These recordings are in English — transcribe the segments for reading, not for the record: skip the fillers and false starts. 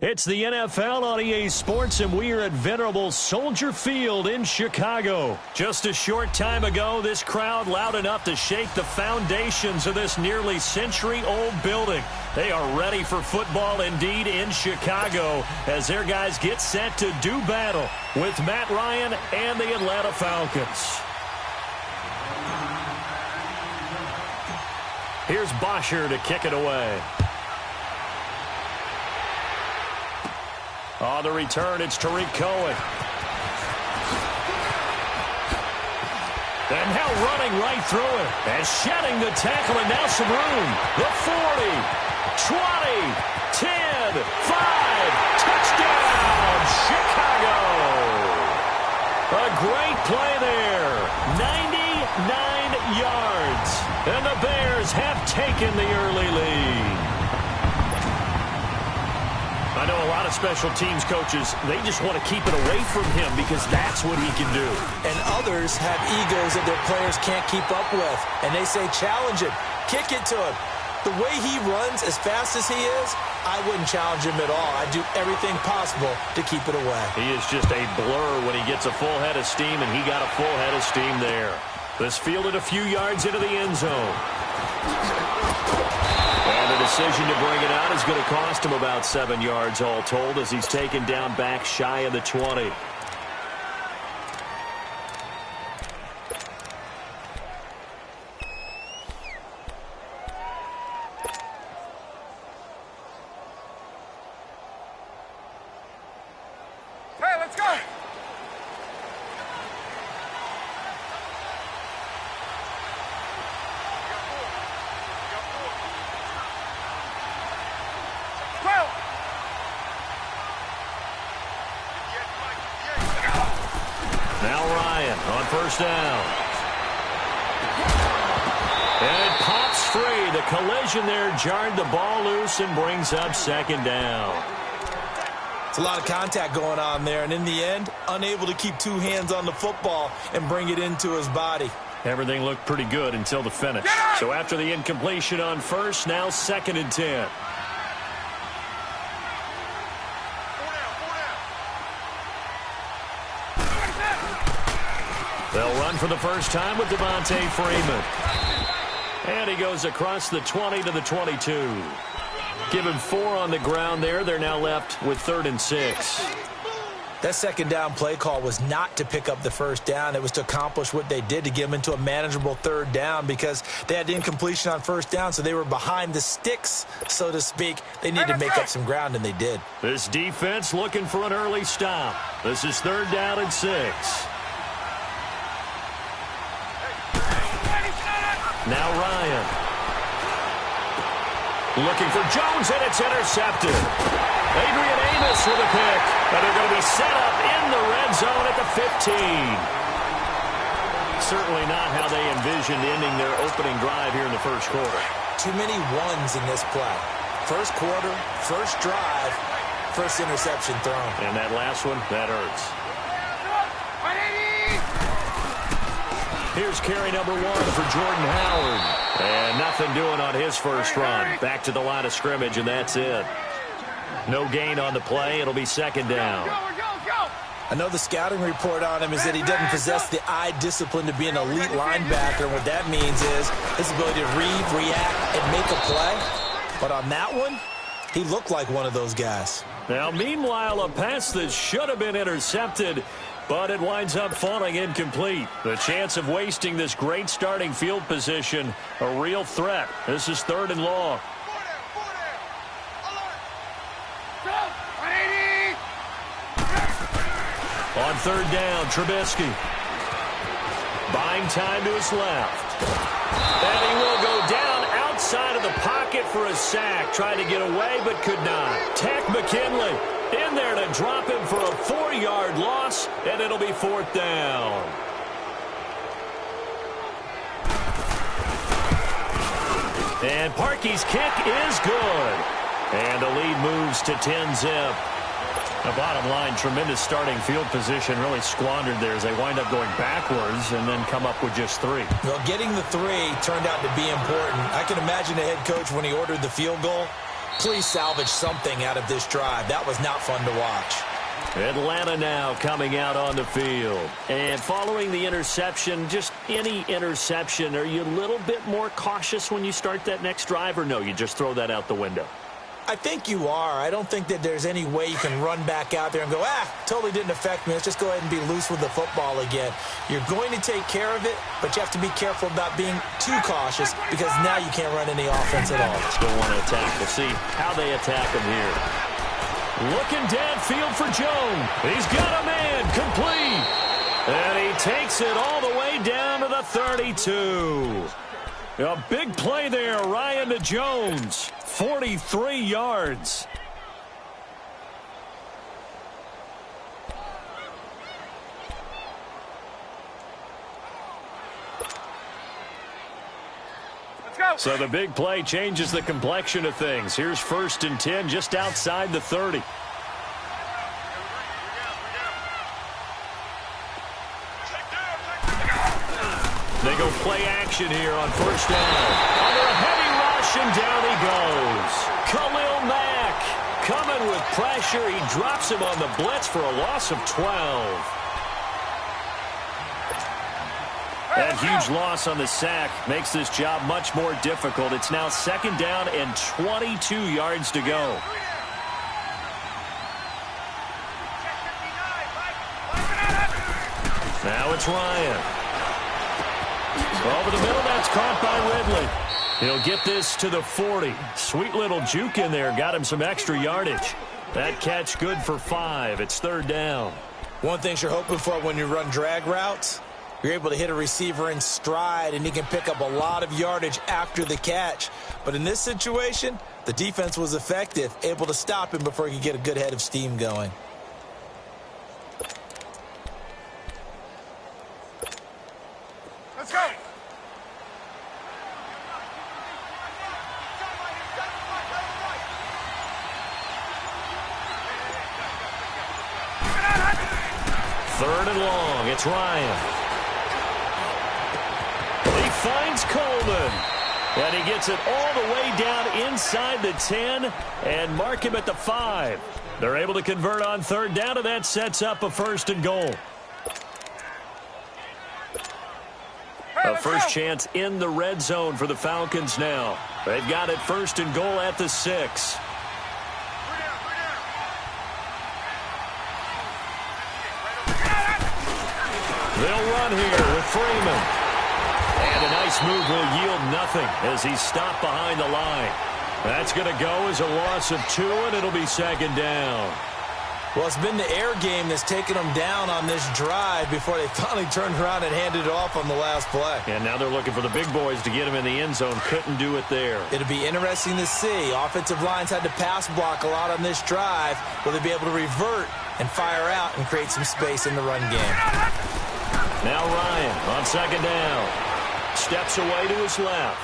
It's the NFL on EA Sports, and we are at venerable Soldier Field in Chicago. Just a short time ago, this crowd loud enough to shake the foundations of this nearly century-old building. They are ready for football indeed in Chicago as their guys get set to do battle with Matt Ryan and the Atlanta Falcons. Here's Bosher to kick it away. On the return, it's Tariq Cohen. And now running right through it. And shedding the tackle, and now some room. The 40, 20, 10, 5. Touchdown, Chicago. A great play there. 99 yards. And the Bears have taken the early lead. I know a lot of special teams coaches, they just want to keep it away from him because that's what he can do. And others have egos that their players can't keep up with. And they say, challenge him, kick it to him. The way he runs as fast as he is, I wouldn't challenge him at all. I'd do everything possible to keep it away. He is just a blur when he gets a full head of steam, and he got a full head of steam there. This fielded a few yards into the end zone. And the decision to bring it out is going to cost him about 7 yards all told as he's taken down back shy of the 20. Hey, let's go! Now Ryan on first down. And it pops free. The collision there jarred the ball loose and brings up second down. It's a lot of contact going on there, and in the end, unable to keep two hands on the football and bring it into his body. Everything looked pretty good until the finish. So after the incompletion on first, now 2nd and 10. They'll run for the first time with Devontae Freeman. And he goes across the 20 to the 22. Give him 4 on the ground there. They're now left with 3rd and 6. That second down play call was not to pick up the first down. It was to accomplish what they did, to get them into a manageable 3rd down because they had incompletion on first down, so they were behind the sticks, so to speak. They needed to make up some ground, and they did. This defense looking for an early stop. This is 3rd down and 6. Now Ryan. Looking for Jones, and it's intercepted. Adrian Amos with a pick. And they're going to be set up in the red zone at the 15. Certainly not how they envisioned ending their opening drive here in the first quarter. Too many ones in this play. First quarter, first drive, first interception thrown. And that last one, that hurts. Here's carry number 1 for Jordan Howard. And nothing doing on his first run. Back to the line of scrimmage, and that's it. No gain on the play. It'll be 2nd down. I know the scouting report on him is that he doesn't possess the eye discipline to be an elite linebacker. And what that means is his ability to read, react, and make a play. But on that one, he looked like one of those guys. Now, meanwhile, a pass that should have been intercepted, but it winds up falling incomplete. The chance of wasting this great starting field position, a real threat. This is 3rd and long. On 3rd down, Trubisky. Buying time to his left. And he will go down outside of the pocket for a sack. Tried to get away, but could not. Tech McKinley in there to drop him for a 4-yard loss, and it'll be 4th down. And Parkey's kick is good. And the lead moves to 10-zip. The bottom line, tremendous starting field position, really squandered there as they wind up going backwards and then come up with just 3. Well, getting the 3 turned out to be important. I can imagine the head coach when he ordered the field goal. Please salvage something out of this drive. That was not fun to watch. Atlanta now coming out on the field. And following the interception, just any interception, are you a little bit more cautious when you start that next drive, or no, you just throw that out the window? I think you are. I don't think that there's any way you can run back out there and go, totally didn't affect me. Let's just go ahead and be loose with the football again. You're going to take care of it, but you have to be careful about being too cautious because now you can't run any offense at all. Still want to attack. We'll see how they attack him here. Looking downfield for Jones. He's got a man complete. And he takes it all the way down to the 32. A big play there, Ryan to Jones. 43 yards. Let's go. So the big play changes the complexion of things. Here's 1st and 10 just outside the 30. They go play action here on 1st down. Under a heavy rush, and down he goes. Khalil Mack coming with pressure. He drops him on the blitz for a loss of 12. That huge loss on the sack makes this job much more difficult. It's now 2nd down and 22 yards to go. Now it's Ryan. Over the middle, that's caught by Ridley. He'll get this to the 40. Sweet little juke in there. Got him some extra yardage. That catch good for 5. It's 3rd down. One thing you're hoping for when you run drag routes, you're able to hit a receiver in stride, and he can pick up a lot of yardage after the catch. But in this situation, the defense was effective, able to stop him before he could get a good head of steam going. Let's go. Third and long. It's Ryan. He finds Coleman. And he gets it all the way down inside the 10 and mark him at the 5. They're able to convert on 3rd down, and that sets up a 1st and goal. A first chance in the red zone for the Falcons now. They've got it 1st and goal at the 6. They'll run here with Freeman. And a nice move will yield nothing as he's stopped behind the line. That's going to go as a loss of 2, and it'll be 2nd down. Well, it's been the air game that's taken them down on this drive before they finally turned around and handed it off on the last play. And now they're looking for the big boys to get him in the end zone. Couldn't do it there. It'll be interesting to see. Offensive lines had to pass block a lot on this drive. Will they be able to revert and fire out and create some space in the run game? Now Ryan on 2nd down. Steps away to his left.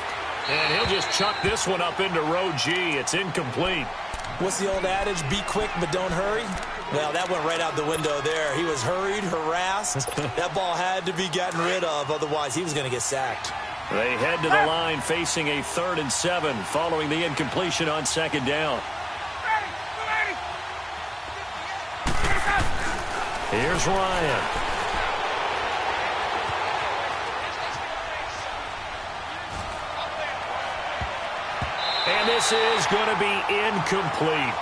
And he'll just chuck this one up into row G. It's incomplete. What's the old adage? Be quick, but don't hurry. Well, that went right out the window there. He was hurried, harassed. That ball had to be gotten rid of. Otherwise, he was going to get sacked. They head to the line facing a 3rd and 7 following the incompletion on 2nd down. Here's Ryan. And this is going to be incomplete.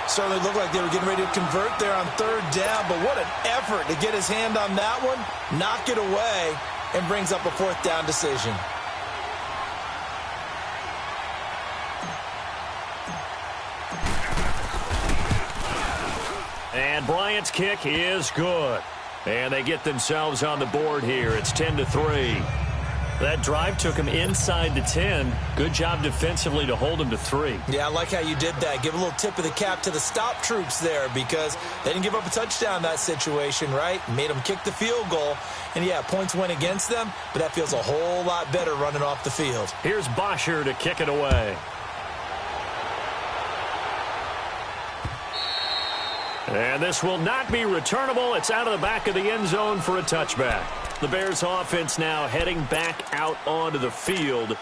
Certainly looked like they were getting ready to convert there on 3rd down, but what an effort to get his hand on that one, knock it away, and brings up a 4th down decision. And Bryant's kick is good. And they get themselves on the board here. It's 10-3. That drive took him inside the 10. Good job defensively to hold him to 3. Yeah, I like how you did that. Give a little tip of the cap to the stop troops there because they didn't give up a touchdown in that situation, right? Made them kick the field goal. And, yeah, points went against them, but that feels a whole lot better running off the field. Here's Bosher to kick it away. And this will not be returnable. It's out of the back of the end zone for a touchback. The Bears offense now heading back out onto the field.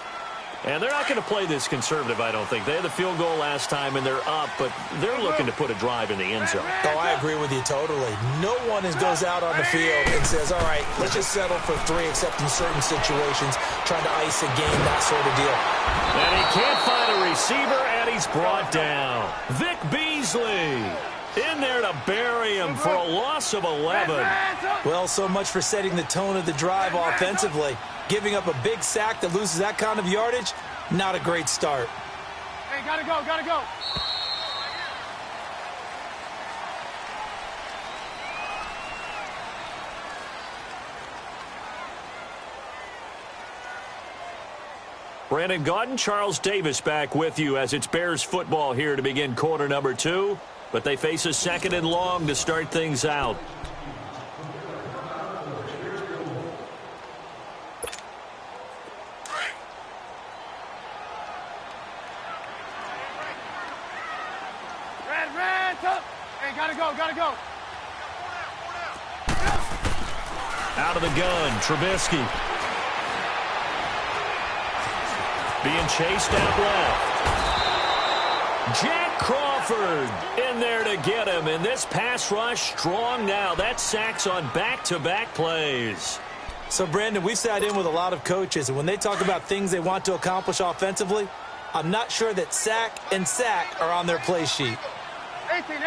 And they're not going to play this conservative, I don't think. They had the field goal last time, and they're up, but they're looking to put a drive in the end zone. Oh, I agree with you totally. No one goes out on the field and says, all right, let's just settle for 3, except in certain situations, trying to ice a game, that sort of deal. And he can't find a receiver, and he's brought down. Vic Beasley in there to bury him for a loss of 11. Well, so much for setting the tone of the drive offensively. Giving up a big sack that loses that kind of yardage, not a great start. Hey, gotta go, gotta go. Brandon Gaudin, Charles Davis back with you as it's Bears football here to begin quarter number 2. But they face a 2nd and long to start things out. Hey, gotta go, gotta go. Out of the gun, Trubisky. Being chased out left. Jack Crawford in there to get him. And this pass rush strong now. That sacks on back-to-back plays. So, Brandon, we've sat in with a lot of coaches, and when they talk about things they want to accomplish offensively, I'm not sure that sack and sack are on their play sheet. 18.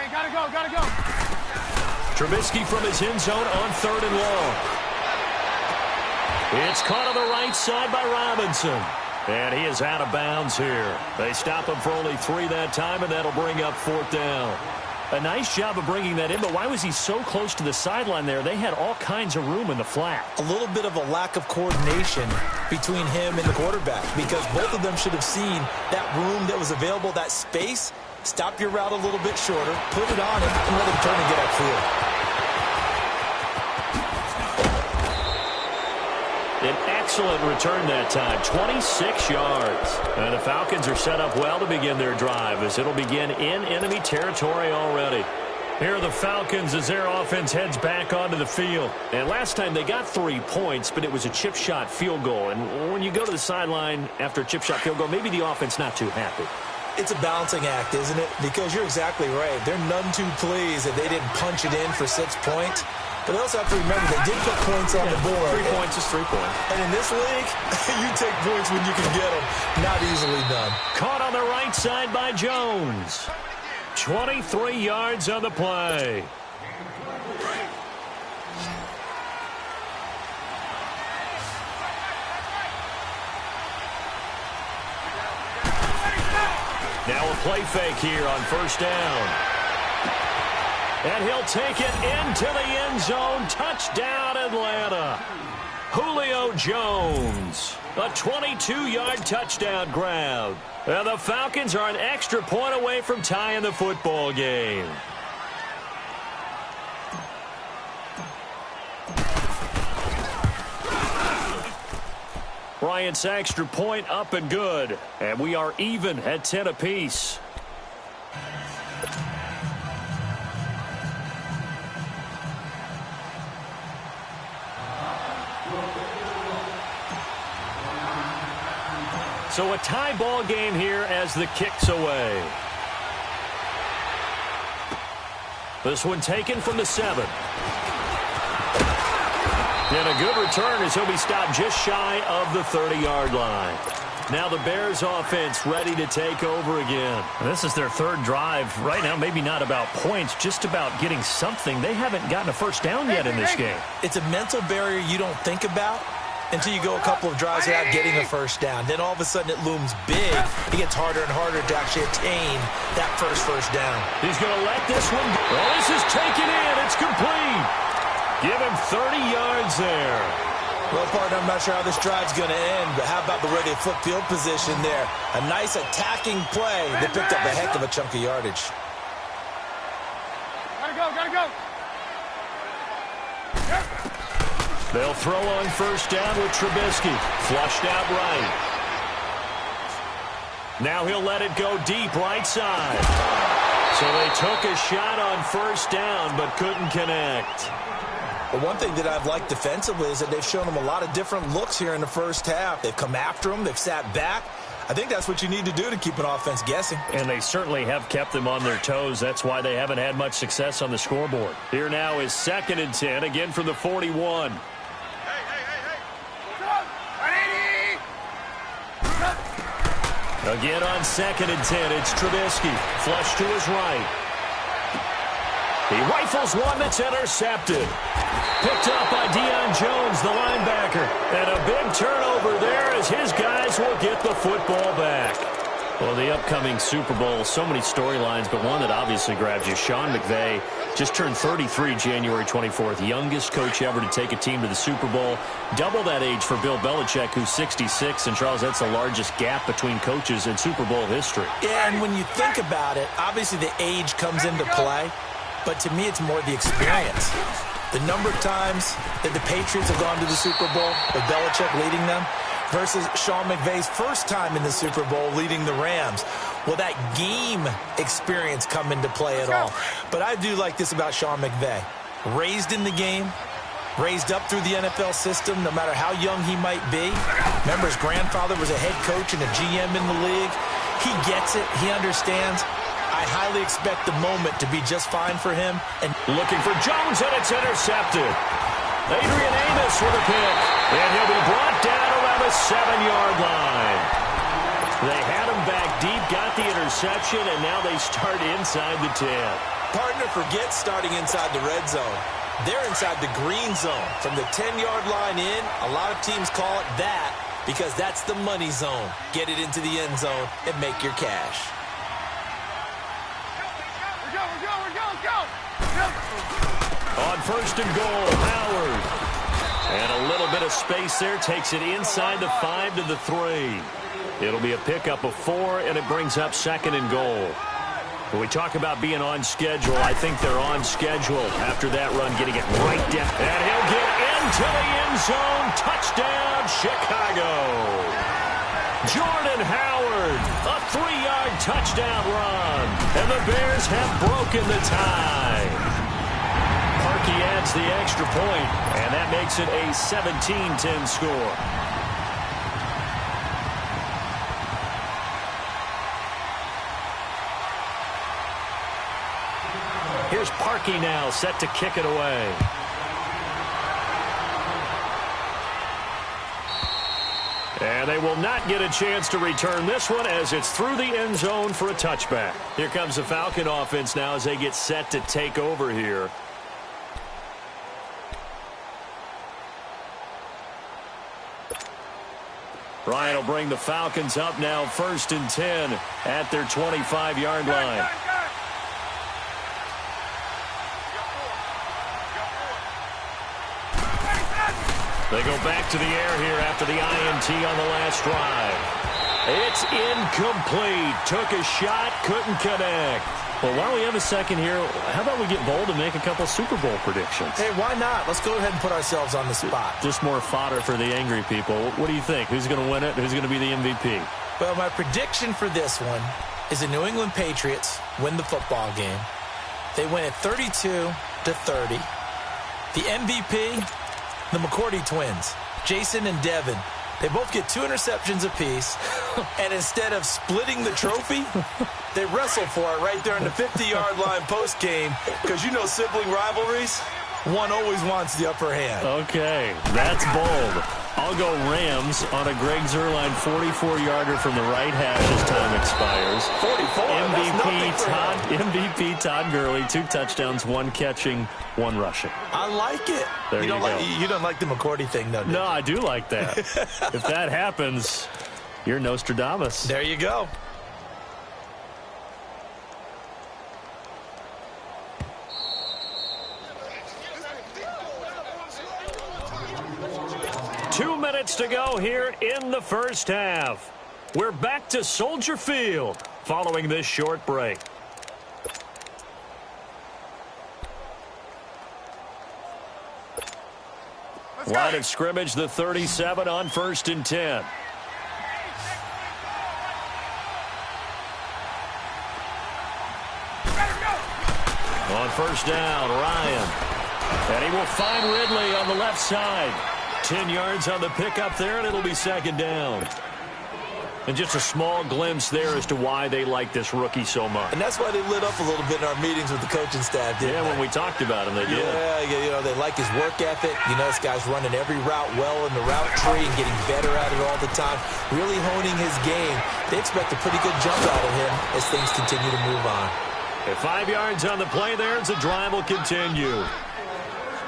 Hey, gotta go, gotta go. Trubisky from his end zone on 3rd and long. It's caught on the right side by Robinson. And he is out of bounds here. They stop him for only 3 that time, and that'll bring up 4th down. A nice job of bringing that in, but why was he so close to the sideline there? They had all kinds of room in the flat. A little bit of a lack of coordination between him and the quarterback, because both of them should have seen that room that was available, that space. Stop your route a little bit shorter, put it on him, and let him turn and get upfield. An excellent return that time, 26 yards. And the Falcons are set up well to begin their drive as it'll begin in enemy territory already. Here are the Falcons as their offense heads back onto the field. And last time they got 3 points, but it was a chip shot field goal. And when you go to the sideline after a chip shot field goal, maybe the offense not too happy. It's a balancing act, isn't it? Because you're exactly right. They're none too pleased that they didn't punch it in for 6 points. But they also have to remember they did put points on the board. 3 points is 3 points. And in this league, you take points when you can get them. Not easily done. Caught on the right side by Jones. 23 yards on the play. Now a play fake here on 1st down. And he'll take it into the end zone. Touchdown, Atlanta. Julio Jones. A 22-yard touchdown grab. And the Falcons are an extra point away from tying the football game. Bryant's extra point up and good. And we are even at 10 apiece. So a tie ball game here as the kick's away. This one taken from the 7. And a good return as he'll be stopped just shy of the 30-yard line. Now the Bears offense ready to take over again. This is their 3rd drive. Right now, maybe not about points, just about getting something. They haven't gotten a first down yet in this game. It's a mental barrier you don't think about until you go a couple of drives without getting a first down. Then all of a sudden it looms big. It gets harder and harder to actually attain that first down. He's going to let this one go. Oh, this is taken in. It's complete. Give him 30 yards there. Well, partner, I'm not sure how this drive's going to end, but how about the way they flip field position there? A nice attacking play. They picked up a heck of a chunk of yardage. Gotta go, gotta go. They'll throw on 1st down with Trubisky. Flushed out right. Now he'll let it go deep right side. So they took a shot on first down, but couldn't connect. But one thing that I've liked defensively is that they've shown them a lot of different looks here in the first half. They've come after them. They've sat back. I think that's what you need to do to keep an offense guessing. And they certainly have kept them on their toes. That's why they haven't had much success on the scoreboard. Here now is 2nd and 10, again from the 41. Again on 2nd and 10, it's Trubisky. Flush to his right. He rifles one that's intercepted. Picked up by Deion Jones, the linebacker. And a big turnover there as his guys will get the football back. Well, the upcoming Super Bowl, so many storylines, but one that obviously grabs you. Sean McVay just turned 33 January 24th. Youngest coach ever to take a team to the Super Bowl. Double that age for Bill Belichick, who's 66. And, Charles, that's the largest gap between coaches in Super Bowl history. Yeah, and when you think about it, obviously the age comes into play. But to me, it's more the experience. The number of times that the Patriots have gone to the Super Bowl with Belichick leading them versus Sean McVay's first time in the Super Bowl leading the Rams. Will that game experience come into play at all? But I do like this about Sean McVay. Raised in the game, raised up through the NFL system, no matter how young he might be. Remember, his grandfather was a head coach and a GM in the league. He gets it. He understands. I highly expect the moment to be just fine for him. And looking for Jones, and it's intercepted. Adrian Amos with a pick, and he'll be brought down around the 7-yard line. They had him back deep, got the interception, and now they start inside the 10. Partner, forget starting inside the red zone. They're inside the green zone. From the 10-yard line in, a lot of teams call it that because that's the money zone. Get it into the end zone and make your cash. On 1st and goal, Howard. And a little bit of space there. Takes it inside the 5 to the 3. It'll be a pickup of 4, and it brings up 2nd and goal. When we talk about being on schedule, I think they're on schedule after that run, getting it right down. And he'll get into the end zone. Touchdown, Chicago. Jordan Howard, a 3-yard touchdown run. And the Bears have broken the tie. Parkey adds the extra point, and that makes it a 17-10 score. Here's Parkey now, set to kick it away. And they will not get a chance to return this one as it's through the end zone for a touchback. Here comes the Falcon offense now as they get set to take over here. Ryan will bring the Falcons up now 1st and 10 at their 25-yard line. They go back to the air here after the INT on the last drive. It's incomplete. Took a shot, couldn't connect. Well, why don't we have a second here? How about we get bold and make a couple Super Bowl predictions? Hey, why not? Let's go ahead and put ourselves on the spot. Just more fodder for the angry people. What do you think? Who's going to win it? Who's going to be the MVP? Well, my prediction for this one is the New England Patriots win the football game. They win it 32-30. The MVP, the McCourty twins, Jason and Devin. They both get 2 interceptions apiece, and instead of splitting the trophy, they wrestle for it right there in the 50-yard line post-game because, you know, sibling rivalries, one always wants the upper hand. Okay, that's bold. I'll go Rams on a Greg Zuerlein 44-yarder from the right hash as time expires. 44, MVP Todd Gurley, 2 touchdowns, 1 catching, 1 rushing. I like it. There you go. You don't like the McCourty thing, though, do you? No, I do like that. If that happens, you're Nostradamus. There you go. Two minutes to go here in the first half. We're back to Soldier Field following this short break. Line of scrimmage, the 37 on 1st and 10. first down, Ryan. And he will find Ridley on the left side. 10 yards on the pickup there, and it'll be second down. And just a small glimpse there as to why they like this rookie so much. And that's why they lit up a little bit in our meetings with the coaching staff, didn't they? When we talked about him, they did. Yeah, they like his work ethic. This guy's running every route well in the route tree and getting better at it all the time, really honing his game. They expect a pretty good jump out of him as things continue to move on. At 5 yards on the play there as the drive will continue.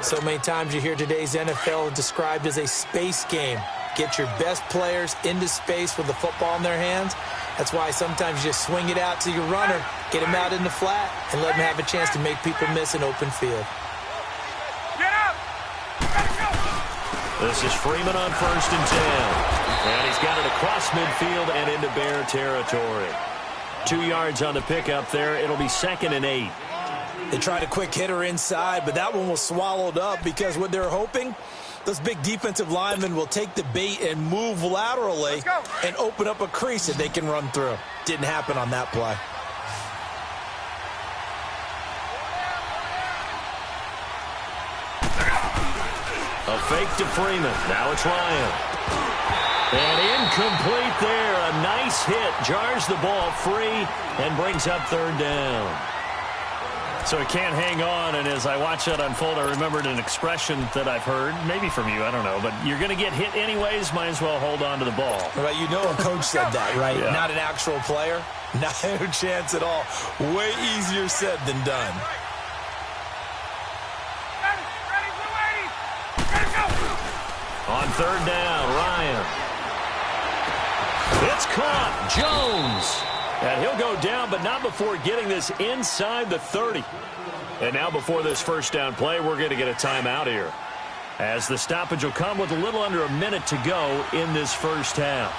So many times you hear today's NFL described as a space game. Get your best players into space with the football in their hands. That's why sometimes you just swing it out to your runner, get him out in the flat, and let him have a chance to make people miss an open field. Get up! Let's go! This is Freeman on 1st and 10. And he's got it across midfield and into Bear territory. 2 yards on the pickup there. It'll be 2nd and 8. They tried a quick hitter inside, but that one was swallowed up because what they're hoping, those big defensive linemen will take the bait and move laterally and open up a crease that they can run through. Didn't happen on that play. A fake to Freeman. Now it's Ryan. And incomplete there. A nice hit. Jars the ball free and brings up 3rd down. So he can't hang on, and as I watch that unfold, I remembered an expression that I've heard, maybe from you, I don't know, but you're going to get hit anyways, might as well hold on to the ball. Right, a coach said that, right? Yeah. Not an actual player. Not a chance at all. Way easier said than done. Ready, Blue 80! Ready, go! On 3rd down, Ryan. It's caught. Jones. And he'll go down, but not before getting this inside the 30. And now before this first down play, we're going to get a timeout here, as the stoppage will come with a little under a minute to go in this first half.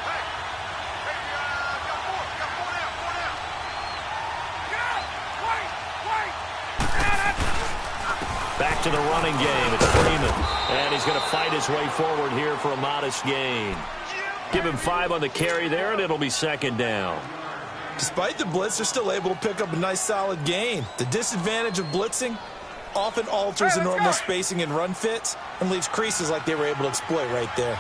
Back to the running game. It's Freeman. And he's going to fight his way forward here for a modest gain. Give him 5 on the carry there, and it'll be 2nd down. Despite the blitz, they're still able to pick up a nice, solid gain. The disadvantage of blitzing often alters the normal spacing and run fits and leaves creases like they were able to exploit right there.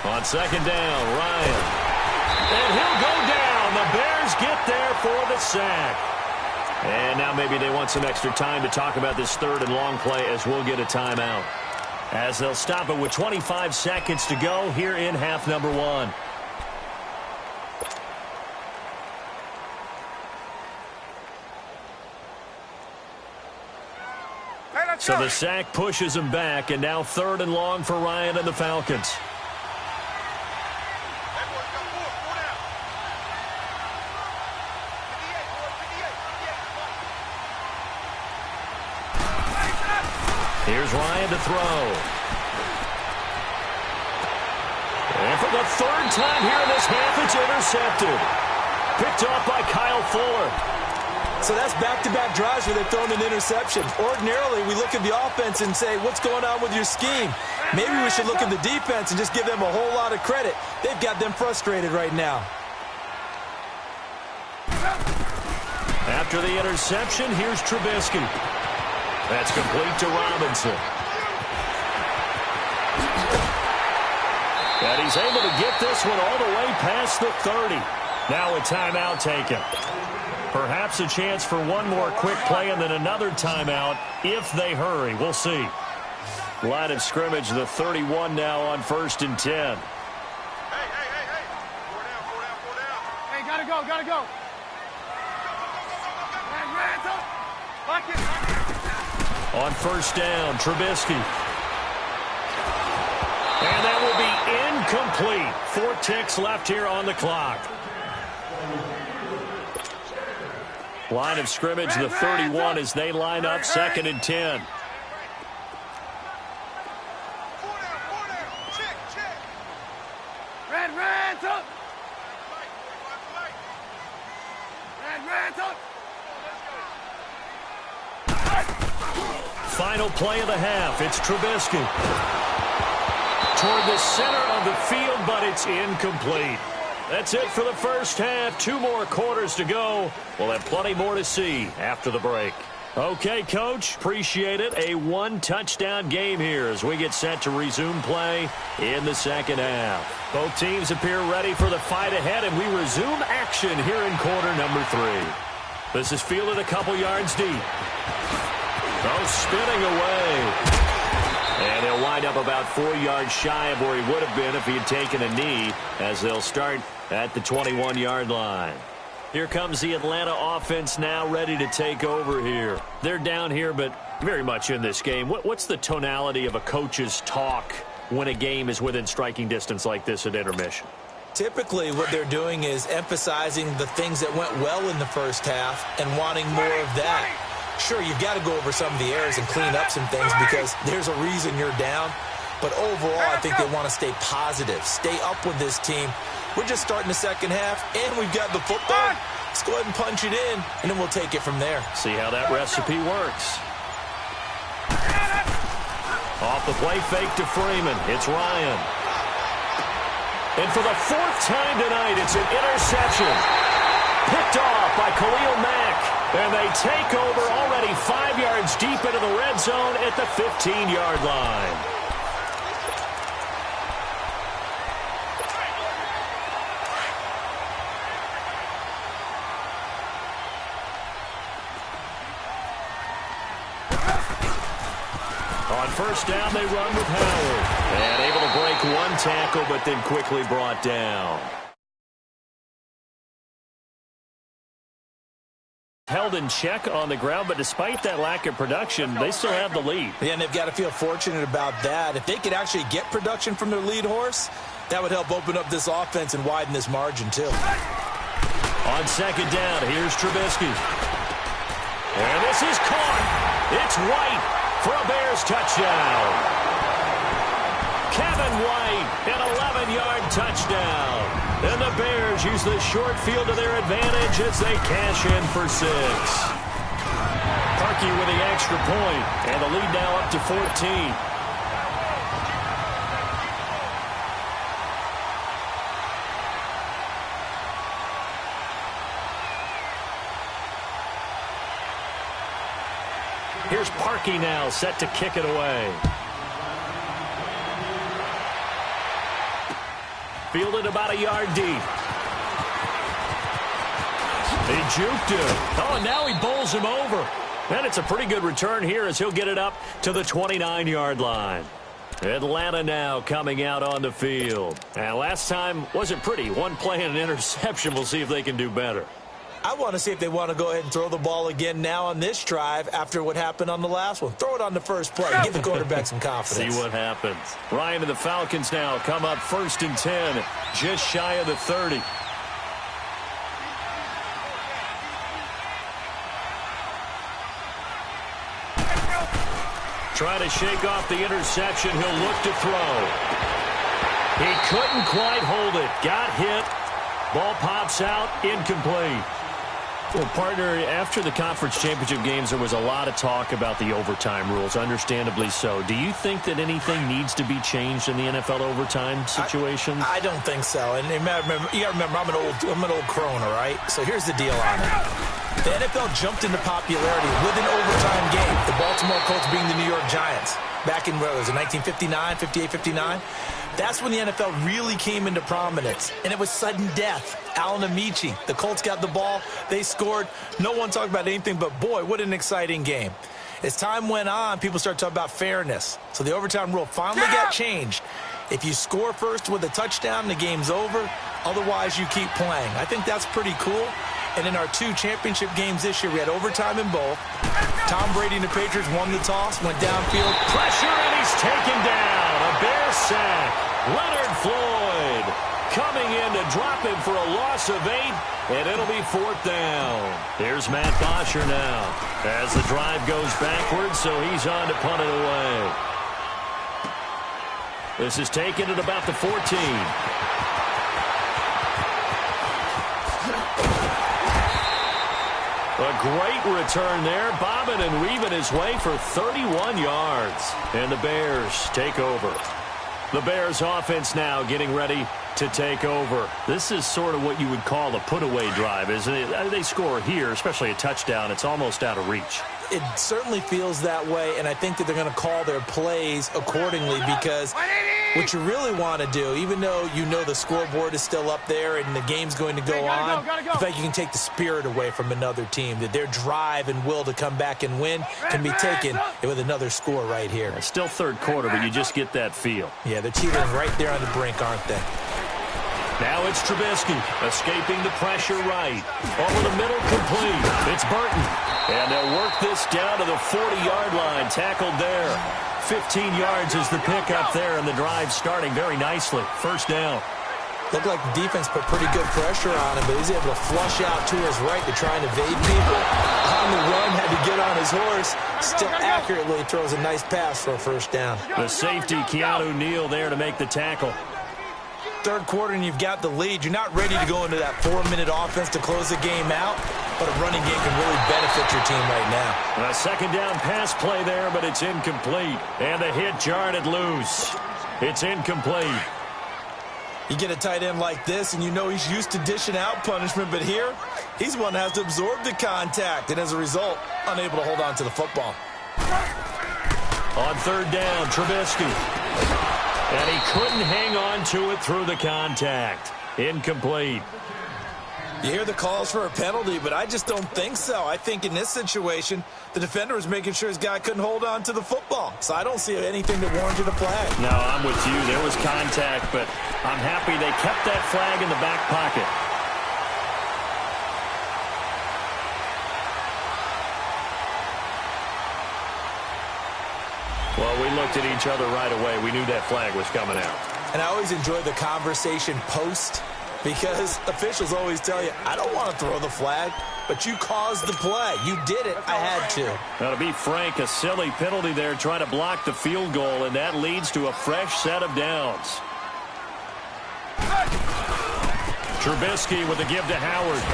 On 2nd down, Ryan. And he'll go down. The Bears get there for the sack. And now maybe they want some extra time to talk about this 3rd and long play, as we'll get a timeout, as they'll stop it with 25 seconds to go here in half number 1. So the sack pushes him back, and now 3rd and long for Ryan and the Falcons. Here's Ryan to throw. And for the 3rd time here in this half, it's intercepted. Picked off by Kyle Fuller. So that's back-to-back drives where they've thrown an interception. Ordinarily, we look at the offense and say, what's going on with your scheme? Maybe we should look at the defense and just give them a whole lot of credit. They've got them frustrated right now. After the interception, here's Trubisky. That's complete to Robinson. And he's able to get this one all the way past the 30. Now a timeout taken. Perhaps a chance for one more quick play and then another timeout if they hurry. We'll see. Line of scrimmage, the 31 now on 1st and 10. Hey. 4 down. Hey, gotta go. Lock it. On 1st down, Trubisky. And that will be incomplete. 4 ticks left here on the clock. Line of scrimmage, the 31 as they line up 2nd and 10. 4 down. Check. Red, up. Red, up. Final play of the half. It's Trubisky. Toward the center of the field, but it's incomplete. That's it for the first half. 2 more quarters to go. We'll have plenty more to see after the break. Okay, Coach, appreciate it. A 1-touchdown game here as we get set to resume play in the second half. Both teams appear ready for the fight ahead, and we resume action here in quarter number 3. This is fielded a couple yards deep. Oh, spinning away. And he'll wind up about 4 yards shy of where he would have been if he had taken a knee, as they'll start at the 21-yard line. Here comes the Atlanta offense now ready to take over here. They're down here, but very much in this game. What's the tonality of a coach's talk when a game is within striking distance like this at intermission? Typically, what they're doing is emphasizing the things that went well in the first half and wanting more of that. Sure, you've got to go over some of the errors and clean up some things because there's a reason you're down. But overall, I think they want to stay positive, stay up with this team. We're just starting the second half, and we've got the football. Let's go ahead and punch it in, and then we'll take it from there. See how that recipe works. Off the play fake to Freeman. It's Ryan. And for the 4th time tonight, it's an interception. Picked off by Khalil Mack. And they take over already 5 yards deep into the red zone at the 15-yard line. On first down, they run with Howard. And able to break 1 tackle, but then quickly brought down. Held in check on the ground, but despite that lack of production, they still have the lead. Yeah, and they've got to feel fortunate about that. If they could actually get production from their lead horse, that would help open up this offense and widen this margin, too. On second down, here's Trubisky. And this is caught. It's White for a Bears touchdown. Kevin White, an 11-yard touchdown. And the Bears use the short field to their advantage as they cash in for 6. Parkey with the extra point, and the lead now up to 14. Here's Parkey now, set to kick it away. Fielded about a yard deep. He juked him. Oh, and now he bowls him over. And it's a pretty good return here as he'll get it up to the 29-yard line. Atlanta now coming out on the field. And last time wasn't pretty. 1 play and an interception. We'll see if they can do better. I want to see if they want to go ahead and throw the ball again now on this drive after what happened on the last one. Throw it on the first play. Give the quarterback some confidence. See what happens. Ryan and the Falcons now come up 1st and 10, just shy of the 30. Trying to shake off the interception. He'll look to throw. He couldn't quite hold it. Got hit. Ball pops out. Incomplete. Well, partner, after the conference championship games, there was a lot of talk about the overtime rules, understandably so. Do you think that anything needs to be changed in the NFL overtime situation? I don't think so. And you got to remember, I'm an old crone, all right? So here's the deal on it. The NFL jumped into popularity with an overtime game. The Baltimore Colts being the New York Giants. Back in, what was it, 1959, 58, 59? That's when the NFL really came into prominence, and it was sudden death. Alan Amici, the Colts got the ball, they scored. No one talked about anything but, boy, what an exciting game. As time went on, people started talking about fairness. So the overtime rule finally got changed. If you score first with a touchdown, the game's over. Otherwise, you keep playing. I think that's pretty cool. And in our 2 championship games this year, we had overtime in both. Tom Brady and the Patriots won the toss, went downfield. Pressure, and he's taken down. A Bears sack. Leonard Floyd coming in to drop him for a loss of 8, and it'll be 4th down. Here's Matt Bosher now as the drive goes backwards, so he's on to punt it away. This is taken at about the 14. A great return there, bobbing and weaving his way for 31 yards. And the Bears take over. The Bears offense now getting ready to take over. This is sort of what you would call a put-away drive, isn't it? They score here, especially a touchdown. It's almost out of reach. It certainly feels that way, and I think that they're going to call their plays accordingly because what you really want to do, even though you know the scoreboard is still up there and the game's going to go on, the fact you can take the spirit away from another team, that their drive and will to come back and win can be taken with another score right here. It's still third quarter, but you just get that feel. Yeah, they're teetering right there on the brink, aren't they? Now it's Trubisky, escaping the pressure right. Over the middle, complete. It's Burton. And they'll work this down to the 40-yard line. Tackled there. 15 yards is the pickup there, and the drive starting very nicely. First down. Looked like the defense put pretty good pressure on him, but he's able to flush out to his right to try and evade people. On the run, had to get on his horse. Still accurately throws a nice pass for a first down. The safety, Keanu Neal, there to make the tackle. Third quarter and you've got the lead. You're not ready to go into that 4-minute offense to close the game out, but a running game can really benefit your team right now. A second down pass play there, but it's incomplete. And the hit jarred it loose. It's incomplete. You get a tight end like this, and you know he's used to dishing out punishment, but here, he's one that has to absorb the contact, and as a result, unable to hold on to the football. On third down, Trubisky. And he couldn't hang on to it through the contact. Incomplete. You hear the calls for a penalty, but I just don't think so. I think in this situation, the defender was making sure his guy couldn't hold on to the football. So I don't see anything that warranted a flag. No, I'm with you. There was contact, but I'm happy they kept that flag in the back pocket. Well, we looked at each other right away. We knew that flag was coming out. And I always enjoy the conversation post because officials always tell you, I don't want to throw the flag, but you caused the play. You did it. I had to. Now, to be frank, a silly penalty there trying to block the field goal, and that leads to a fresh set of downs. Trubisky with a give to Howard.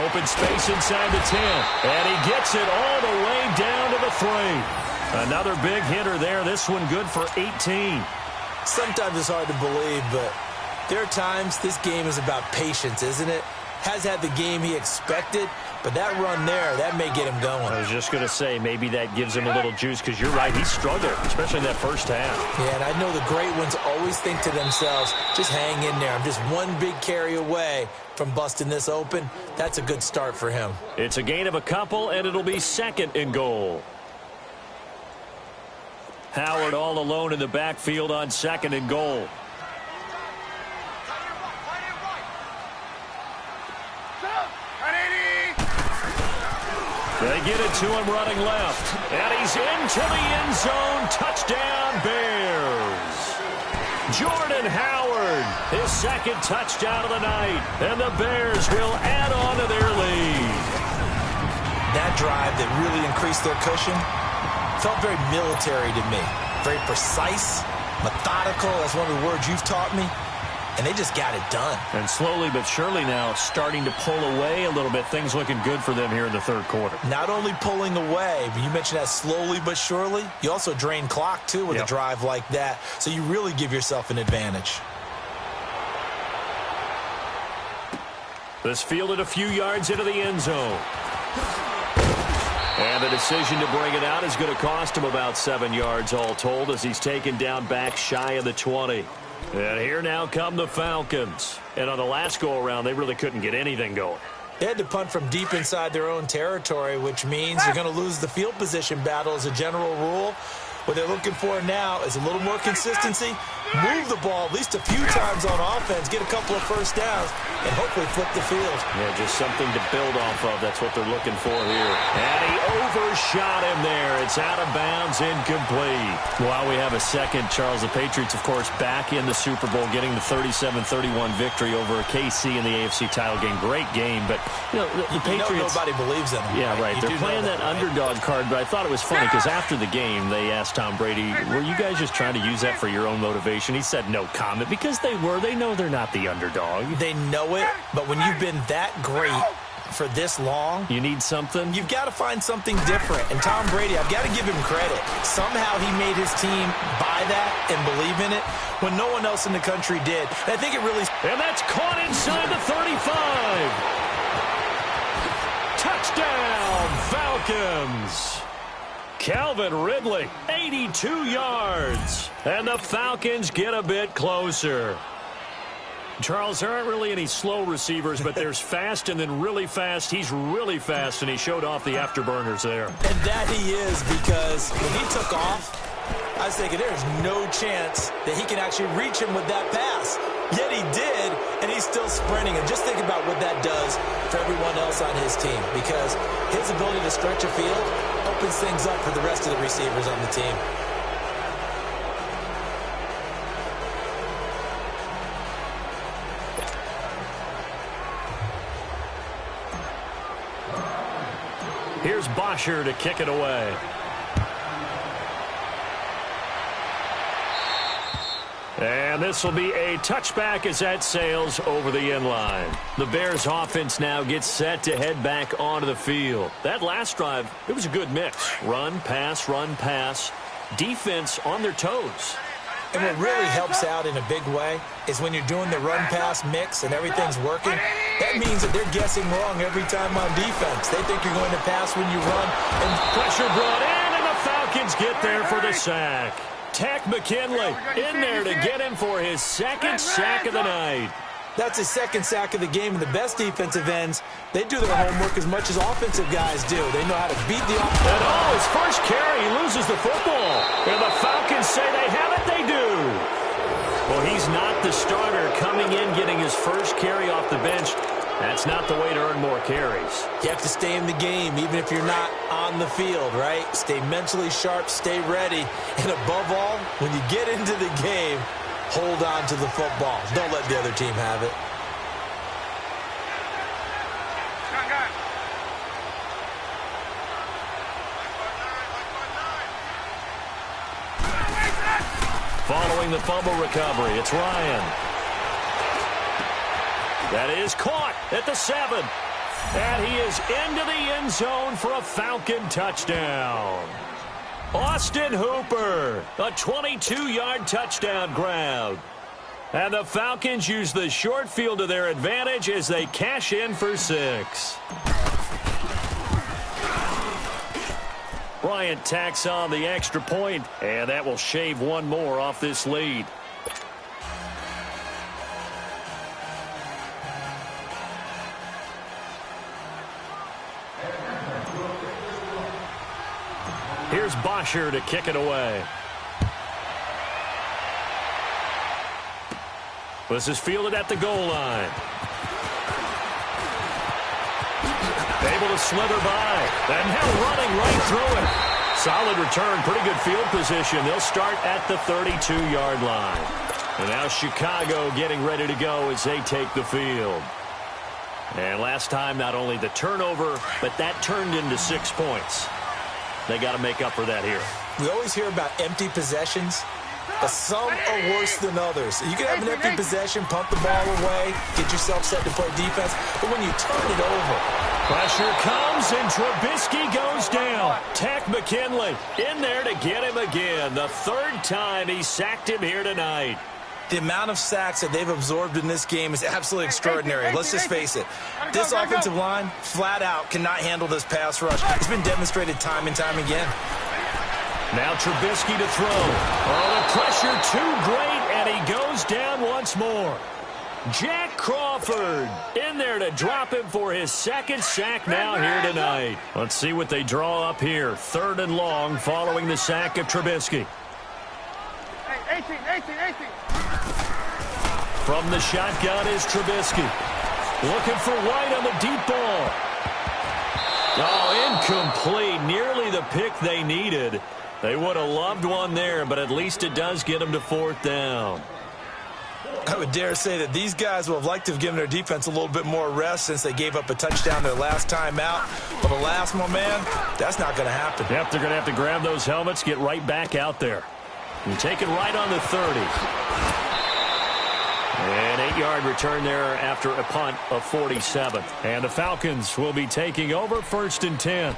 Open space inside the 10. And he gets it all the way down to the 3. Another big hitter there. This one good for 18. Sometimes it's hard to believe, but there are times this game is about patience, isn't it? Has had the game he expected, but that run there, that may get him going. I was just going to say, maybe that gives him a little juice, because you're right, he struggled, especially in that first half. Yeah, and I know the great ones always think to themselves, just hang in there. I'm just one big carry away from busting this open. That's a good start for him. It's a gain of a couple, and it'll be second and goal. Howard all alone in the backfield on second and goal. They get it to him running left. And he's into the end zone. Touchdown, Bears. Jordan Howard, his second touchdown of the night. And the Bears will add on to their lead. That drive that really increased their cushion felt very military to me. Very precise, methodical. That's one of the words you've taught me. And they just got it done. And slowly but surely now starting to pull away a little bit. Things looking good for them here in the third quarter. Not only pulling away, but you mentioned that slowly but surely. You also drain clock, too, with a drive like that. So you really give yourself an advantage. This fielded a few yards into the end zone. And the decision to bring it out is going to cost him about 7 yards all told as he's taken down back shy of the 20. And here now come the Falcons. And on the last go-around, they really couldn't get anything going. They had to punt from deep inside their own territory, which means you're going to lose the field position battle as a general rule. What they're looking for now is a little more consistency, move the ball at least a few times on offense, get a couple of first downs, and hopefully flip the field. Yeah, just something to build off of. That's what they're looking for here. And he overshot him there. It's out of bounds, incomplete. While we have a second, Charles, the Patriots, of course, back in the Super Bowl, getting the 37-31 victory over KC in the AFC title game. Great game, but, you know, the Patriots... nobody believes in them. Yeah, right. They're playing that underdog card, but I thought it was funny because after the game, they asked Tom Brady, were you guys just trying to use that for your own motivation? He said no comment because they were. They know they're not the underdog. They know it, but when you've been that great for this long. You need something? You've got to find something different. And Tom Brady, I've got to give him credit. Somehow he made his team buy that and believe in it when no one else in the country did. And I think it really... And that's caught inside the 35. Touchdown, Falcons. Calvin Ridley, 82 yards. And the Falcons get a bit closer. Charles, there aren't really any slow receivers, but there's fast and then really fast. He's really fast, and he showed off the afterburners there. And that he is, because when he took off, I was thinking there's no chance that he can actually reach him with that pass. Yet he did, and he's still sprinting. And just think about what that does for everyone else on his team, because his ability to stretch a field opens things up for the rest of the receivers on the team. Here's Bosher to kick it away. And this will be a touchback as that sails over the end line. The Bears offense now gets set to head back onto the field. That last drive, it was a good mix. Run, pass, defense on their toes. And what really helps out in a big way is when you're doing the run-pass mix and everything's working, that means that they're guessing wrong every time on defense. They think you're going to pass when you run. And pressure brought in, and the Falcons get there for the sack. Tech McKinley in there to get him for his second sack of the night. That's his second sack of the game, and the best defensive ends, they do their homework as much as offensive guys do. They know how to beat the offense. And his first carry, he loses the football. And the Falcons say they have it, they do. Well, he's not the starter coming in, getting his first carry off the bench. That's not the way to earn more carries. You have to stay in the game, even if you're not on the field, right? Stay mentally sharp, stay ready. And above all, when you get into the game, hold on to the football. Don't let the other team have it. Following the fumble recovery, it's Ryan. That is caught at the 7. And he is into the end zone for a Falcon touchdown. Austin Hooper, a 22-yard touchdown grab. And the Falcons use the short field to their advantage as they cash in for 6. Bryant tacks on the extra point, and that will shave one more off this lead. Here's Bosher to kick it away. This is fielded at the goal line. Able to slither by. And now running right through it. Solid return, pretty good field position. They'll start at the 32-yard line. And now Chicago getting ready to go as they take the field. And last time, not only the turnover, but that turned into 6 points. They got to make up for that here. We always hear about empty possessions, but some are worse than others. You can have an empty possession, pump the ball away, get yourself set to play defense, but when you turn it over. Pressure comes, and Trubisky goes down. Tech McKinley in there to get him again. The third time he sacked him here tonight. The amount of sacks that they've absorbed in this game is absolutely extraordinary. Let's just face it. This offensive line, flat out, cannot handle this pass rush. It's been demonstrated time and time again. Now Trubisky to throw. Oh, the pressure too great, and he goes down once more. Jack Crawford in there to drop him for his second sack now here tonight. Let's see what they draw up here. 3rd and long following the sack of Trubisky. 18. From the shotgun is Trubisky. Looking for White on the deep ball. Oh, incomplete. Nearly the pick they needed. They would have loved one there, but at least it does get them to 4th down. I would dare say that these guys would have liked to have given their defense a little bit more rest since they gave up a touchdown their last time out. But the last one, man, that's not going to happen. Yep, they're going to have to grab those helmets, get right back out there. And take it right on the 30. An 8-yard return there after a punt of 47. And the Falcons will be taking over 1st and 10.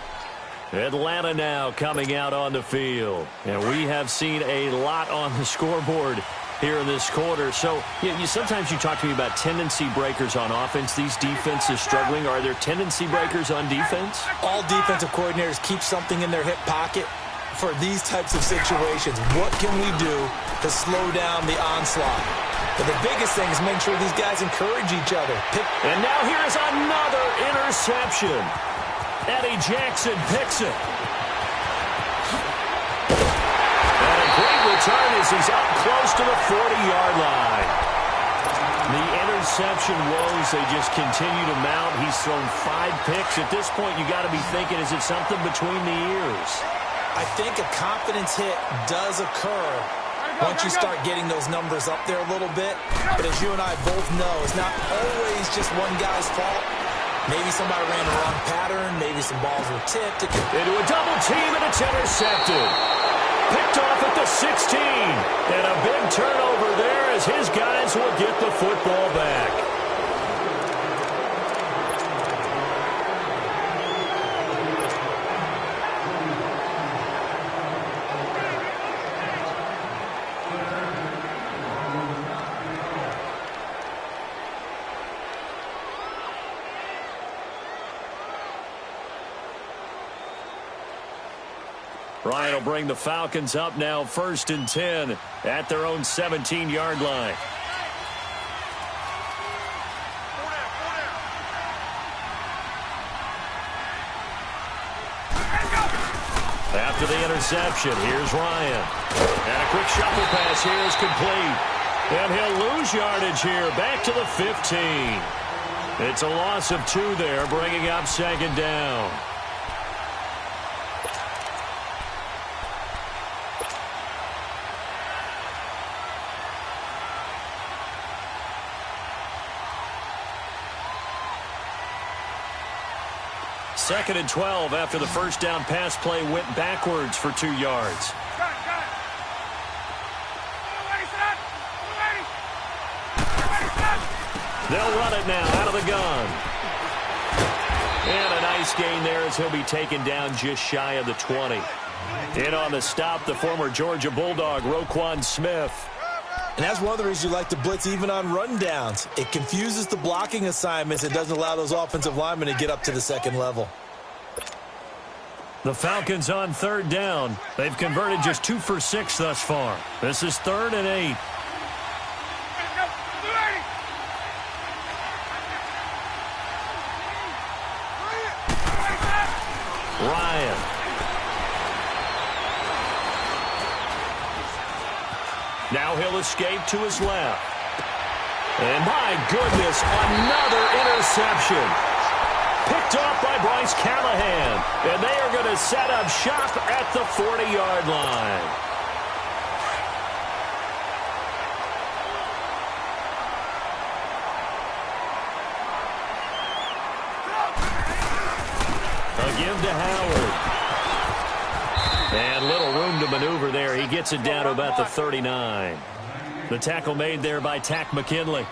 Atlanta now coming out on the field. And we have seen a lot on the scoreboard here in this quarter. So sometimes you talk to me about tendency breakers on offense. These defenses struggling. Are there tendency breakers on defense? All defensive coordinators keep something in their hip pocket for these types of situations. What can we do to slow down the onslaught? But the biggest thing is make sure these guys encourage each other. And now here's another interception. Eddie Jackson picks it. And a great return as he's up close to the 40-yard line. The interception woes, they just continue to mount. He's thrown 5 picks. At this point, you got to be thinking, is it something between the ears? I think a confidence hit does occur once you start getting those numbers up there a little bit. But as you and I both know, it's not always just one guy's fault. Maybe somebody ran the wrong pattern. Maybe some balls were tipped. Into a double team, and it's intercepted. Picked off at the 16. And a big turnover there as his guys will get the football back. Ryan will bring the Falcons up now 1st and 10 at their own 17-yard line. After the interception, here's Ryan. And a quick shuffle pass here is complete. And he'll lose yardage here, back to the 15. It's a loss of 2 there, bringing up 2nd down. Second and 12 after the first down pass play went backwards for 2 yards. They'll run it now out of the gun. And a nice gain there as he'll be taken down just shy of the 20. In on the stop, the former Georgia Bulldog, Roquan Smith. And that's one of the reasons you like to blitz even on rundowns. It confuses the blocking assignments. It doesn't allow those offensive linemen to get up to the second level. The Falcons on 3rd down. They've converted just 2 for 6 thus far. This is 3rd and 8. Ryan. Now he'll escape to his left. And my goodness, another interception. Picked off by Bryce Callahan. And they are going to set up shop at the 40-yard line. A give to Howard. And little room to maneuver there. He gets it down to about the 39. The tackle made there by Tack McKinley.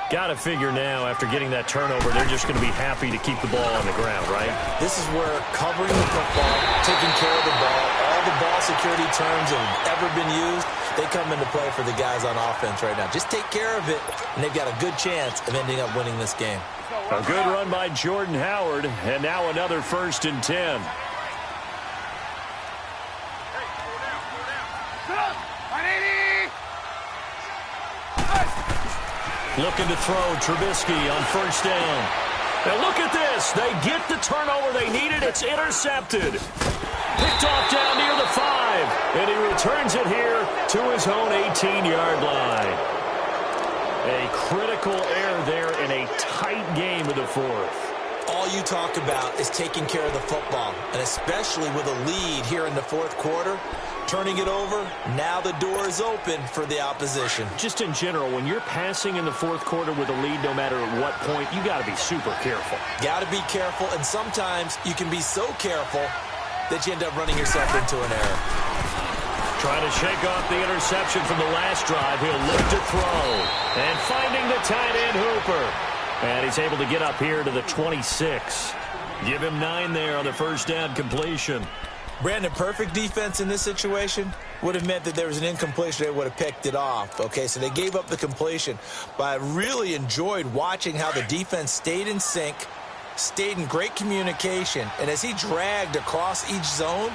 Got to figure now, after getting that turnover, they're just going to be happy to keep the ball on the ground, right? This is where covering the football, taking care of the ball, all the ball security terms that have ever been used, they come into play for the guys on offense right now. Just take care of it, and they've got a good chance of ending up winning this game. A good run by Jordan Howard, and now another 1st and 10. Looking to throw, Trubisky on 1st down. Now look at this. They get the turnover they needed. It's intercepted. Picked off down near the 5. And he returns it here to his own 18-yard line. A critical error there in a tight game of the 4th. All you talk about is taking care of the football, and especially with a lead here in the 4th quarter. Turning it over, now the door is open for the opposition. Just in general, when you're passing in the 4th quarter with a lead, no matter at what point, you got to be super careful. Got to be careful, and sometimes you can be so careful that you end up running yourself into an error. Trying to shake off the interception from the last drive. He'll look to throw. And finding the tight end Hooper. And he's able to get up here to the 26. Give him 9 there on the first down completion. Brandon, perfect defense in this situation would have meant that there was an incompletion. They would have picked it off. Okay, so they gave up the completion. But I really enjoyed watching how the defense stayed in sync, stayed in great communication. And as he dragged across each zone,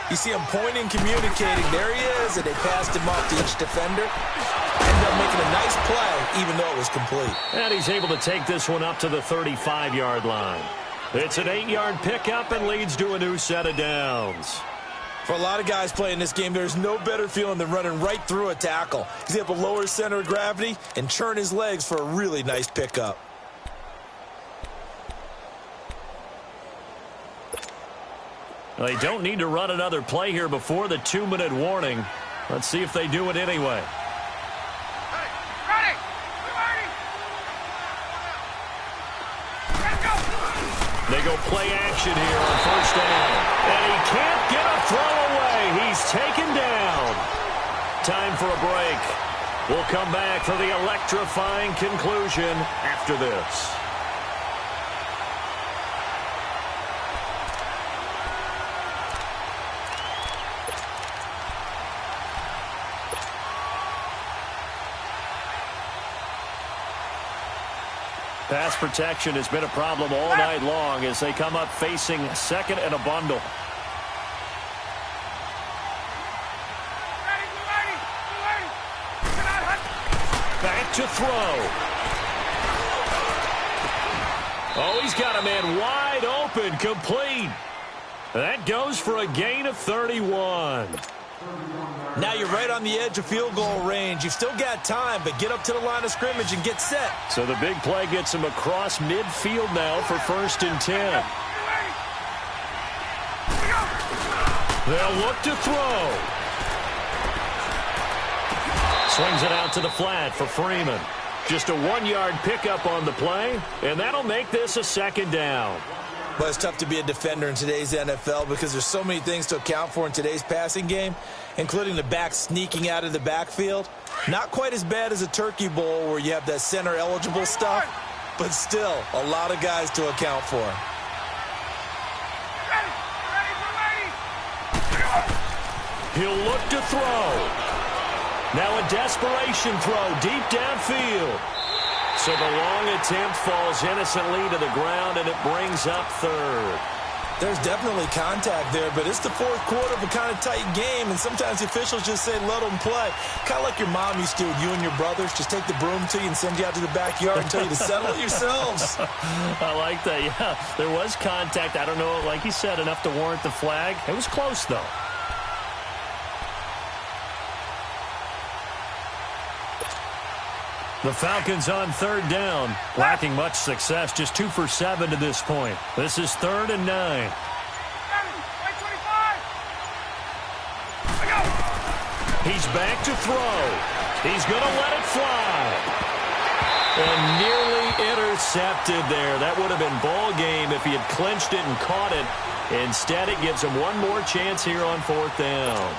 you see him pointing, communicating. There he is, and they passed him off to each defender. Ended up making a nice play, even though it was complete. And he's able to take this one up to the 35-yard line. It's an 8-yard pickup and leads to a new set of downs. For a lot of guys playing this game, there's no better feeling than running right through a tackle. He's able to lower his center of gravity and churn his legs for a really nice pickup. They don't need to run another play here before the 2-minute warning. Let's see if they do it anyway. Ready! They go play action here on first down. And he can't get a throw away. He's taken down. Time for a break. We'll come back for the electrifying conclusion after this. Pass protection has been a problem all night long as they come up facing second and a bundle. Back to throw. Oh, he's got a man wide open, complete. That goes for a gain of 31. Now you're right on the edge of field goal range. You've still got time, but get up to the line of scrimmage and get set. So the big play gets him across midfield now for 1st and 10. They'll look to throw. Swings it out to the flat for Freeman. Just a 1-yard pickup on the play, and that'll make this a 2nd down. But it's tough to be a defender in today's NFL because there's so many things to account for in today's passing game, including the back sneaking out of the backfield. Not quite as bad as a turkey bowl where you have that center-eligible stuff, but still a lot of guys to account for. He'll look to throw. Now a desperation throw deep downfield. So the long attempt falls innocently to the ground, and it brings up 3rd. There's definitely contact there, but it's the 4th quarter of a kind of tight game, and sometimes the officials just say, let them play. Kind of like your mom used to with you and your brothers. Just take the broom to you and send you out to the backyard and tell you to settle it yourselves. I like that, yeah. There was contact. I don't know, like you said, enough to warrant the flag. It was close, though. The Falcons on 3rd down, lacking much success, just 2 for 7 to this point. This is 3rd and 9. He's back to throw. He's going to let it fly. And nearly intercepted there. That would have been ball game if he had clinched it and caught it. Instead, it gives him one more chance here on 4th down.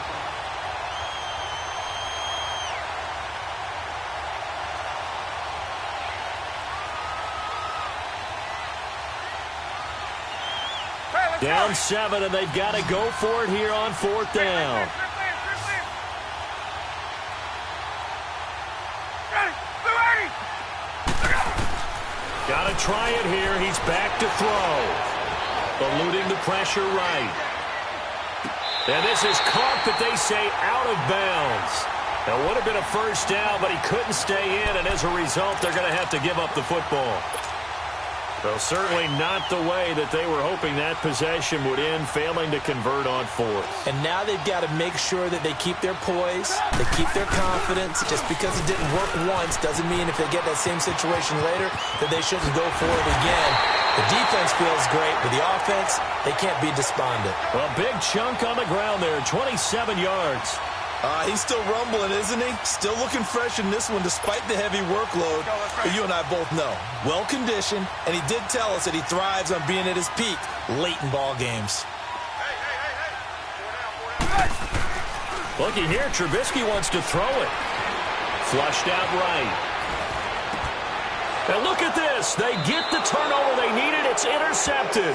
Down 7, and they've got to go for it here on 4th down. Got to try it here. He's back to throw. Eluding the pressure right. And this is caught, but they say out of bounds. That would have been a 1st down, but he couldn't stay in, and as a result, they're going to have to give up the football. Well, certainly not the way that they were hoping that possession would end, failing to convert on 4th. And now they've got to make sure that they keep their poise, they keep their confidence. Just because it didn't work once doesn't mean if they get that same situation later that they shouldn't go for it again. The defense feels great, but the offense, they can't be despondent. Well, big chunk on the ground there, 27 yards. He's still rumbling, isn't he? Still looking fresh in this one despite the heavy workload. But you and I both know, well-conditioned, and he did tell us that he thrives on being at his peak late in ball games. Looky here, Trubisky wants to throw it. Flushed out right. And look at this. They get the turnover they needed. It's intercepted.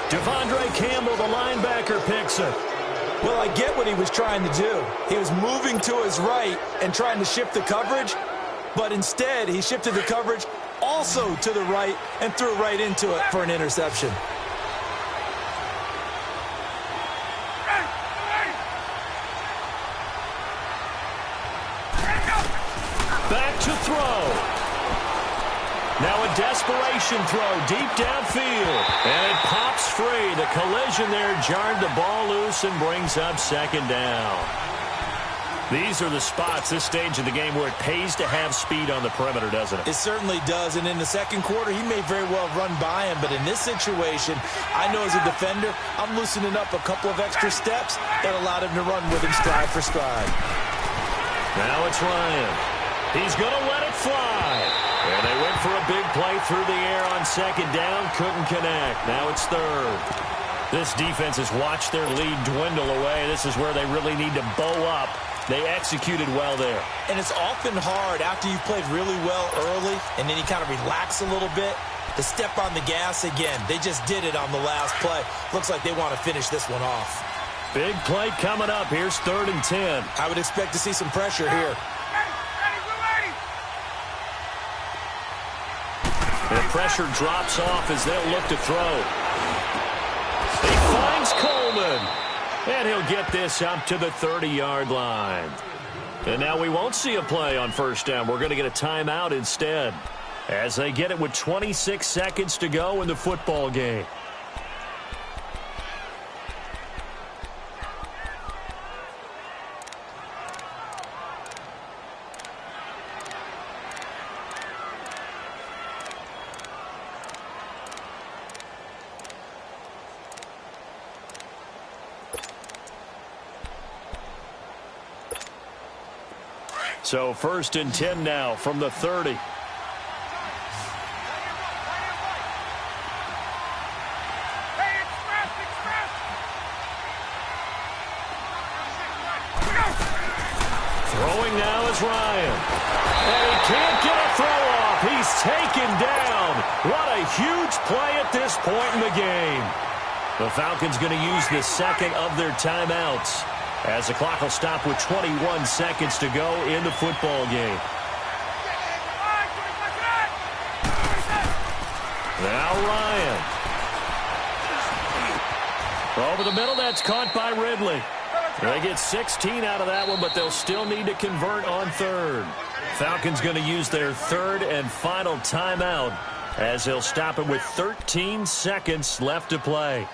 Devondre Campbell, the linebacker, picks it. Well, I get what he was trying to do. He was moving to his right and trying to shift the coverage, but instead he shifted the coverage also to the right and threw right into it for an interception. Back to throw. Now a desperation throw deep downfield. And it pops free. The collision there jarred the ball loose and brings up second down. These are the spots, this stage of the game, where it pays to have speed on the perimeter, doesn't it? It certainly does. And in the second quarter, he may very well run by him. But in this situation, I know as a defender, I'm loosening up a couple of extra steps that allowed him to run with him stride for stride. Now it's Ryan. He's going to let it fly. And they went for a big play through the air on second down. Couldn't connect. Now it's third. This defense has watched their lead dwindle away. This is where they really need to bow up. They executed well there. And it's often hard after you've played really well early and then you kind of relax a little bit to step on the gas again. They just did it on the last play. Looks like they want to finish this one off. Big play coming up. Here's 3rd and 10. I would expect to see some pressure here. The pressure drops off as they'll look to throw. He finds Coleman. And he'll get this up to the 30-yard line. And now we won't see a play on first down. We're going to get a timeout instead, as they get it with 26 seconds to go in the football game. So 1st and 10 now from the 30. Throwing now is Ryan. And he can't get a throw off. He's taken down. What a huge play at this point in the game. The Falcons going to use the second of their timeouts, as the clock will stop with 21 seconds to go in the football game. Now Ryan. Over the middle, that's caught by Ridley. They get 16 out of that one, but they'll still need to convert on 3rd. Falcons going to use their 3rd and final timeout, as they'll stop it with 13 seconds left to play.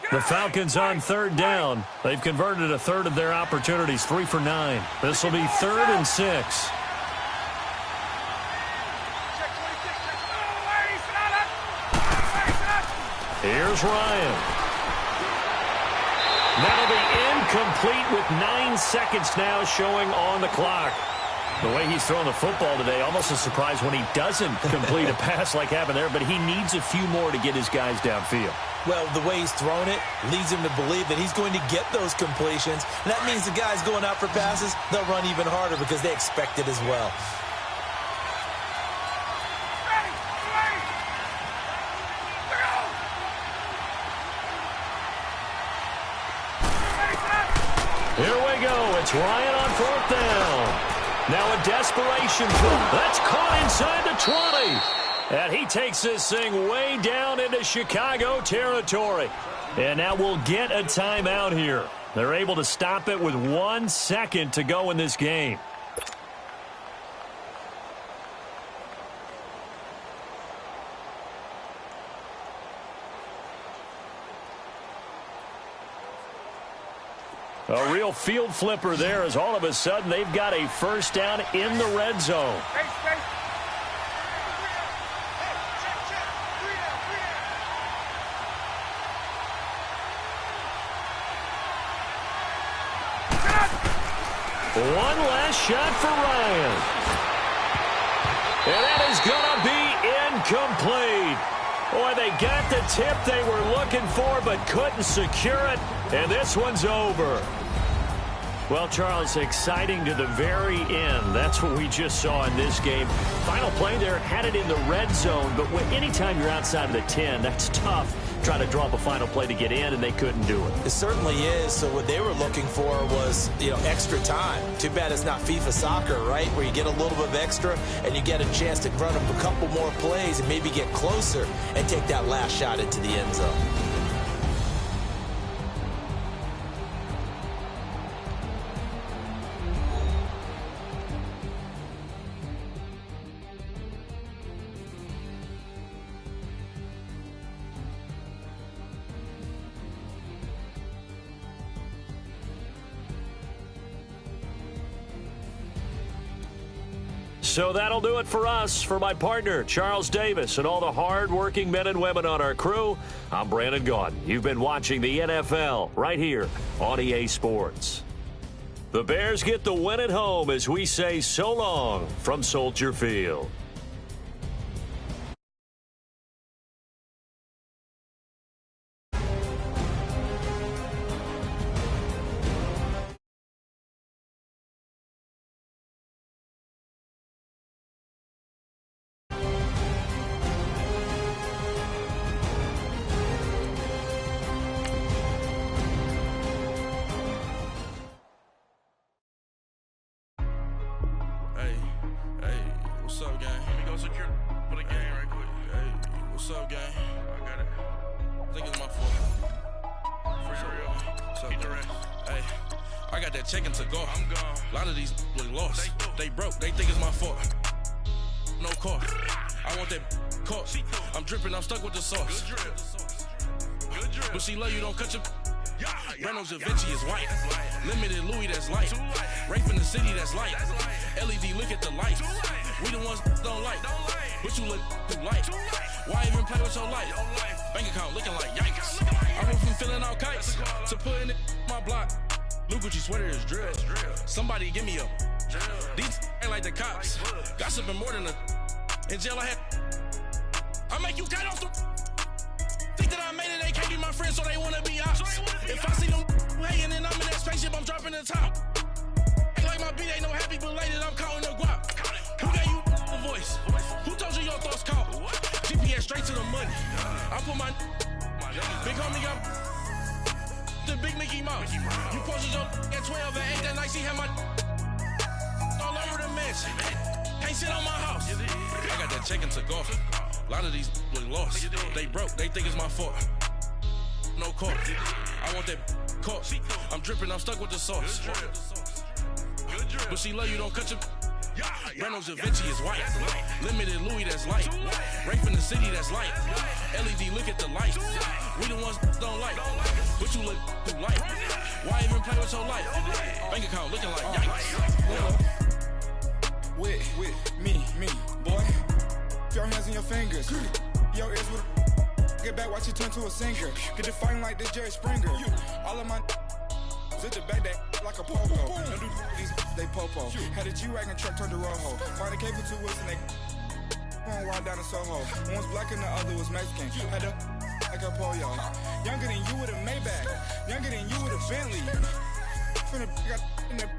The Falcons on 3rd down. They've converted a third of their opportunities, 3 for 9. This will be 3rd and 6. Here's Ryan. That'll be incomplete with 9 seconds now showing on the clock. The way he's throwing the football today, almost a surprise when he doesn't complete a pass like happened there, but he needs a few more to get his guys downfield. Well, the way he's thrown it leads him to believe that he's going to get those completions. And that means the guys going out for passes, they'll run even harder because they expect it as well. Here we go. It's Ryan on 4th down. Now a desperation throw. That's caught inside the 20. And he takes this thing way down into Chicago territory. And now we'll get a timeout here. They're able to stop it with 1 second to go in this game. A real field flipper there as all of a sudden they've got a first down in the red zone. One last shot for Ryan. And that is going to be incomplete. Boy, they got the tip they were looking for but couldn't secure it. And this one's over. Well, Charles, exciting to the very end. That's what we just saw in this game. Final play there, had it in the red zone. But anytime you're outside of the 10, that's tough. Trying to draw up a final play to get in, and they couldn't do it. It certainly is. So what they were looking for was, extra time. Too bad it's not FIFA soccer, right, where you get a little bit of extra and you get a chance to run up a couple more plays and maybe get closer and take that last shot into the end zone. So that'll do it for us. For my partner, Charles Davis, and all the hard-working men and women on our crew, I'm Brandon Gaudin. You've been watching the NFL right here on EA Sports. The Bears get the win at home as we say so long from Soldier Field. What's up, gang? Let me go secure for the game right quick. Hey, what's up, gang? I got it. I think it's my fault. For real. What's up, gang? Hey, I got that chicken to go. I'm gone. A lot of these look lost. They broke. They think it's my fault. No car. I want that caught. I'm dripping. I'm stuck with the sauce. Good drip. Good drip. But she love you. Don't cut your... Reynolds Da Vinci is white. Limited Louis, that's light. Rape in the city, that's light. LED, look at the light. We the ones don't like. But you look too light. Why even play with your life? Bank account looking like yikes. I went from filling out kites to putting it in my block. New Gucci sweater is drill. Somebody give me a. These ain't like the cops. Gossiping more than a. In jail I had. I make you cut off the. Think that I made it, they can't be my friends, so they wanna be ops. If I see them hating and I'm in that spaceship, I'm dropping the top. Ain't like my beat, ain't no happy belated, I'm counting the guap. Who gave you a voice? Who told you your thoughts count? GPS straight to the money. I put my big homie got the big Mickey Mouse. You posted your at 12 and 8 that night, she had my all over the mansion. Can't sit on my house. I got that chicken to go. A lot of these look lost. They broke. They think it's my fault. No car. I want that caught. I'm dripping. I'm stuck with the sauce. But she love you. Don't cut your... Reynolds Da Vinci is white. Limited Louis, that's light. Rape in the city, that's light. LED, look at the light. We the ones don't like. But you look too light. Why even play with your life? Bank account looking like yikes. With me, boy. Your hands and your fingers. Your ears with get back, watch it turn to a singer. Get the fighting like this Jerry Springer. All of my zip the back that like a popo. Don't do these they popo. Had a G-Wagon truck turned to Rojo. Find a cable 2 wheels and they going wild down in Soho. One was black and the other was Mexican. Had a like a pollo. Younger than you with a Maybach. Younger than you with a Bentley. Finna got in the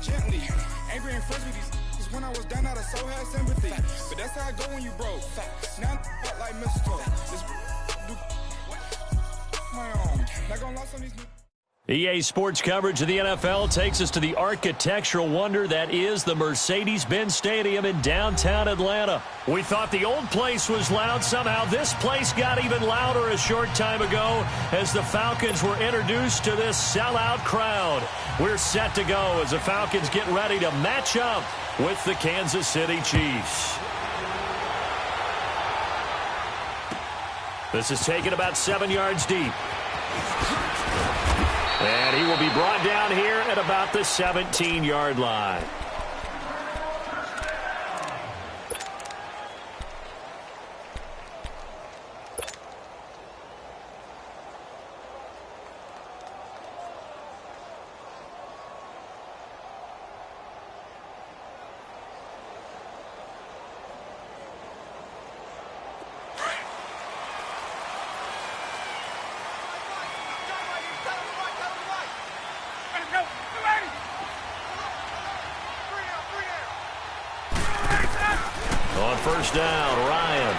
gently. Angry and friends with these. When I was down, I so had sympathy. But that's how I go when you broke. Now I'm like mistletoe. This do my own. Not gonna lie, some of these new. EA Sports coverage of the NFL takes us to the architectural wonder that is the Mercedes-Benz Stadium in downtown Atlanta. We thought the old place was loud. Somehow this place got even louder a short time ago as the Falcons were introduced to this sellout crowd. We're set to go as the Falcons get ready to match up with the Kansas City Chiefs. This is taken about 7 yards deep. And he will be brought down here at about the 17-yard line. On first down, Ryan.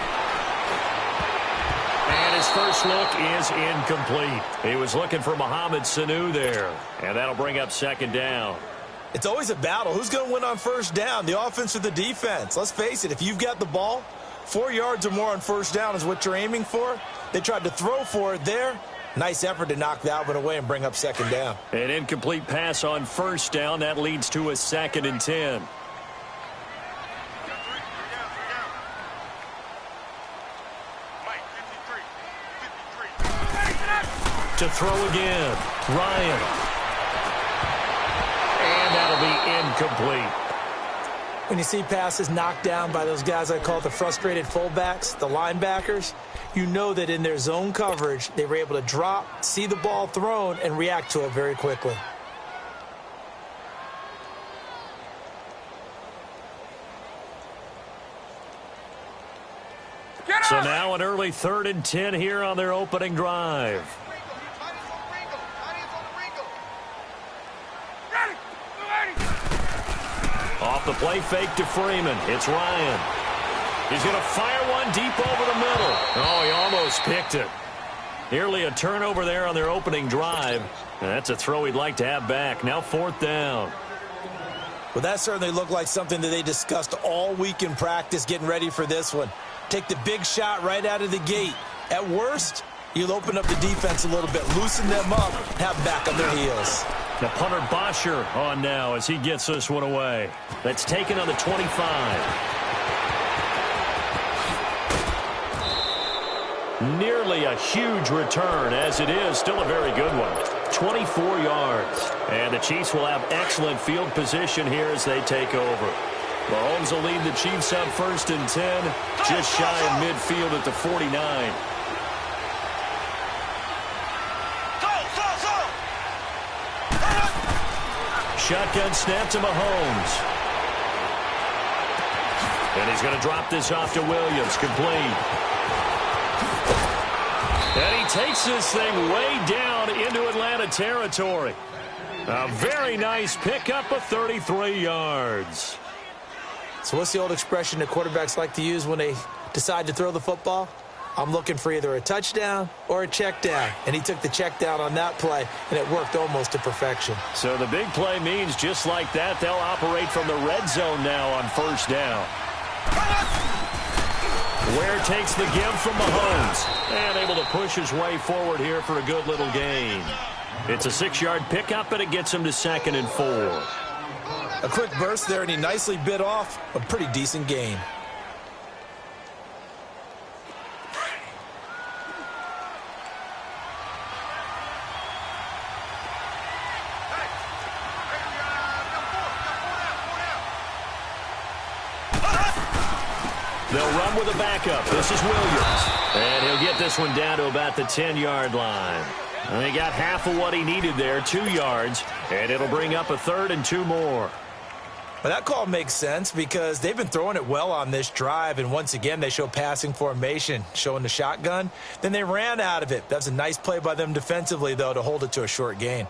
And his first look is incomplete. He was looking for Mohamed Sanu there. And that'll bring up second down. It's always a battle. Who's going to win on first down, the offense or the defense? Let's face it, if you've got the ball, 4 yards or more on first down is what you're aiming for. They tried to throw for it there. Nice effort to knock that one away and bring up second down. An incomplete pass on first down. That leads to a 2nd and 10. To throw again, Ryan. And that'll be incomplete. When you see passes knocked down by those guys I call the frustrated fullbacks, the linebackers, you know that in their zone coverage, they were able to drop, see the ball thrown, and react to it very quickly. So now an early 3rd and 10 here on their opening drive. Off the play fake to Freeman. It's Ryan. He's going to fire one deep over the middle. Oh, he almost picked it. Nearly a turnover there on their opening drive. And that's a throw he'd like to have back. Now 4th down. Well, that certainly looked like something that they discussed all week in practice getting ready for this one. Take the big shot right out of the gate. At worst, you'll open up the defense a little bit, loosen them up, have back on their heels. The punter Bosher on now as he gets this one away. That's taken on the 25. Nearly a huge return, as it is still a very good one. 24 yards. And the Chiefs will have excellent field position here as they take over. Mahomes will lead the Chiefs up 1st and 10, just shy of midfield at the 49. Shotgun snap to Mahomes. And he's going to drop this off to Williams, complete. And he takes this thing way down into Atlanta territory. A very nice pickup of 33 yards. So what's the old expression that quarterbacks like to use when they decide to throw the football? I'm looking for either a touchdown or a check down. And he took the check down on that play, and it worked almost to perfection. So the big play means just like that, they'll operate from the red zone now on first down. Ware takes the give from Mahomes. And able to push his way forward here for a good little gain. It's a 6-yard pickup, and it gets him to 2nd and 4. A quick burst there, and he nicely bit off a pretty decent gain. They'll run with a backup. This is Williams. And he'll get this one down to about the 10-yard line. And he got half of what he needed there, 2 yards. And it'll bring up a 3rd and 2 more. Well, that call makes sense because they've been throwing it well on this drive. And once again, they show passing formation, showing the shotgun. Then they ran out of it. That's a nice play by them defensively, though, to hold it to a short gain.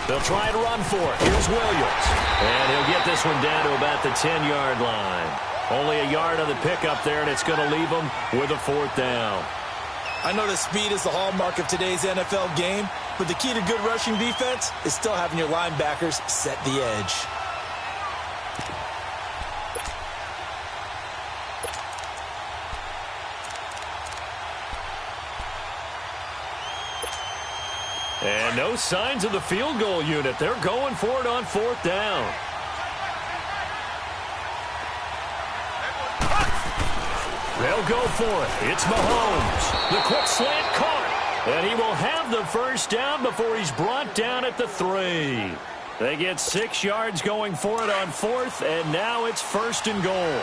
They'll try to run for it. Here's Williams. And he'll get this one down to about the 10-yard line. Only a yard on the pickup there, and it's going to leave him with a 4th down. I know that speed is the hallmark of today's NFL game, but the key to good rushing defense is still having your linebackers set the edge. And no signs of the field goal unit. They're going for it on 4th down. They'll go for it. It's Mahomes. The quick slant caught. And he will have the first down before he's brought down at the 3. They get 6 yards going for it on 4th, and now it's 1st and goal.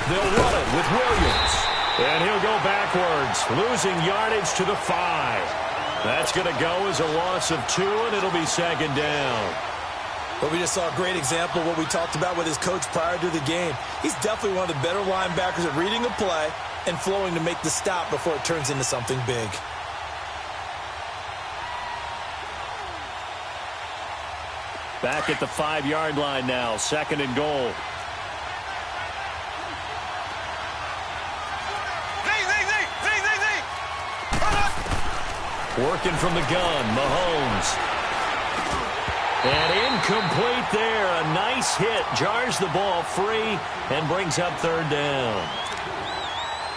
They'll run it with Williams. And he'll go backwards, losing yardage to the 5. That's going to go as a loss of 2, and it'll be 2nd down. But we just saw a great example of what we talked about with his coach prior to the game. He's definitely one of the better linebackers at reading a play and flowing to make the stop before it turns into something big. Back at the 5-yard line now, 2nd and goal. Working from the gun, Mahomes. And incomplete there. A nice hit. Jars the ball free and brings up 3rd down.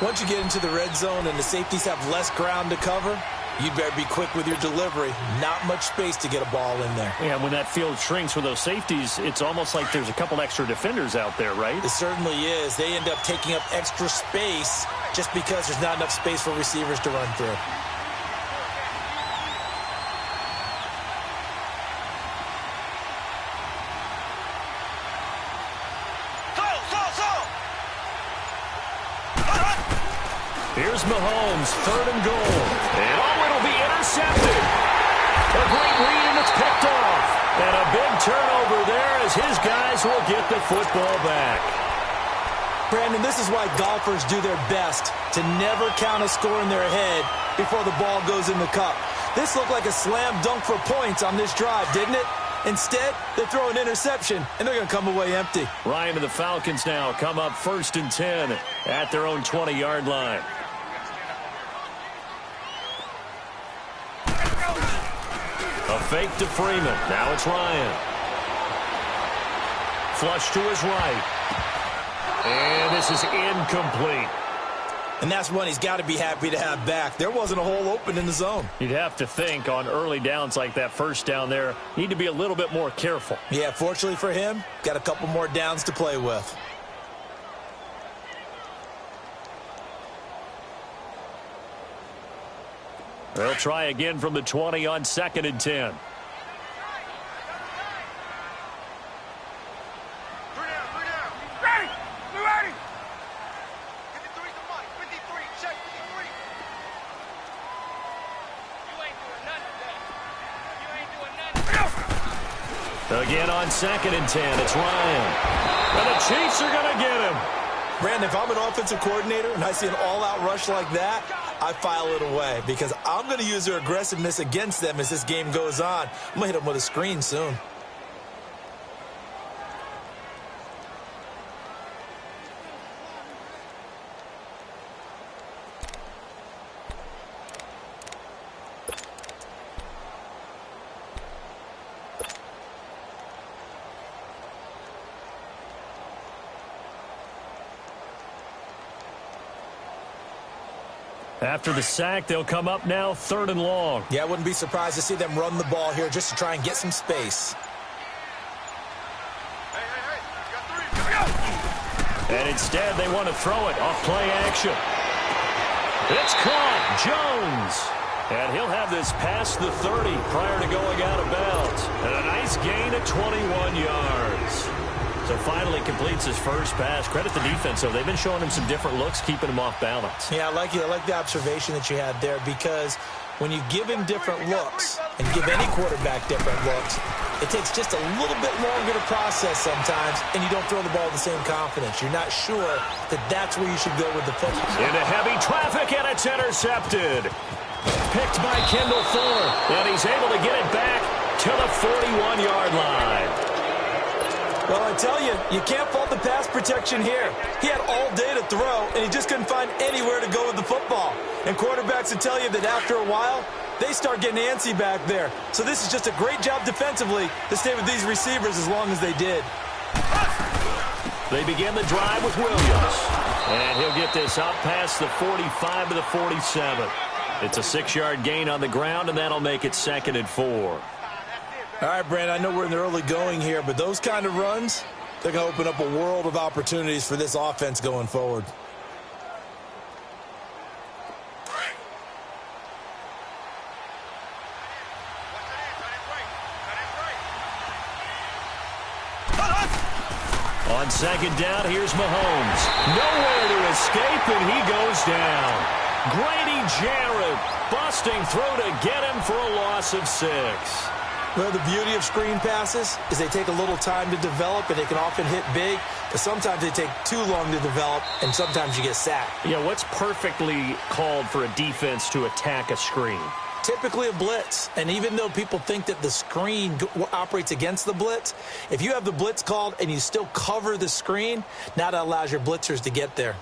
Once you get into the red zone and the safeties have less ground to cover, you'd better be quick with your delivery. Not much space to get a ball in there. Yeah, when that field shrinks with those safeties, it's almost like there's a couple extra defenders out there, right? It certainly is. They end up taking up extra space just because there's not enough space for receivers to run through. Here's Mahomes, 3rd and goal. And it'll be intercepted. A great read, and it's picked off. And a big turnover there as his guys will get the football back. Brandon, this is why golfers do their best to never count a score in their head before the ball goes in the cup. This looked like a slam dunk for points on this drive, didn't it? Instead, they throw an interception, and they're going to come away empty. Ryan and the Falcons now come up 1st and 10 at their own 20-yard line. A fake to Freeman. Now it's Ryan. Flush to his right. And this is incomplete. And that's one he's got to be happy to have back. There wasn't a hole open in the zone. You'd have to think on early downs like that, 1st down there, need to be a little bit more careful. Yeah, fortunately for him, got a couple more downs to play with. They'll try again from the 20 on 2nd and 10. Again on 2nd and 10, it's Ryan. And the Chiefs are going to get him. Brandon, if I'm an offensive coordinator and I see an all-out rush like that, I file it away because I'm going to use their aggressiveness against them as this game goes on. I'm going to hit them with a screen soon. After the sack, they'll come up now 3rd and long. Yeah, I wouldn't be surprised to see them run the ball here just to try and get some space. And instead, they want to throw it off play action. It's caught. Jones. And he'll have this past the 30 prior to going out of bounds. And a nice gain at 21 yards. So finally completes his first pass. Credit the defense, though. They've been showing him some different looks, keeping him off balance. Yeah, I like it. I like the observation that you had there because when you give him different looks and give any quarterback different looks, it takes just a little bit longer to process sometimes, and you don't throw the ball with the same confidence. You're not sure that that's where you should go with the football. Into heavy traffic, and it's intercepted. Picked by Kendall Fuller, and he's able to get it back to the 41-yard line. Well, I tell you, you can't fault the pass protection here. He had all day to throw, and he just couldn't find anywhere to go with the football. And quarterbacks will tell you that after a while, they start getting antsy back there. So this is just a great job defensively to stay with these receivers as long as they did. They begin the drive with Williams. And he'll get this up past the 45 to the 47. It's a 6-yard gain on the ground, and that'll make it 2nd and 4. All right, Brandon, I know we're in the early going here, but those kind of runs, they're going to open up a world of opportunities for this offense going forward. On 2nd down, here's Mahomes. Nowhere to escape, and he goes down. Grady Jarrett busting through to get him for a loss of 6. Well, the beauty of screen passes is they take a little time to develop, and they can often hit big, but sometimes they take too long to develop, and sometimes you get sacked. Yeah, what's perfectly called for a defense to attack a screen? Typically a blitz, and even though people think that the screen operates against the blitz, if you have the blitz called and you still cover the screen, now that allows your blitzers to get there.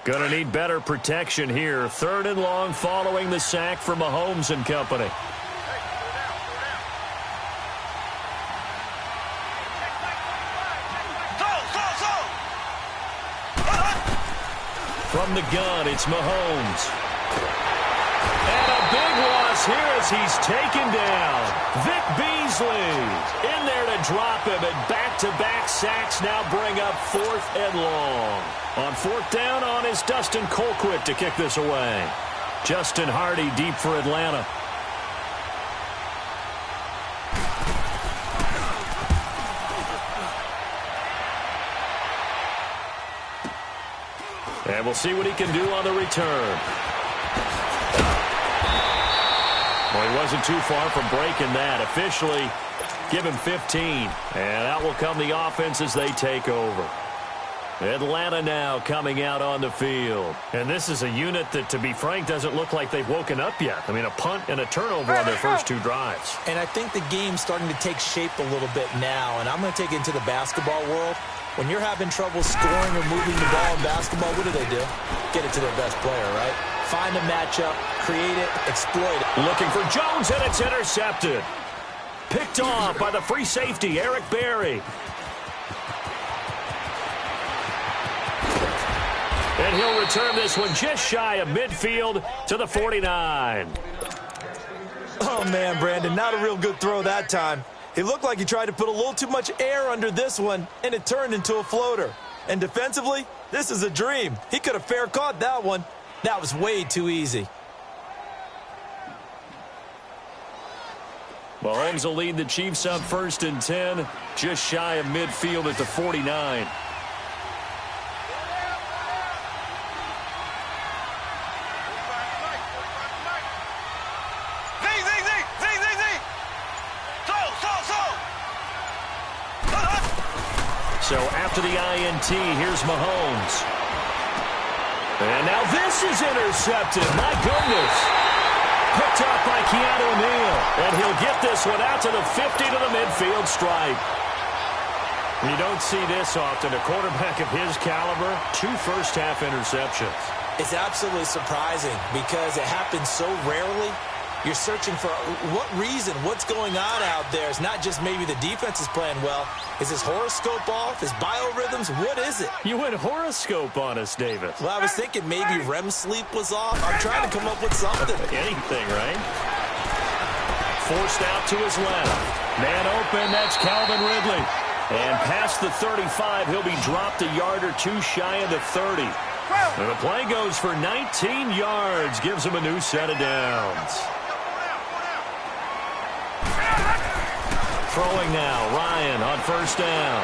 Going to need better protection here. 3rd and long following the sack for Mahomes and company. From the gun, it's Mahomes. And a big loss here as he's taken down. Vic Beasley in there to drop him, and back-to-back sacks now bring up 4th and long. On 4th down on is Dustin Colquitt to kick this away. Justin Hardy deep for Atlanta. And we'll see what he can do on the return. Well, he wasn't too far from breaking that. Officially, give him 15. And out will come the offense as they take over. Atlanta now coming out on the field. And this is a unit that, to be frank, doesn't look like they've woken up yet. I mean, a punt and a turnover on their first 2 drives. And I think the game's starting to take shape a little bit now. And I'm going to take it into the basketball world. When you're having trouble scoring or moving the ball in basketball, what do? Get it to their best player, right? Find a matchup, create it, exploit it. Looking for Jones, and it's intercepted. Picked off by the free safety, Eric Berry. And he'll return this one just shy of midfield to the 49. Oh, man, Brandon, not a real good throw that time. It looked like he tried to put a little too much air under this one, and it turned into a floater. And defensively, this is a dream. He could have fair caught that one. That was way too easy. Mahomes will lead the Chiefs up 1st and 10, just shy of midfield at the 49. So after the INT, here's Mahomes. And now this is intercepted. My goodness. Picked up by Keanu Neal. And he'll get this one out to the 50 to the midfield stripe. You don't see this often. A quarterback of his caliber, 2 first-half interceptions. It's absolutely surprising because it happens so rarely. You're searching for what reason, what's going on out there. It's not just maybe the defense is playing well. Is his horoscope off? His biorhythms? What is it? You went horoscope on us, David. Well, I was thinking maybe REM sleep was off. I'm trying to come up with something. Anything, right? Forced out to his left. Man open, that's Calvin Ridley. And past the 35, he'll be dropped a yard or 2 shy of the 30. And the play goes for 19 yards. Gives him a new set of downs. Throwing now, Ryan on 1st down.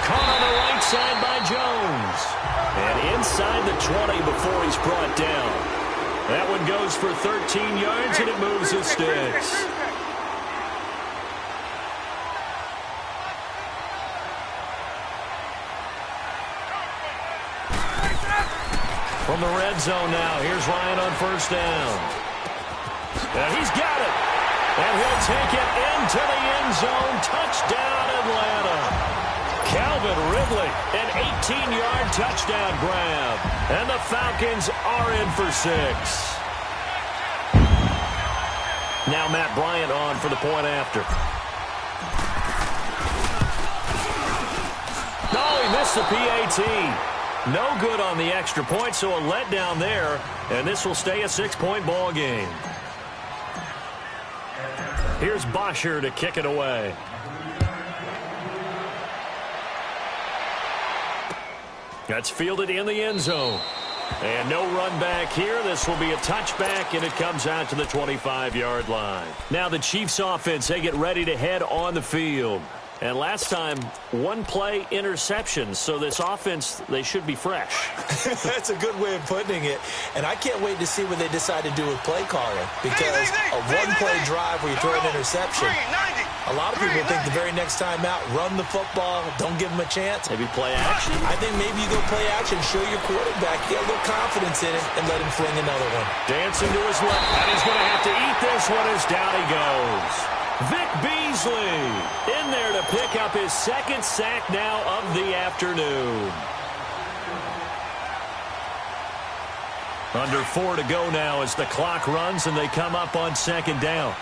Caught on the right side by Jones. And inside the 20 before he's brought down. That one goes for 13 yards, and it moves the sticks. From the red zone now, here's Ryan on 1st down. And he's got it. And he'll take it into the end zone. Touchdown, Atlanta. Calvin Ridley, an 18-yard touchdown grab. And the Falcons are in for 6. Now Matt Bryant on for the point after. Oh, he missed the PAT. No good on the extra point, so a letdown there. And this will stay a 6-point ball game. Here's Bosher to kick it away. That's fielded in the end zone. And no run back here. This will be a touchback, and it comes out to the 25-yard line. Now the Chiefs offense, they get ready to head on the field. And last time, one-play interception. So this offense, they should be fresh. That's a good way of putting it. And I can't wait to see what they decide to do with play calling. Because a one-play drive where you throw an interception, a lot of people think the very next time out, run the football, don't give them a chance. Maybe play action? I think maybe you go play action, show your quarterback, get a little confidence in it, and let him fling another one. Dancing to his left, and he's going to have to eat this one as down he goes. Vic Beasley in there to pick up his second sack now of the afternoon. Under 4 to go now as the clock runs and they come up on second down.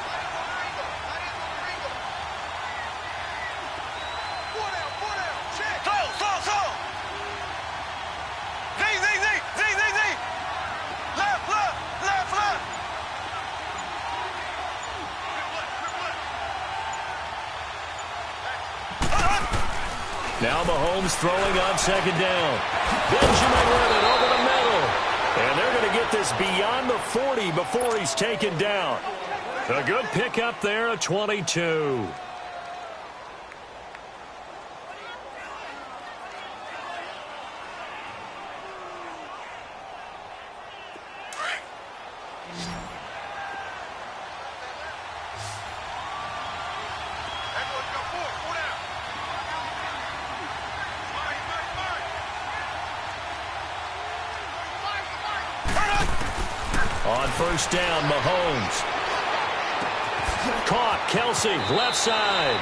Now Mahomes throwing on second down. Benjamin with it over the middle. And they're going to get this beyond the 40 before he's taken down. A good pickup there, a 22. On first down, Mahomes. Caught, Kelsey, left side.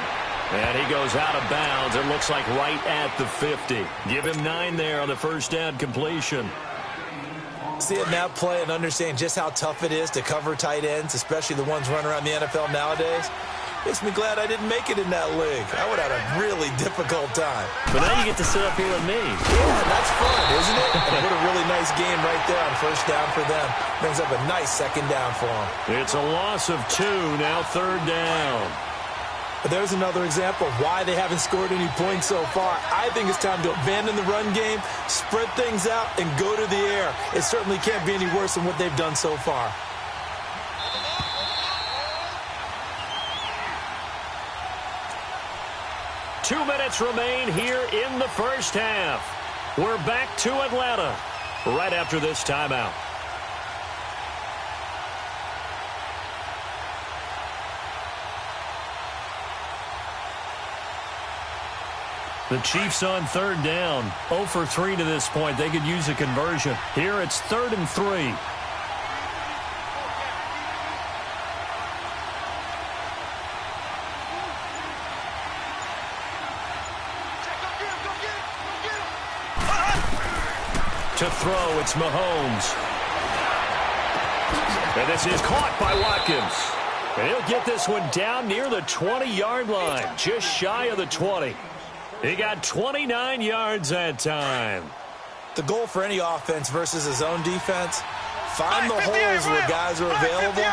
And he goes out of bounds. It looks like right at the 50. Give him 9 there on the first down completion. Seeing that play and understand just how tough it is to cover tight ends, especially the ones running around the NFL nowadays, makes me glad I didn't make it in that league. I would have had a really difficult time. But now you get to sit up here with me. Yeah, that's fun, isn't it? And what a really nice game right there on first down for them. Brings up a nice second down for them. It's a loss of 2, now third down. But there's another example of why they haven't scored any points so far. I think it's time to abandon the run game, spread things out, and go to the air. It certainly can't be any worse than what they've done so far. Two minutes remain here in the first half. We're back to Atlanta right after this timeout. The Chiefs on third down. 0 for 3 to this point. They could use a conversion. Here it's 3rd and 3. To throw, it's Mahomes. And this is caught by Watkins. And he'll get this one down near the 20-yard line, just shy of the 20. He got 29 yards that time. The goal for any offense versus his own defense, find the holes where guys are available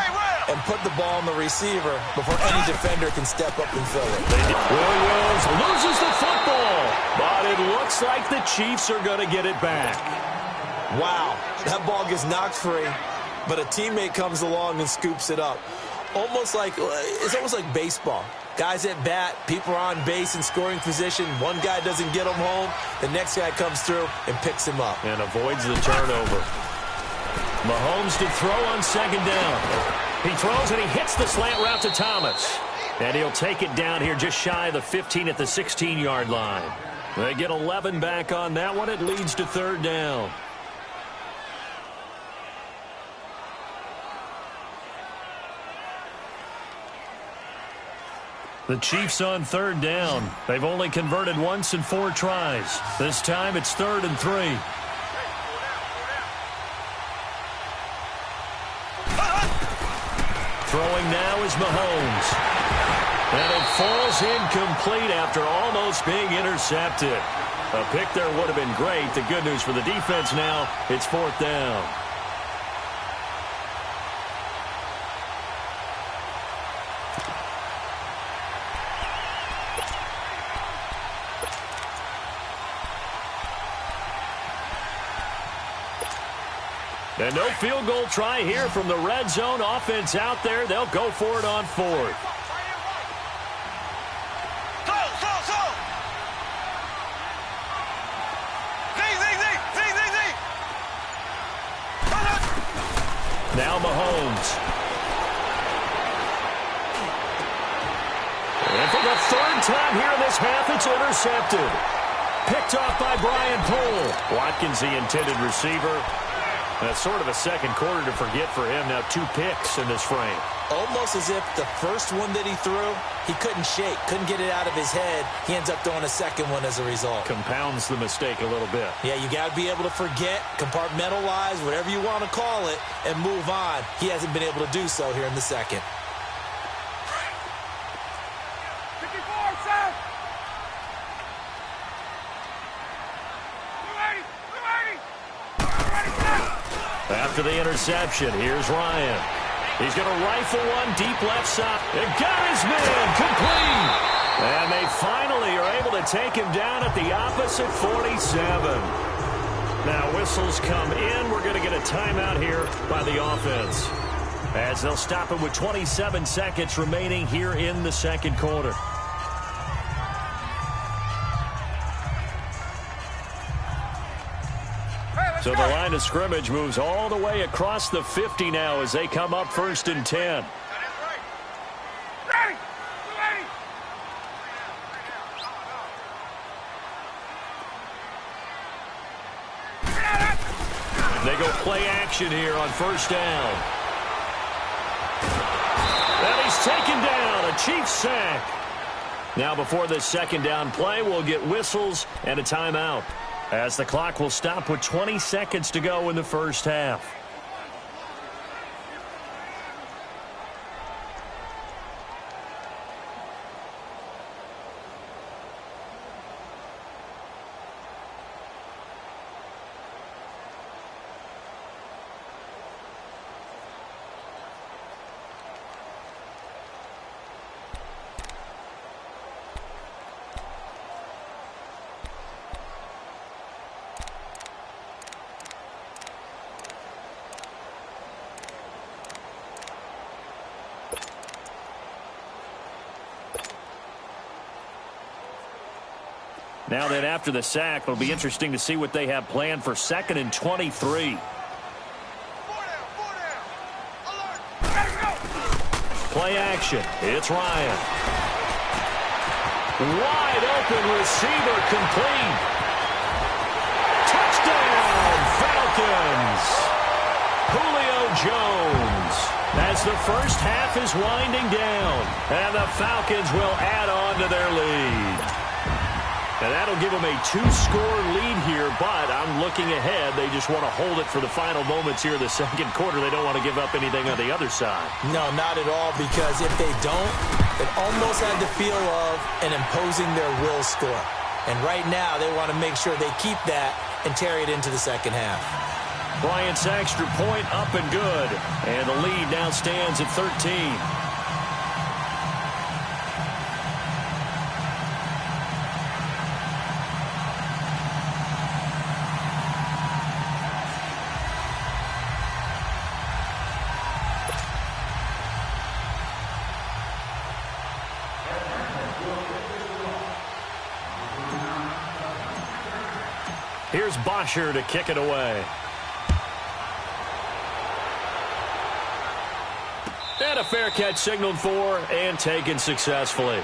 and put the ball on the receiver before any defender can step up and fill it. Williams loses the football, but it looks like the Chiefs are going to get it back. Wow, that ball gets knocked free, but a teammate comes along and scoops it up. It's almost like baseball. Guys at bat, people are on base in scoring position. One guy doesn't get him home. The next guy comes through and picks him up. And avoids the turnover. Mahomes to throw on second down. He throws and he hits the slant route to Thomas. And he'll take it down here just shy of the 15 at the 16-yard line. They get 11 back on that one. It leads to third down. The Chiefs on 3rd down. They've only converted once in 4 tries. This time it's 3rd and 3. Throwing now is Mahomes. And it falls incomplete after almost being intercepted. A pick there would have been great. The good news for the defense now, it's 4th down. And no field goal try here from the red zone. Offense out there. They'll go for it on 4th. Now Mahomes. And for the 3rd time here in this half, it's intercepted. Picked off by Brian Poole. Watkins, the intended receiver. That's sort of a second quarter to forget for him. Now 2 picks in this frame. Almost as if the first one that he threw, he couldn't shake, couldn't get it out of his head. He ends up throwing a second one as a result. Compounds the mistake a little bit. Yeah, you got to be able to forget, compartmentalize, whatever you want to call it, and move on. He hasn't been able to do so here in the second. After the interception, here's Ryan. He's going to rifle one deep left side. And got his man complete. And they finally are able to take him down at the opposite 47. Now whistles come in. We're going to get a timeout here by the offense, as they'll stop him with 27 seconds remaining here in the second quarter. So the line of scrimmage moves all the way across the 50 now as they come up 1st and 10. They go play action here on 1st down. And he's taken down, a Chiefs sack. Now before this 2nd down play, we'll get whistles and a timeout, as the clock will stop with 20 seconds to go in the 1st half. Now then, after the sack, it'll be interesting to see what they have planned for 2nd and 23. Play action. It's Ryan. Wide open receiver complete. Touchdown, Falcons. Julio Jones. As the 1st half is winding down, and the Falcons will add on to their lead. And that'll give them a 2-score lead here, but I'm looking ahead. They just want to hold it for the final moments here in the second quarter. They don't want to give up anything on the other side. No, not at all, because if they don't, it almost had the feel of an imposing their will score. And right now, they want to make sure they keep that and carry it into the second half. Bryant's extra point up and good. And the lead now stands at 13. Here's Bosher to kick it away. And a fair catch signaled for and taken successfully.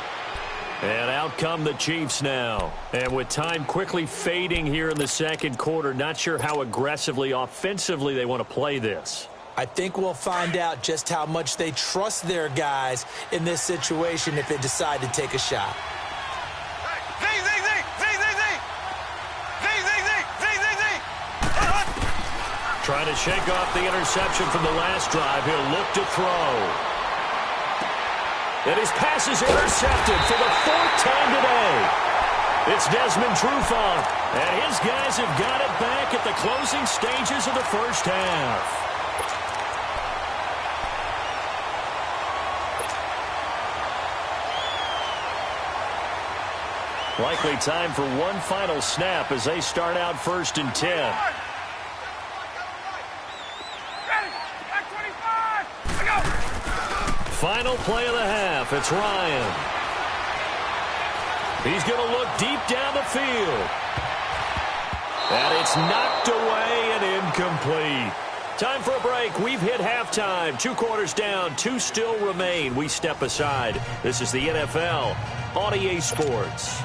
And out come the Chiefs now. And with time quickly fading here in the second quarter, not sure how aggressively, offensively they want to play this. I think we'll find out just how much they trust their guys in this situation if they decide to take a shot. Trying to shake off the interception from the last drive. He'll look to throw. And his pass is intercepted for the 4th time today. It's Desmond Trufant, and his guys have got it back at the closing stages of the first half. Likely time for one final snap as they start out 1st and 10. Final play of the half. It's Ryan. He's going to look deep down the field. And it's knocked away and incomplete. Time for a break. We've hit halftime. 2 quarters down. 2 still remain. We step aside. This is the NFL on EA Sports.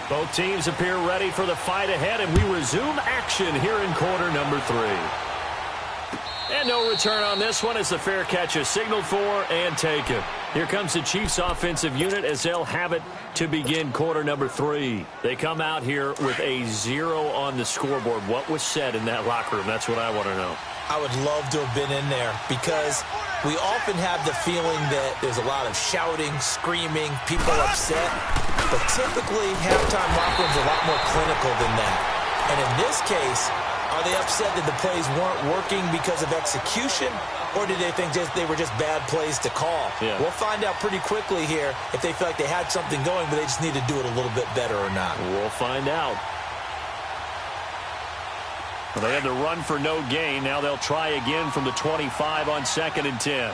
Both teams appear ready for the fight ahead, and we resume action here in quarter number 3. And no return on this one as the fair catch is signaled for and taken. Here comes the Chiefs offensive unit as they'll have it to begin quarter number 3. They come out here with a 0 on the scoreboard. What was said in that locker room? That's what I want to know. I would love to have been in there because we often have the feeling that there's a lot of shouting, screaming, people upset. But typically, halftime locker rooms are a lot more clinical than that. And in this case, are they upset that the plays weren't working because of execution, or did they think they were just bad plays to call? Yeah. We'll find out pretty quickly here if they feel like they had something going, but they just need to do it a little bit better or not. We'll find out. Well, they had the run for no gain. Now they'll try again from the 25 on 2nd and 10.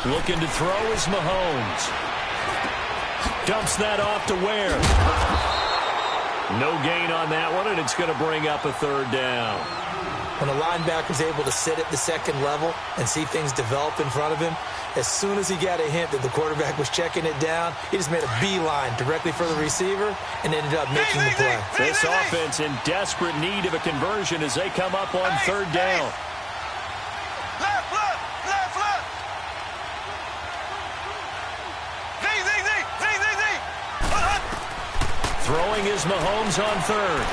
Looking to throw is Mahomes. Dumps that off to Ware. No gain on that one, and it's going to bring up a 3rd down. When a linebacker's able to sit at the 2nd level and see things develop in front of him, as soon as he got a hint that the quarterback was checking it down, he just made a beeline directly for the receiver and ended up making the play. This offense in desperate need of a conversion as they come up on 3rd down. Throwing is Mahomes on 3rd.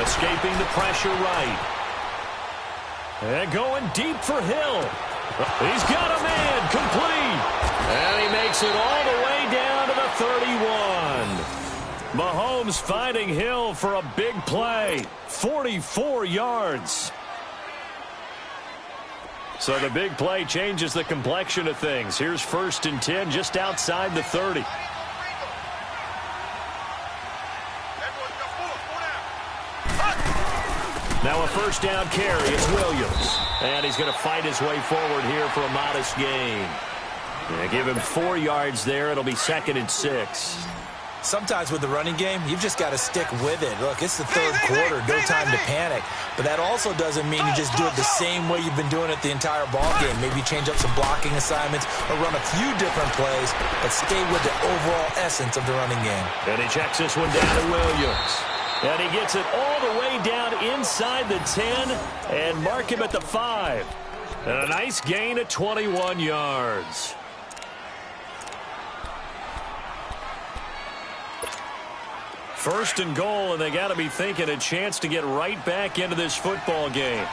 Escaping the pressure right. And going deep for Hill. He's got a man complete. And he makes it all the way down to the 31. Mahomes finding Hill for a big play. 44 yards. So the big play changes the complexion of things. Here's 1st and 10 just outside the 30. Now a 1st down carry. It's Williams. And he's going to fight his way forward here for a modest gain. Yeah, give him 4 yards there. It'll be 2nd and 6. Sometimes with the running game, you've just got to stick with it. Look, it's the 3rd quarter. No time to panic. But that also doesn't mean you just do it the same way you've been doing it the entire ball game. Maybe change up some blocking assignments or run a few different plays, but stay with the overall essence of the running game. And he checks this one down to Williams. And he gets it all the way down inside the 10 and mark him at the 5. And a nice gain of 21 yards. First and goal, and they got to be thinking a chance to get right back into this football game.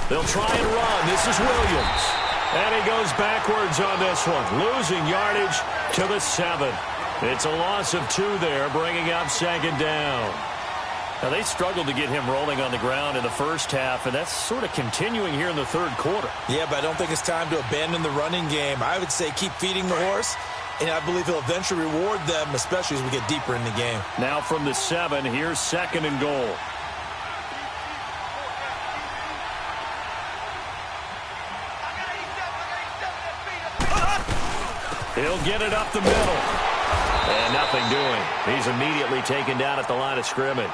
They'll try and run. This is Williams. And he goes backwards on this one, losing yardage to the 7. It's a loss of 2 there, bringing up 2nd down. Now, they struggled to get him rolling on the ground in the first half, and that's sort of continuing here in the 3rd quarter. Yeah, but I don't think it's time to abandon the running game. I would say keep feeding the horse, and I believe he'll eventually reward them, especially as we get deeper in the game. Now from the 7, here's 2nd and goal. He'll get it up the middle. And nothing doing. He's immediately taken down at the line of scrimmage.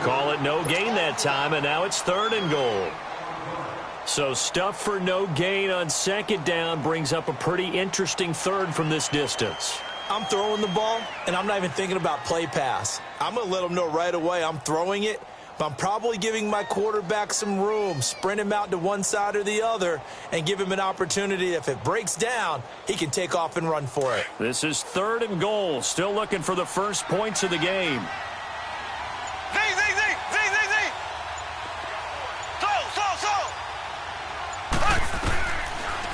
Call it no gain that time, and now it's 3rd and goal. So stuff for no gain on second down brings up a pretty interesting third from this distance. I'm throwing the ball, and I'm not even thinking about play pass. I'm going to let them know right away I'm throwing it, but I'm probably giving my quarterback some room, sprint him out to one side or the other, and give him an opportunity. If it breaks down, he can take off and run for it. This is 3rd and goal, still looking for the first points of the game.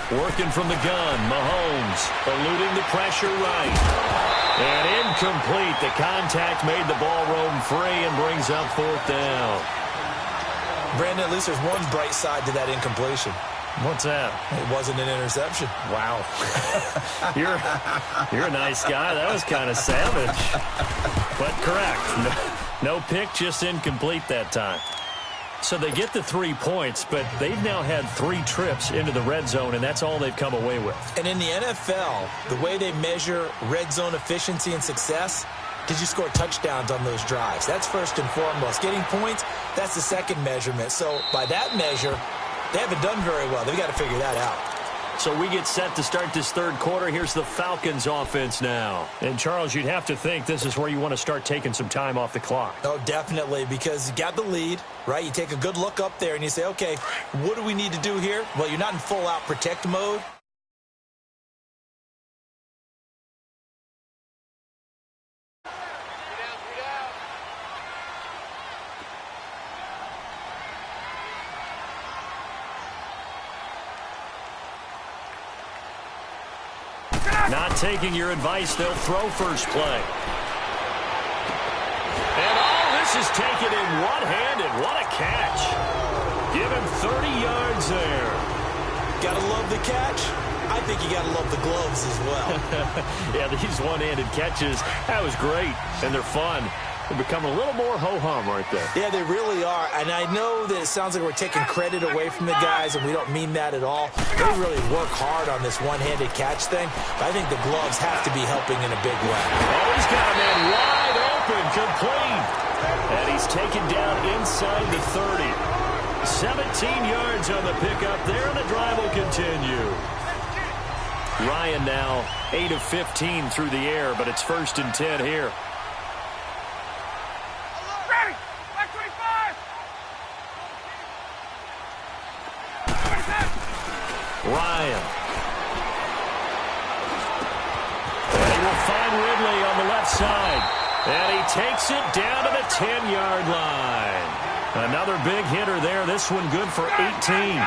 Working from the gun, Mahomes eluding the pressure right. And incomplete. The contact made the ball roam free and brings up 4th down. Brandon, at least there's one bright side to that incompletion. What's that? It wasn't an interception. Wow. You're a nice guy. That was kind of savage. But correct. No pick, just incomplete that time. So they get the 3 points, but they've now had 3 trips into the red zone, and that's all they've come away with. And in the NFL, the way they measure red zone efficiency and success, did you score touchdowns on those drives? That's first and foremost. Getting points, that's the second measurement. So by that measure, they haven't done very well. They've got to figure that out. So we get set to start this 3rd quarter. Here's the Falcons offense now. And, Charles, you'd have to think this is where you want to start taking some time off the clock. Oh, definitely, because you got the lead, right? You take a good look up there and you say, okay, what do we need to do here? Well, you're not in full-out protect mode. Not taking your advice, they'll throw first play. And all this is taken in one-handed. What a catch. Give him 30 yards there. Gotta love the catch. I think you gotta love the gloves as well. Yeah, these one-handed catches, that was great, and they're fun. They're becoming a little more ho-hum, aren't they? Yeah, they really are. And I know that it sounds like we're taking credit away from the guys, and we don't mean that at all. They really work hard on this one-handed catch thing. But I think the gloves have to be helping in a big way. Oh, he's got a man wide open, complete. And he's taken down inside the 30. 17 yards on the pickup there, and the drive will continue. Ryan now 8 of 15 through the air, but it's 1st and 10 here. Ryan. And he will find Ridley on the left side. And he takes it down to the 10-yard line. Another big hitter there. This one good for 18.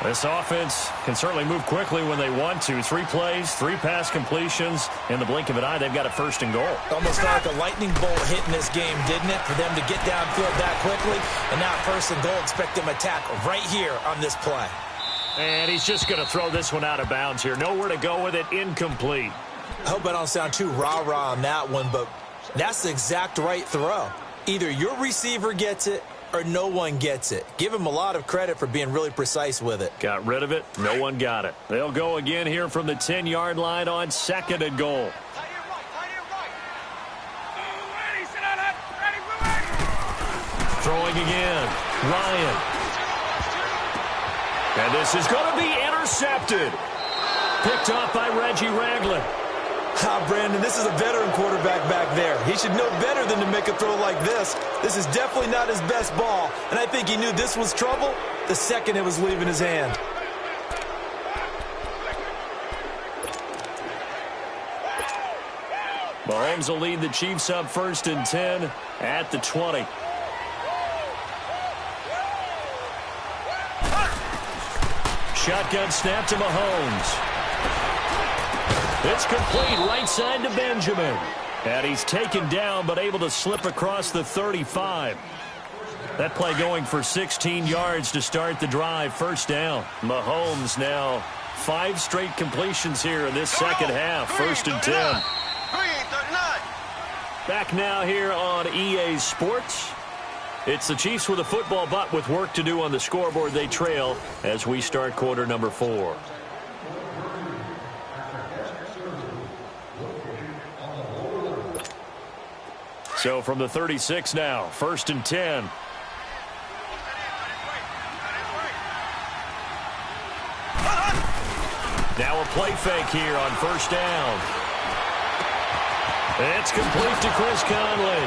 This offense can certainly move quickly when they want to. 3 plays, 3 pass completions. In the blink of an eye, they've got a 1st and goal. Almost like a lightning bolt hit in this game, didn't it? For them to get downfield that quickly. And now 1st and goal, expect them to attack right here on this play. And he's just going to throw this one out of bounds here. Nowhere to go with it. Incomplete. I hope I don't sound too rah-rah on that one, but that's the exact right throw. Either your receiver gets it or no one gets it. Give him a lot of credit for being really precise with it. Got rid of it. No one got it. They'll go again here from the 10-yard line on 2nd and goal. Throwing again. Ryan. And this is going to be intercepted. Picked off by Reggie Ragland. Brandon, this is a veteran quarterback back there. He should know better than to make a throw like this. This is definitely not his best ball, and I think he knew this was trouble the second it was leaving his hand. Mahomes will lead the Chiefs up 1st and 10 at the 20. Shotgun snap to Mahomes. It's complete right side to Benjamin. And he's taken down but able to slip across the 35. That play going for 16 yards to start the drive. 1st down. Mahomes now 5 straight completions here in this second half. 1st and 10. Back now here on EA Sports. It's the Chiefs with a football, but with work to do on the scoreboard. They trail as we start quarter number 4. So from the 36 now, 1st and 10. Now a play fake here on first down. It's complete to Chris Conley.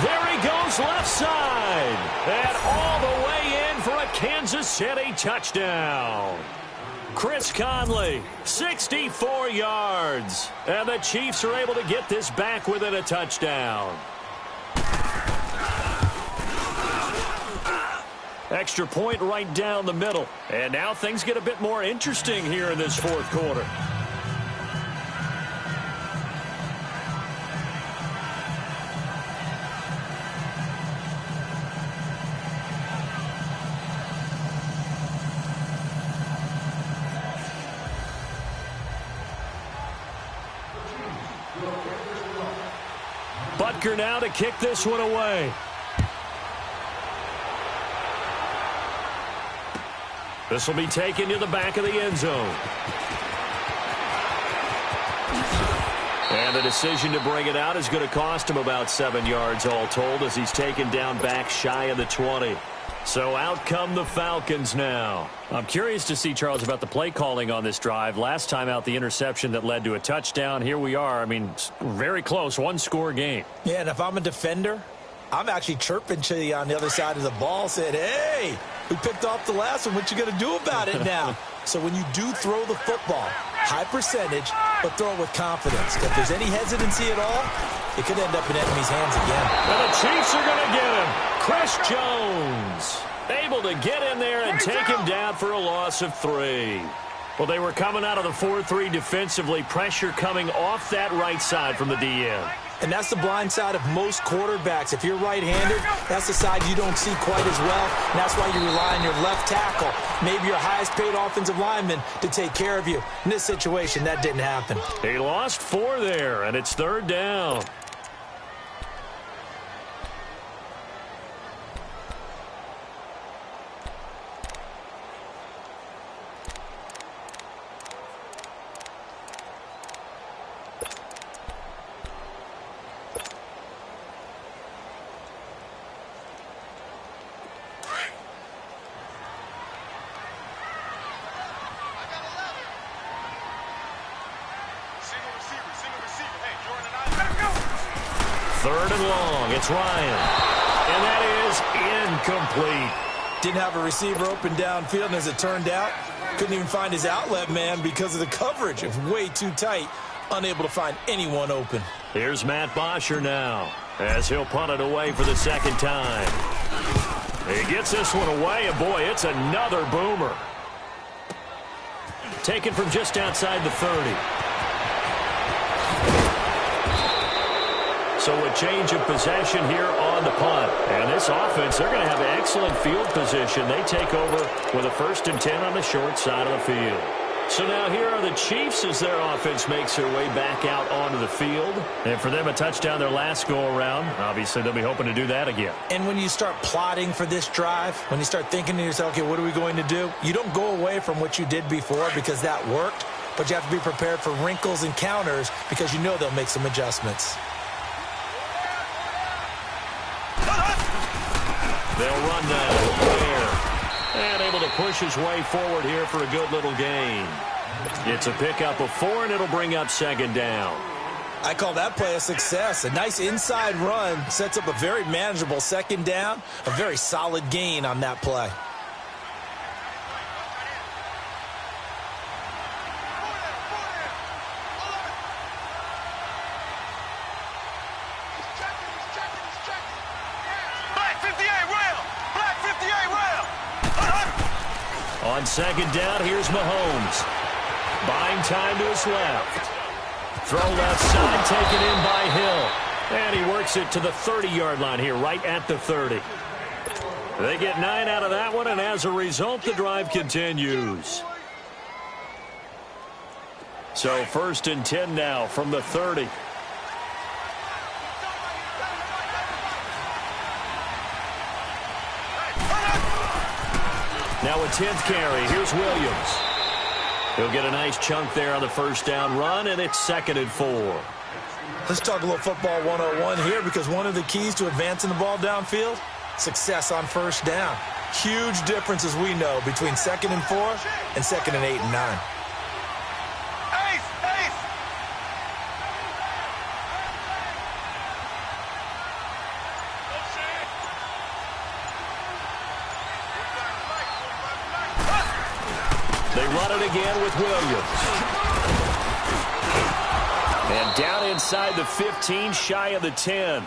There he goes left side. And all the way in for a Kansas City touchdown. Chris Conley, 64 yards. And the Chiefs are able to get this back within a touchdown. Extra point right down the middle. And now things get a bit more interesting here in this fourth quarter. Butker now to kick this one away. This will be taken to the back of the end zone. And the decision to bring it out is going to cost him about 7 yards all told as he's taken down back shy of the 20. So out come the Falcons now. I'm curious to see, Charles, about the play calling on this drive. Last time out, the interception that led to a touchdown. Here we are. I mean, very close, one-score game. Yeah, and if I'm a defender, I'm actually chirping to you on the other side of the ball, saying, hey, we picked off the last one. What you going to do about it now? So when you do throw the football, high percentage, but throw it with confidence. If there's any hesitancy at all, it could end up in enemy's hands again. And the Chiefs are going to get him. Chris Jones able to get in there and take him down for a loss of 3. Well, they were coming out of the 4-3 defensively. Pressure coming off that right side from the DN. And that's the blind side of most quarterbacks. If you're right-handed, that's the side you don't see quite as well. And that's why you rely on your left tackle, maybe your highest-paid offensive lineman, to take care of you. In this situation, that didn't happen. He lost 4 there, and it's third down. Third and long. It's Ryan. And that is incomplete. Didn't have a receiver open downfield, and as it turned out, couldn't even find his outlet man because of the coverage. It was way too tight. Unable to find anyone open. Here's Matt Bosher now as he'll punt it away for the second time. He gets this one away, and boy, it's another boomer. Taken from just outside the 30. So a change of possession here on the punt. And this offense, they're going to have excellent field position. They take over with a 1st and 10 on the short side of the field. So now here are the Chiefs as their offense makes their way back out onto the field. And for them, a touchdown their last go-around. Obviously, they'll be hoping to do that again. And when you start plotting for this drive, when you start thinking to yourself, okay, what are we going to do? You don't go away from what you did before because that worked. But you have to be prepared for wrinkles and counters because you know they'll make some adjustments. They'll run that there. And able to push his way forward here for a good little gain. It's a pickup of 4, and it'll bring up second down. I call that play a success. A nice inside run sets up a very manageable second down. A very solid gain on that play. On second down, here's Mahomes. Buying time to his left. Throw left side, taken in by Hill. And he works it to the 30-yard line here, right at the 30. They get 9 out of that one, and as a result, the drive continues. So 1st and 10 now from the 30. Now a 10th carry. Here's Williams. He'll get a nice chunk there on the first down run, and it's 2nd and 4. Let's talk a little football 101 here because one of the keys to advancing the ball downfield, success on first down. Huge difference, as we know, between 2nd and 4 and 2nd and 8 and 9. run it again with Williams. And down inside the 15, shy of the 10.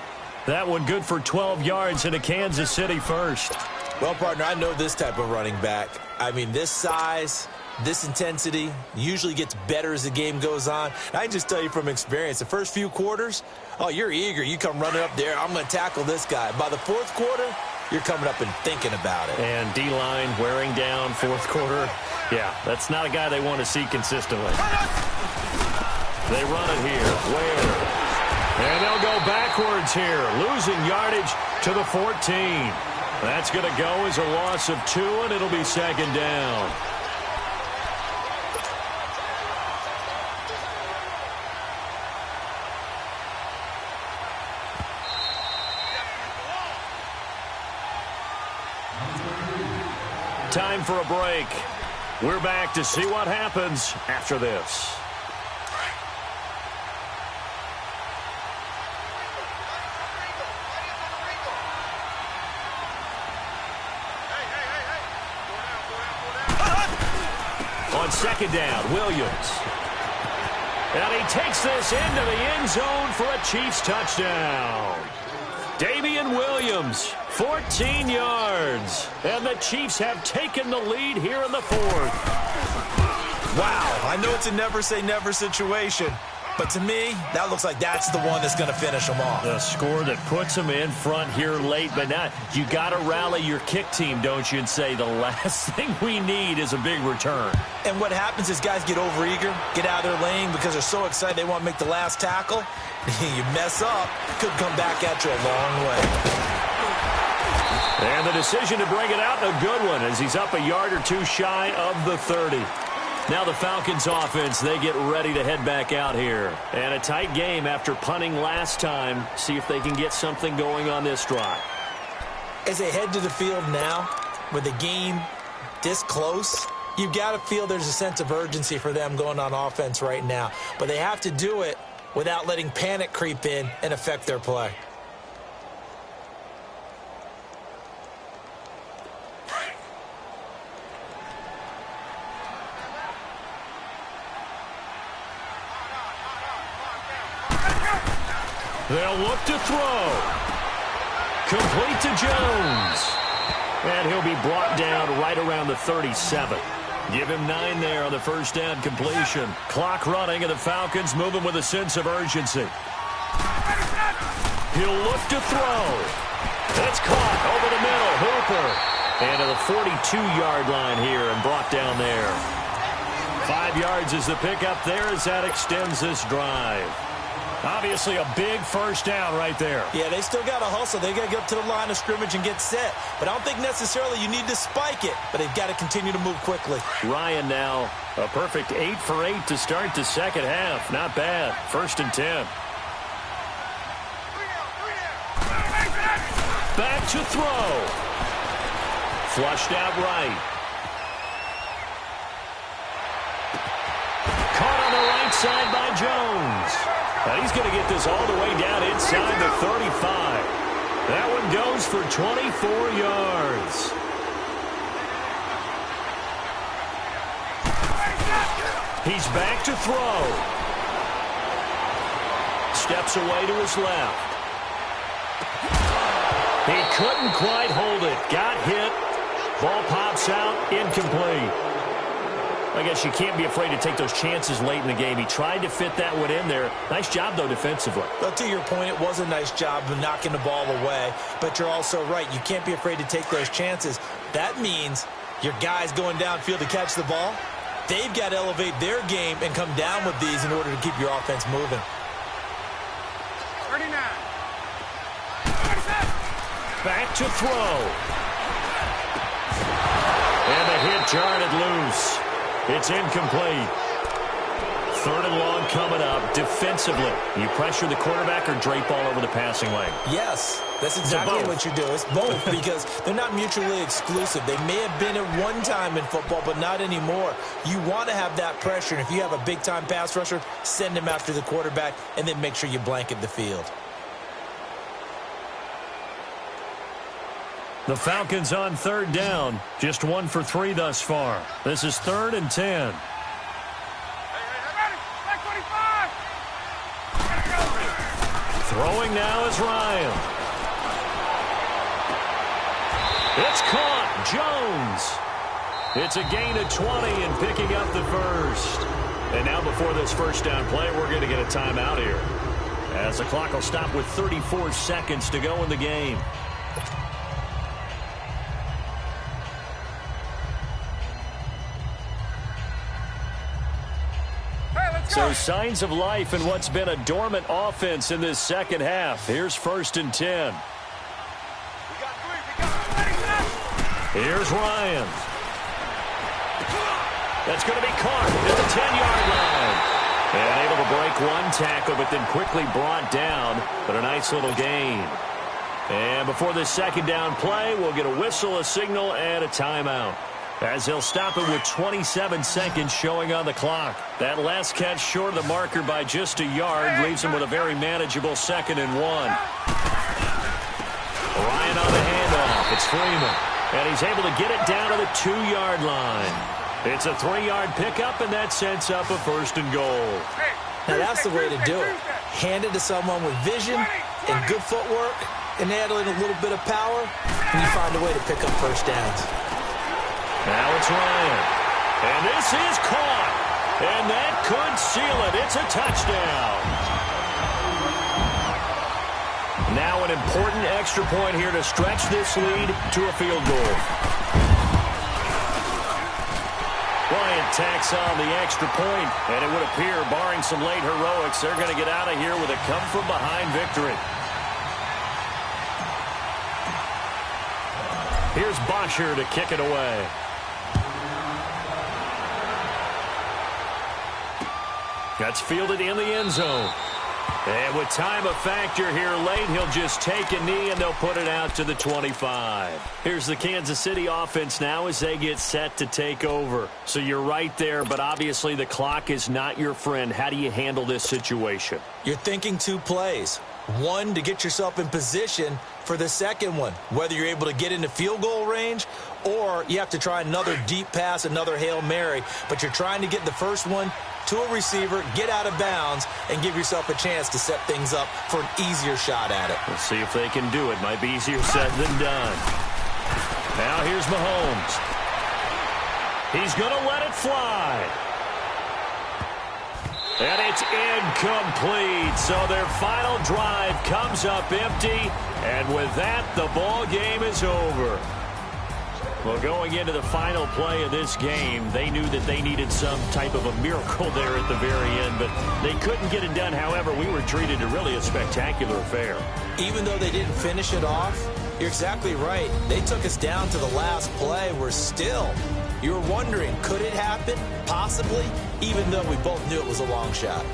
That one good for 12 yards into Kansas City first. Well, partner, I know this type of running back. I mean, this size, this intensity usually gets better as the game goes on. I can just tell you from experience, the first few quarters, oh, you're eager. You come running up there, I'm going to tackle this guy. By the fourth quarter, you're coming up and thinking about it. And D-line wearing down fourth quarter. Yeah, that's not a guy they want to see consistently. They run it here. Where? And they'll go backwards here, losing yardage to the 14. That's going to go as a loss of 2, and it'll be second down. Time for a break. We're back to see what happens after this. On second down, Williams. And he takes this into the end zone for a Chiefs touchdown. Damian Williams, 14 yards. And the Chiefs have taken the lead here in the fourth. Wow, I know it's a never-say-never situation, but to me, that looks like that's the one that's going to finish them off. The score that puts them in front here late, but now you got to rally your kick team, don't you, and say the last thing we need is a big return. And what happens is guys get overeager, get out of their lane because they're so excited they want to make the last tackle. You mess up, could come back at you a long way. And the decision to bring it out, a good one, as he's up a yard or two shy of the 30. Now the Falcons offense, they get ready to head back out here. And a tight game after punting last time. See if they can get something going on this drive. As they head to the field now, with the game this close, you've got to feel there's a sense of urgency for them going on offense right now. But they have to do it without letting panic creep in and affect their play. They'll look to throw. Complete to Jones. And he'll be brought down right around the 37. Give him 9 there on the first down completion. Clock running, and the Falcons moving with a sense of urgency. He'll look to throw. It's caught over the middle. Hooper. And to the 42-yard line here and brought down there. 5 yards is the pickup there as that extends this drive. Obviously a big first down right there. Yeah, they still got to hustle. They got to get up to the line of scrimmage and get set. But I don't think necessarily you need to spike it, but they've got to continue to move quickly. Ryan now a perfect 8 for 8 to start the second half. Not bad. 1st and 10. Back to throw. Flushed out right. Caught on the right side by Jones. And he's going to get this all the way down inside the 35. That one goes for 24 yards. He's back to throw. Steps away to his left. He couldn't quite hold it. Got hit. Ball pops out. Incomplete. I guess you can't be afraid to take those chances late in the game. He tried to fit that one in there. Nice job, though, defensively. Well, to your point, it was a nice job of knocking the ball away. But you're also right. You can't be afraid to take those chances. That means your guys going downfield to catch the ball, they've got to elevate their game and come down with these in order to keep your offense moving. 39. Back to throw. And the hit jarred it loose. It's incomplete. 3rd and long coming up. Defensively, you pressure the quarterback or drape all over the passing lane? Yes, that's exactly what you do. It's both because they're not mutually exclusive. They may have been at one time in football, but not anymore. You want to have that pressure, and if you have a big-time pass rusher, send him after the quarterback, and then make sure you blanket the field. The Falcons on third down. Just 1 for 3 thus far. This is 3rd and 10. Throwing now is Ryan. It's caught. Jones. It's a gain of 20 and picking up the first. And now before this first down play, we're going to get a timeout here, as the clock will stop with 34 seconds to go in the game. So signs of life in what's been a dormant offense in this second half. Here's 1st and 10. Here's Ryan. That's going to be caught at the 10-yard line. And able to break one tackle, but then quickly brought down. But a nice little gain. And before this second down play, we'll get a whistle, a signal, and a timeout, as he'll stop it with 27 seconds showing on the clock. That last catch short of the marker by just a yard leaves him with a very manageable 2nd and 1. Ryan on the handoff. It's Freeman. And he's able to get it down to the 2-yard line. It's a 3-yard pickup, and that sets up a 1st and goal. Now that's the way to do it. Hand it to someone with vision and good footwork, and add in a little bit of power, and you find a way to pick up first downs. Now it's Ryan. And this is caught. And that could seal it. It's a touchdown. Now an important extra point here to stretch this lead to a field goal. Bryant tacks on the extra point, and it would appear, barring some late heroics, they're going to get out of here with a come-from-behind victory. Here's Bosher to kick it away. That's fielded in the end zone. And with time a factor here late, he'll just take a knee and they'll put it out to the 25. Here's the Kansas City offense now as they get set to take over. So you're right there, but obviously the clock is not your friend. How do you handle this situation? You're thinking 2 plays. One, to get yourself in position for the second one, whether you're able to get into field goal range or you have to try another deep pass, another Hail Mary. But you're trying to get the first one to a receiver, get out of bounds, and give yourself a chance to set things up for an easier shot at it. We'll see if they can do it. Might be easier said than done. Now here's Mahomes. He's going to let it fly. And it's incomplete. So their final drive comes up empty. And with that, the ball game is over. Well, going into the final play of this game, they knew that they needed some type of a miracle there at the very end, but they couldn't get it done. However, we were treated to really a spectacular affair. Even though they didn't finish it off, you're exactly right. They took us down to the last play. We're still, you were wondering, could it happen? Possibly, even though we both knew it was a long shot.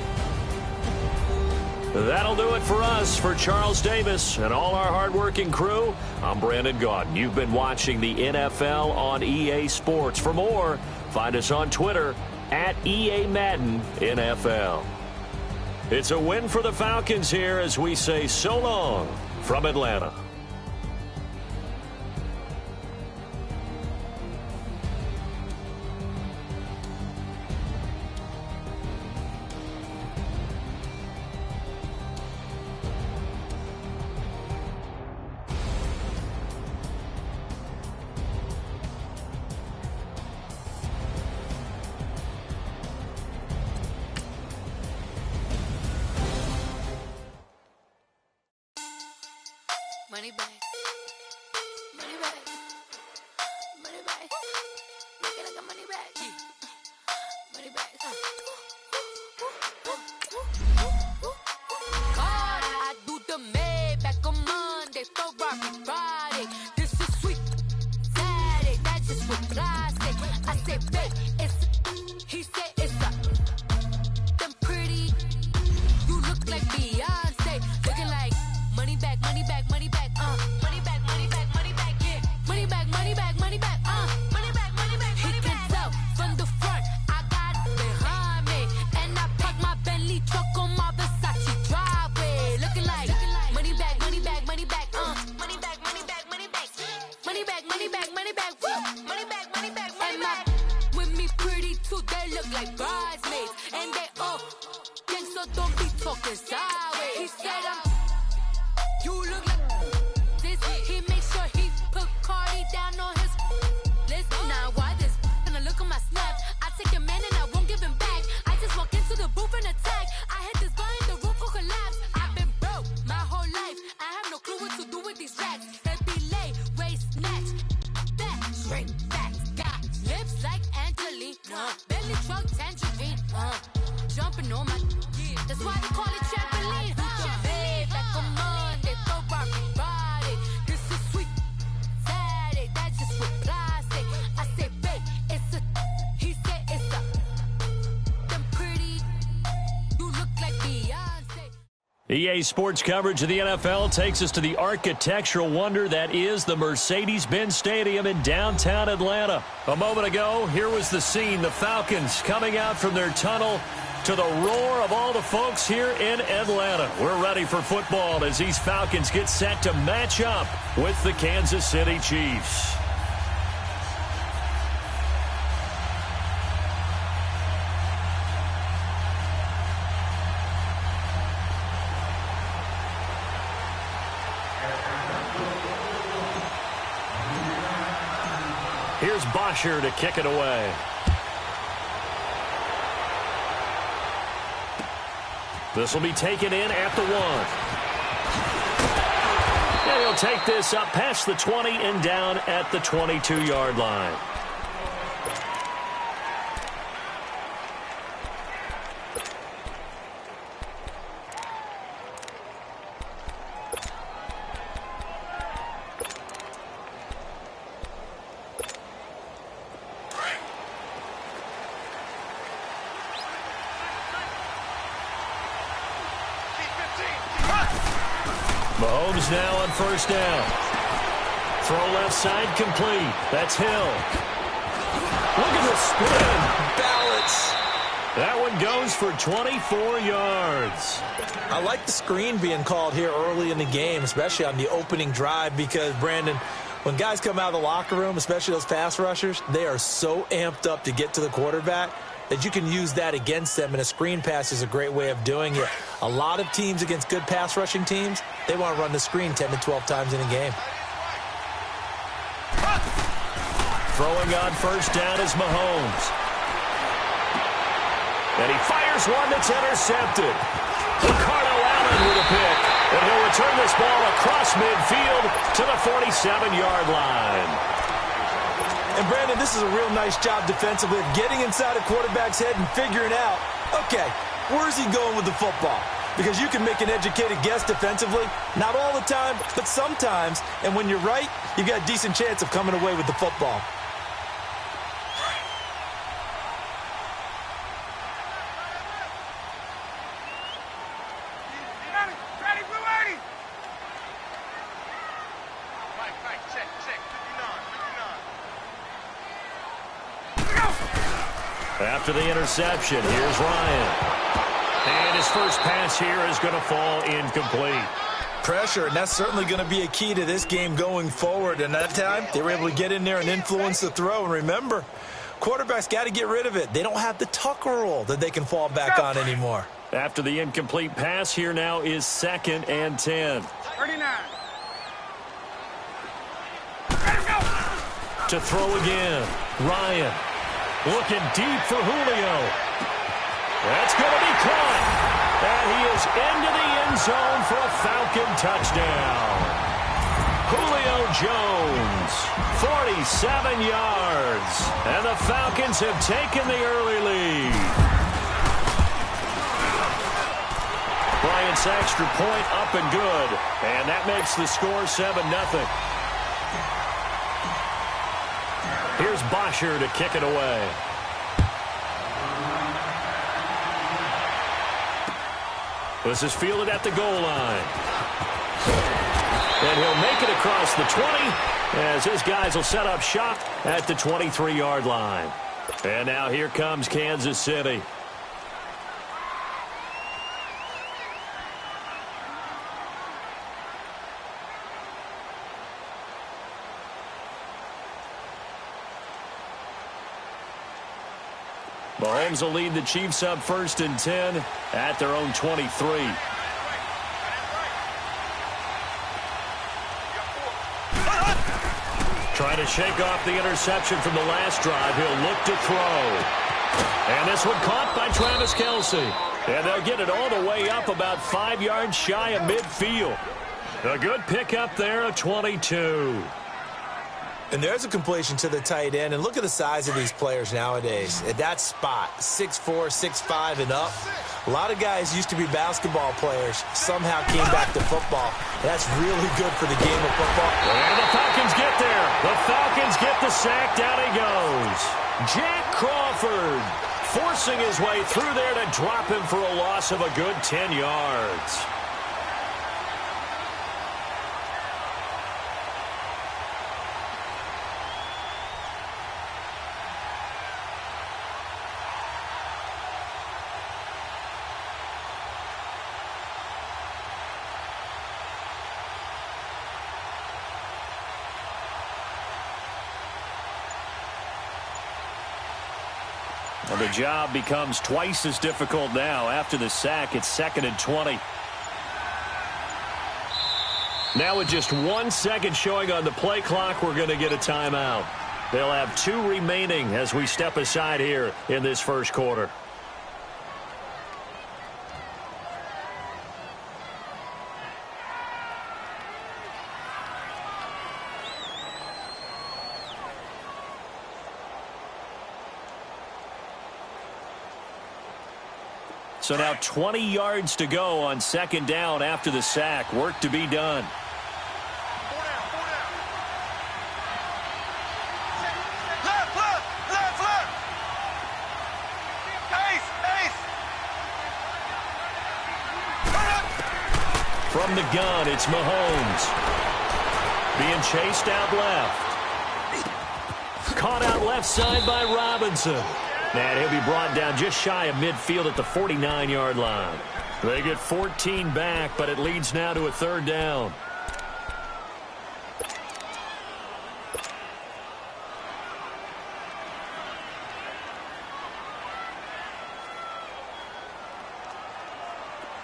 That'll do it for us. For Charles Davis and all our hardworking crew, I'm Brandon Gaudin. You've been watching the NFL on EA Sports. For more, find us on Twitter at EA Madden NFL. It's a win for the Falcons here as we say so long from Atlanta. Money back. Money back. Money back. Make it like a money back. Money back. God, I do the Maybach on Monday, Ferrari Friday. This is sweet Saturday, that's just what classic. I say, babe, it's, he said it's a, them pretty. You look like Beyonce, looking like money back, money back, money back. Money back, money back, money back, yeah. Money back, money back, money back, money back, money back, money back. He can tell from the front, I got it behind me. And I park my Bentley truck on my Versace driveway. Looking like money back, money back, money back, money back, money back, money back. gang, so don't be talking sideways. He said you look like this. He makes sure he put Cardi down on his list. Now why this? Gonna look at my snap. I take your man and I won't give him back. I just walk into the booth and attack. I hit this button, the roof will collapse. I've been broke my whole life. I have no clue what to do with these racks. Heavy lay, waist snatch, back, straight back. Got lips like Angelina, belly truck tangerine. Jumping on my, that's why they call it trampoline. Babe, like a Monday, throw Barbie body. This is sweet Saturday, that's just with plastic. I say, babe, it's a, he said it's a, them pretty, you look like Beyonce. EA Sports coverage of the NFL takes us to the architectural wonder that is the Mercedes-Benz Stadium in downtown Atlanta. A moment ago, here was the scene. The Falcons coming out from their tunnel to the roar of all the folks here in Atlanta. We're ready for football as these Falcons get set to match up with the Kansas City Chiefs. Here's Bosher to kick it away. This will be taken in at the 1. And he'll take this up past the 20 and down at the 22-yard line. Mahomes now on first down. Throw left side complete. That's Hill. Look at the spin. Balance. That one goes for 24 yards. I like the screen being called here early in the game, especially on the opening drive, because, Brandon, when guys come out of the locker room, especially those pass rushers, they are so amped up to get to the quarterback that you can use that against them, and a screen pass is a great way of doing it. A lot of teams against good pass rushing teams, they want to run the screen 10 to 12 times in a game. Throwing on first down is Mahomes. And he fires one that's intercepted. Ricardo Allen with a pick. And he'll return this ball across midfield to the 47-yard line. And, Brandon, this is a real nice job defensively of getting inside a quarterback's head and figuring out, okay, where's he going with the football? Because you can make an educated guess defensively, not all the time, but sometimes. And when you're right, you've got a decent chance of coming away with the football. After the interception, here's Ryan. And his first pass here is going to fall incomplete. Pressure, and that's certainly going to be a key to this game going forward. And that time, they were able to get in there and influence the throw. And remember, quarterbacks got to get rid of it. They don't have the Tucker rule that they can fall back on anymore. After the incomplete pass, here now is 2nd and 10. 39. To throw again, Ryan. Looking deep for Julio. That's going to be caught. And he is into the end zone for a Falcon touchdown. Julio Jones, 47 yards. And the Falcons have taken the early lead. Bryant's extra point up and good. And that makes the score 7-0. Here's Bosher to kick it away. This is fielded at the goal line. And he'll make it across the 20 as his guys will set up shop at the 23-yard line. And now here comes Kansas City. Mahomes will lead the Chiefs up 1st and 10 at their own 23. Trying to shake off the interception from the last drive. He'll look to throw. And this one caught by Travis Kelce. And they'll get it all the way up about 5 yards shy of midfield. A good pickup there of 22. And there's a completion to the tight end. And look at the size of these players nowadays. At that spot, 6'4", 6'5", and up. A lot of guys used to be basketball players, somehow came back to football. And that's really good for the game of football. And the Falcons get there. The Falcons get the sack. Down he goes. Jack Crawford forcing his way through there to drop him for a loss of a good 10 yards. Well, the job becomes twice as difficult now. After the sack, it's 2nd and 20. Now with just 1 second showing on the play clock, we're going to get a timeout. They'll have 2 remaining as we step aside here in this first quarter. So now 20 yards to go on 2nd down after the sack. Work to be done. From the gun, it's Mahomes. Being chased out left. Caught out left side by Robinson. And he'll be brought down just shy of midfield at the 49-yard line. They get 14 back, but it leads now to a 3rd down.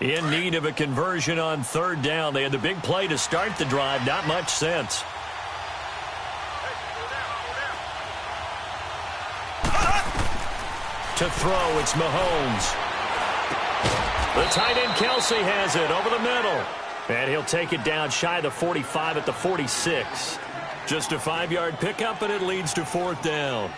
In need of a conversion on 3rd down. They had the big play to start the drive. Not much sense. To throw, it's Mahomes. The tight end Kelce has it over the middle. And he'll take it down shy of the 45 at the 46. Just a 5-yard pickup, and it leads to 4th down.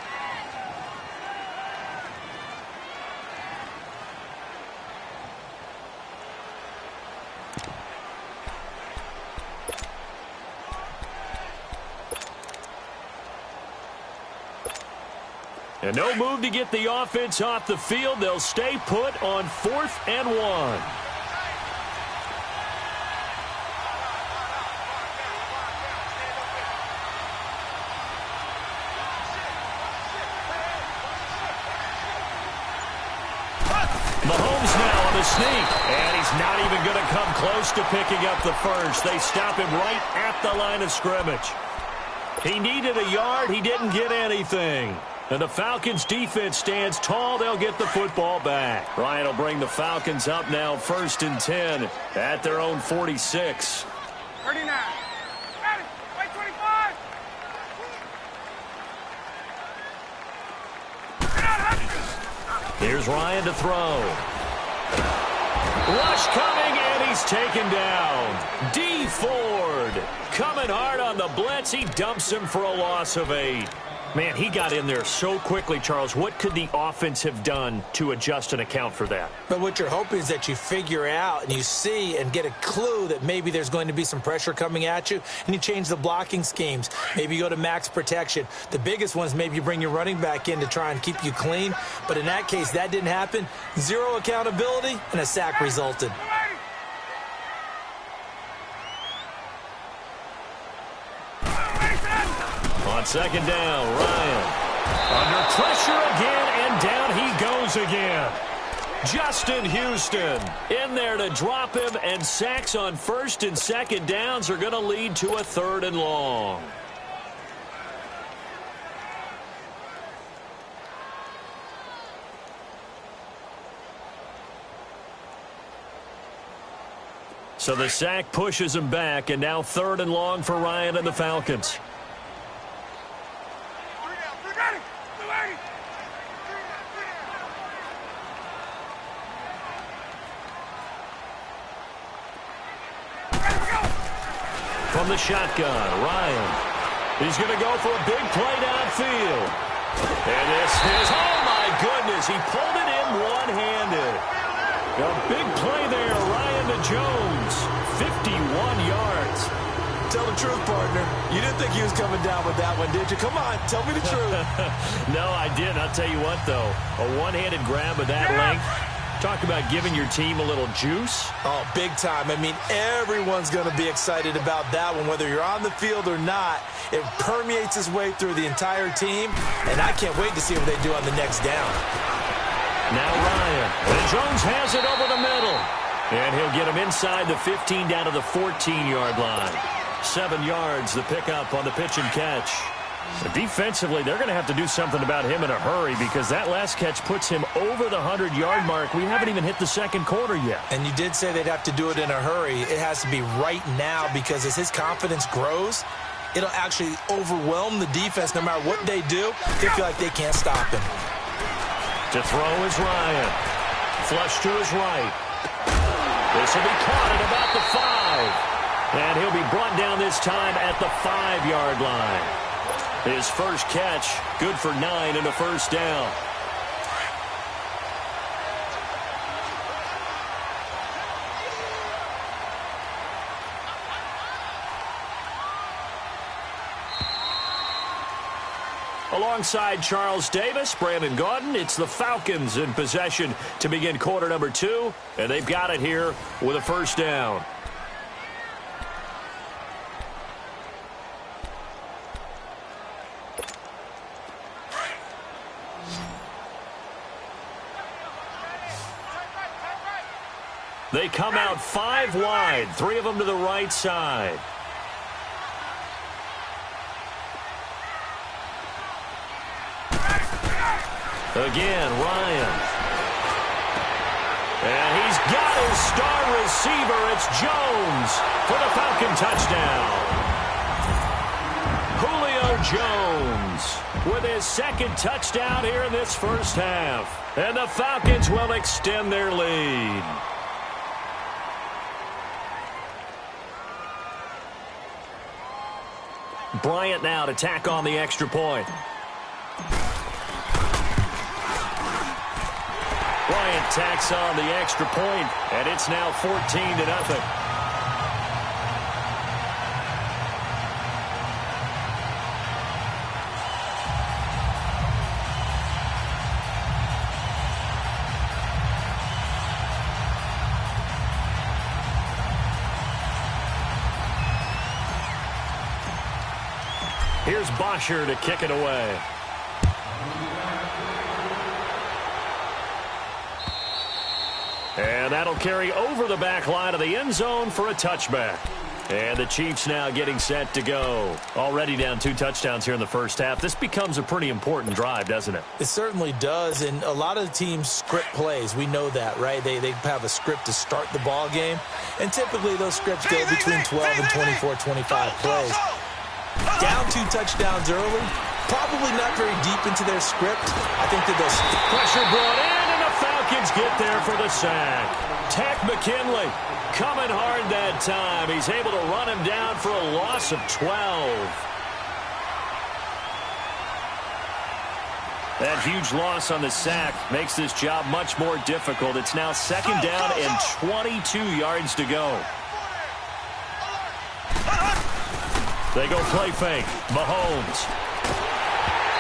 And no move to get the offense off the field. They'll stay put on 4th and 1. Mahomes now on the sneak. And he's not even going to come close to picking up the first. They stop him right at the line of scrimmage. He needed a yard. He didn't get anything. And the Falcons defense stands tall. They'll get the football back. Ryan will bring the Falcons up now 1st and 10 at their own 46. 39. Got it. Wait, 25. Here's Ryan to throw. Rush coming, and he's taken down. D. Ford coming hard on the blitz. He dumps him for a loss of 8. Man, he got in there so quickly, Charles. What could the offense have done to adjust and account for that? But what you're hoping is that you figure out and you see and get a clue that maybe there's going to be some pressure coming at you, and you change the blocking schemes. Maybe you go to max protection. The biggest one is maybe you bring your running back in to try and keep you clean. But in that case, that didn't happen. 0 accountability, and a sack resulted. On 2nd down, Ryan under pressure again, and down he goes again. Justin Houston in there to drop him, and sacks on 1st and 2nd downs are going to lead to a 3rd and long. So the sack pushes him back, and now 3rd and long for Ryan and the Falcons. From the shotgun, Ryan. He's going to go for a big play downfield. And this is, oh my goodness, he pulled it in one-handed. A big play there, Ryan to Jones. 51 yards. Tell the truth, partner. You didn't think he was coming down with that one, did you? Come on, tell me the truth. No, I didn't. I'll tell you what, though. A one-handed grab of that length. Talk about giving your team a little juice. Oh, big time. I mean, everyone's going to be excited about that one, whether you're on the field or not. It permeates its way through the entire team, and I can't wait to see what they do on the next down. Now Ryan. And Jones has it over the middle. And he'll get him inside the 15 down to the 14-yard line. 7 yards, the pickup on the pitch and catch. But defensively, they're going to have to do something about him in a hurry because that last catch puts him over the 100-yard mark. We haven't even hit the second quarter yet. And you did say they'd have to do it in a hurry. It has to be right now because as his confidence grows, it'll actually overwhelm the defense. No matter what they do, they feel like they can't stop him. To throw is Ryan. Flush to his right. This will be caught at about the 5. And he'll be brought down this time at the 5-yard line. His first catch, good for 9 and a first down. Alongside Charles Davis, Brandon Gaudin, it's the Falcons in possession to begin quarter number 2, and they've got it here with a first down. They come out 5 wide, 3 of them to the right side. Again, Ryan. And he's got his star receiver. It's Jones for the Falcon touchdown. Julio Jones with his second touchdown here in this first half. And the Falcons will extend their lead. Bryant now to tack on the extra point. Bryant tacks on the extra point, and it's now 14-0. Here's Bosher to kick it away. And that'll carry over the back line of the end zone for a touchback. And the Chiefs now getting set to go. Already down 2 touchdowns here in the first half. This becomes a pretty important drive, doesn't it? It certainly does, and a lot of the teams script plays. We know that, right? They have a script to start the ball game, and typically those scripts go between 12 and 24, 25 plays. Down 2 touchdowns early, probably not very deep into their script. I think that those pressure brought in, and the Falcons get there for the sack. Tech McKinley coming hard that time. He's able to run him down for a loss of 12. That huge loss on the sack makes this job much more difficult. It's now second down and 22 yards to go. They go play fake. Mahomes.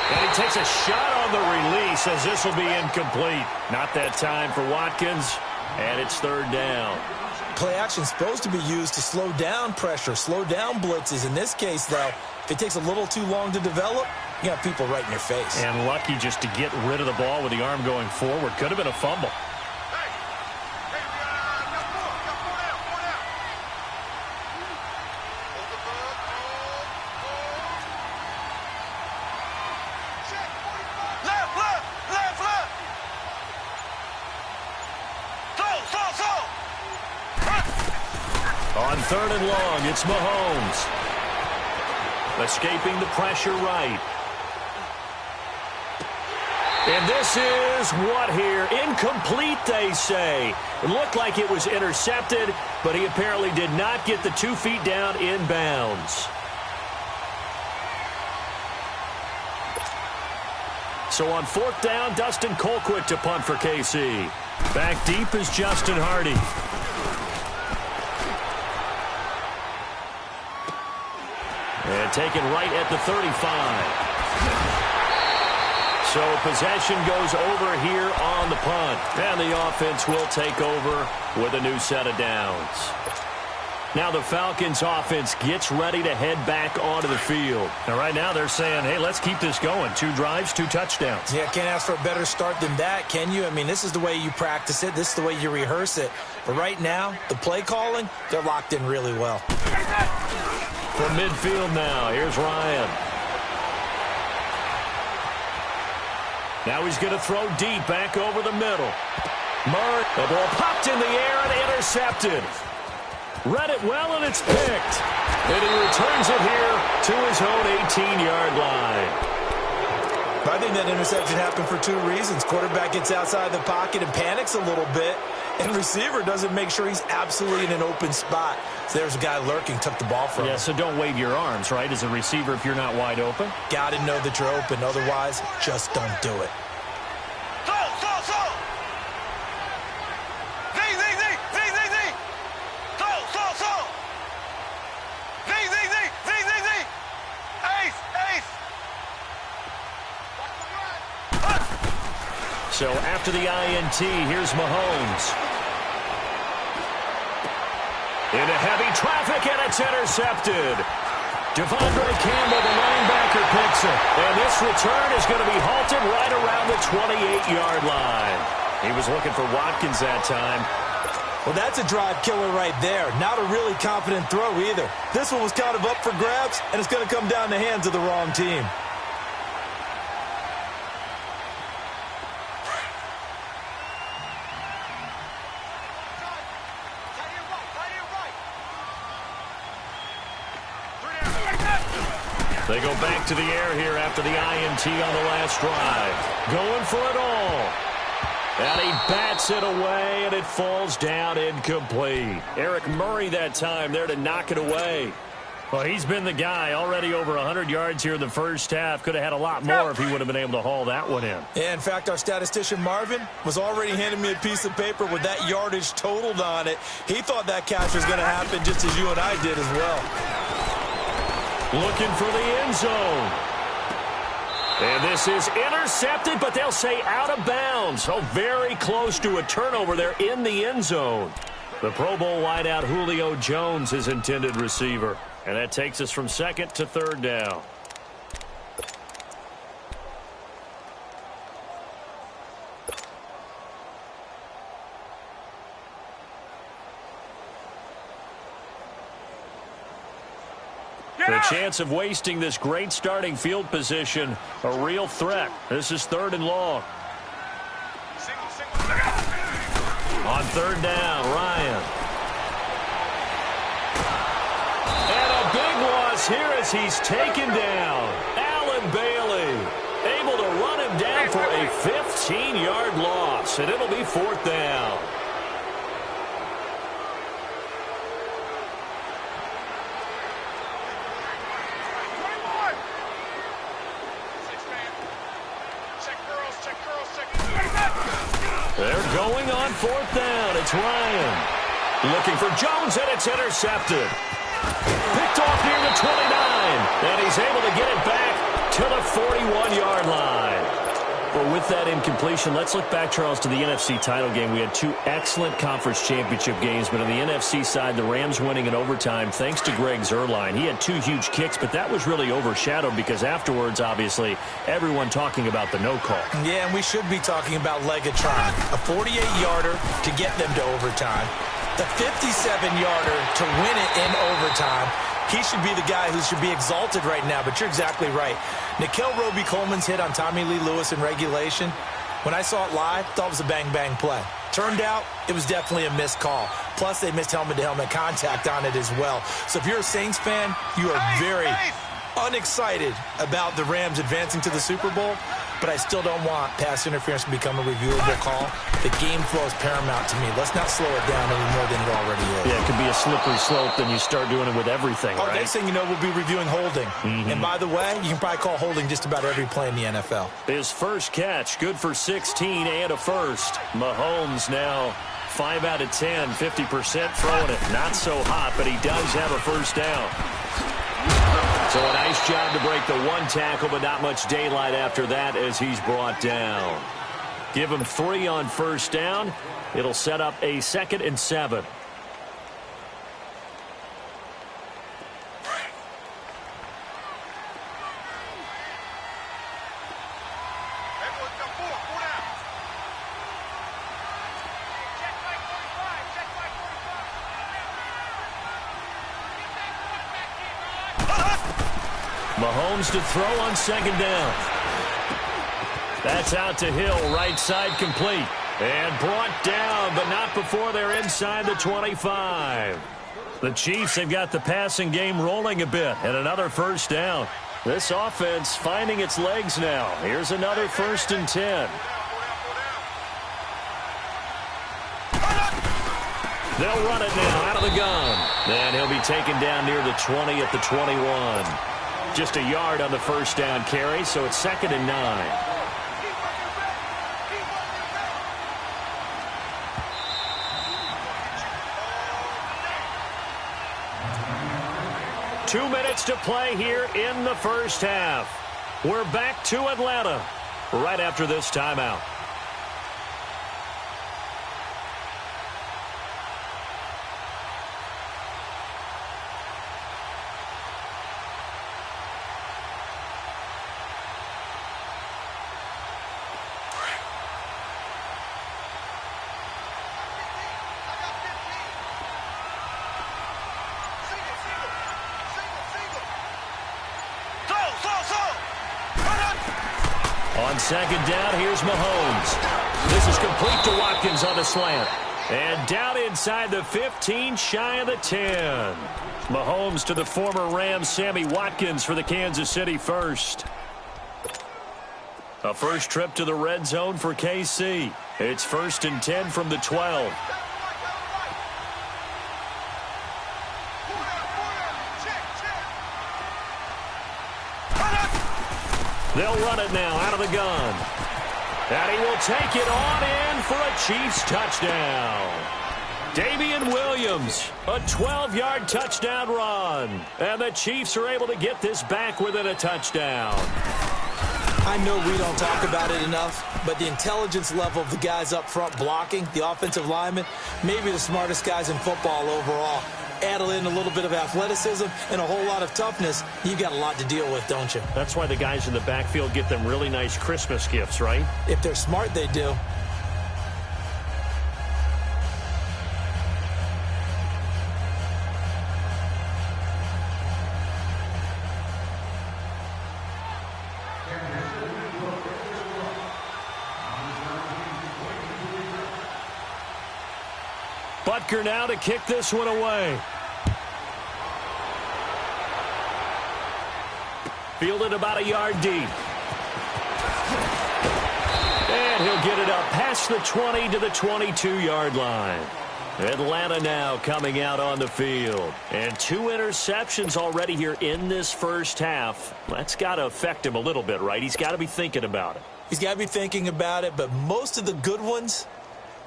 And he takes a shot on the release as this will be incomplete. Not that time for Watkins, and it's third down. Play action is supposed to be used to slow down pressure, slow down blitzes. In this case, though, if it takes a little too long to develop, you got people right in your face. And lucky just to get rid of the ball with the arm going forward. Could have been a fumble. On 3rd and long, it's Mahomes. Escaping the pressure right. And this is what here? Incomplete, they say. It looked like it was intercepted, but he apparently did not get the 2 feet down in bounds. So on 4th down, Dustin Colquitt to punt for KC. Back deep is Justin Hardy. And taken right at the 35. So possession goes over here on the punt. And the offense will take over with a new set of downs. Now the Falcons offense gets ready to head back onto the field. And right now they're saying, hey, let's keep this going. 2 drives, 2 touchdowns. Yeah, can't ask for a better start than that, can you? I mean, this is the way you practice it. This is the way you rehearse it. But right now, the play calling, they're locked in really well. From midfield now, here's Ryan. Now he's going to throw deep back over the middle. Murray, the ball popped in the air and intercepted. Read it well, and it's picked. And he returns it here to his own 18-yard line. I think that interception happened for 2 reasons. Quarterback gets outside the pocket and panics a little bit, and receiver doesn't make sure he's absolutely in an open spot. So there's a guy lurking, took the ball from him. Yeah, so don't wave your arms, right, as a receiver if you're not wide open? Got to know that you're open. Otherwise, just don't do it. So after the INT, here's Mahomes. Into heavy traffic, and it's intercepted. Devondre Campbell, the linebacker, picks it. And this return is going to be halted right around the 28-yard line. He was looking for Watkins that time. Well, that's a drive killer right there. Not a really confident throw either. This one was kind of up for grabs, and it's going to come down the hands of the wrong team. They go back to the air here after the INT on the last drive. Going for it all. And he bats it away, and it falls down incomplete. Eric Murray that time there to knock it away. Well, he's been the guy. Already over 100 yards here in the first half. Could have had a lot more if he would have been able to haul that one in. Yeah, in fact, our statistician Marvin was already handing me a piece of paper with that yardage totaled on it. He thought that catch was going to happen just as you and I did as well. Looking for the end zone. And this is intercepted, but they'll say out of bounds. So very close to a turnover there in the end zone. The Pro Bowl wideout Julio Jones is intended receiver. And that takes us from 2nd to 3rd down. The chance of wasting this great starting field position, a real threat. This is 3rd and long. On 3rd down, Ryan. And a big loss here as he's taken down. Allen Bailey able to run him down for a 15-yard loss, and it'll be 4th down. They're going on 4th down. It's Ryan. Looking for Jones, and it's intercepted. Picked off near the 29. And he's able to get it back to the 41-yard line. Well, with that incompletion, let's look back, Charles, to the NFC title game. We had 2 excellent conference championship games, but on the NFC side, the Rams winning in overtime thanks to Greg Zuerlein. He had 2 huge kicks, but that was really overshadowed because afterwards, obviously, everyone talking about the no call. Yeah, and we should be talking about Legatron, a 48-yarder to get them to overtime, the 57-yarder to win it in overtime. He should be the guy who should be exalted right now, but you're exactly right. Nickell Robey-Coleman's hit on Tommy Lee Lewis in regulation, when I saw it live, I thought it was a bang-bang play. Turned out, it was definitely a missed call. Plus, they missed helmet-to-helmet contact on it as well. So if you're a Saints fan, you are very unexcited about the Rams advancing to the Super Bowl, but I still don't want pass interference to become a reviewable call. The game flow is paramount to me. Let's not slow it down any more than it already is. Yeah, it could be a slippery slope, then you start doing it with everything, right? Next thing you know, we'll be reviewing holding. And by the way, you can probably call holding just about every play in the NFL. His first catch, good for 16 and a first. Mahomes now 5 out of 10, 50% throwing it. Not so hot, but he does have a first down. So a nice job to break the one tackle, but not much daylight after that as he's brought down. Give him 3 on first down. It'll set up a 2nd and 7. Mahomes to throw on 2nd down. That's out to Hill, right side complete. And brought down, but not before they're inside the 25. The Chiefs have got the passing game rolling a bit, and another first down. This offense finding its legs now. Here's another 1st and 10. They'll run it now out of the gun. And he'll be taken down near the 20 at the 21. Just a yard on the first down carry, so it's 2nd and 9. Two minutes to play here in the first half. We're back to Atlanta right after this timeout. On 2nd down, here's Mahomes. This is complete to Watkins on the slant. And down inside the 15, shy of the 10. Mahomes to the former Rams, Sammy Watkins, for the Kansas City first. A first trip to the red zone for KC. It's 1st and 10 from the 12. They'll run it now out of the gun. And he will take it on in for a Chiefs touchdown. Damian Williams, a 12-yard touchdown run. And the Chiefs are able to get this back within a touchdown. I know we don't talk about it enough, but the intelligence level of the guys up front blocking, the offensive linemen, maybe the smartest guys in football overall. Add in a little bit of athleticism and a whole lot of toughness, you got a lot to deal with, don't you? That's why the guys in the backfield get them really nice Christmas gifts, right? If they're smart, they do. Butker now to kick this one away. Fielded about a yard deep. And he'll get it up past the 20 to the 22-yard line. Atlanta now coming out on the field. And 2 interceptions already here in this first half. That's got to affect him a little bit, right? He's got to be thinking about it. He's got to be thinking about it, but most of the good ones,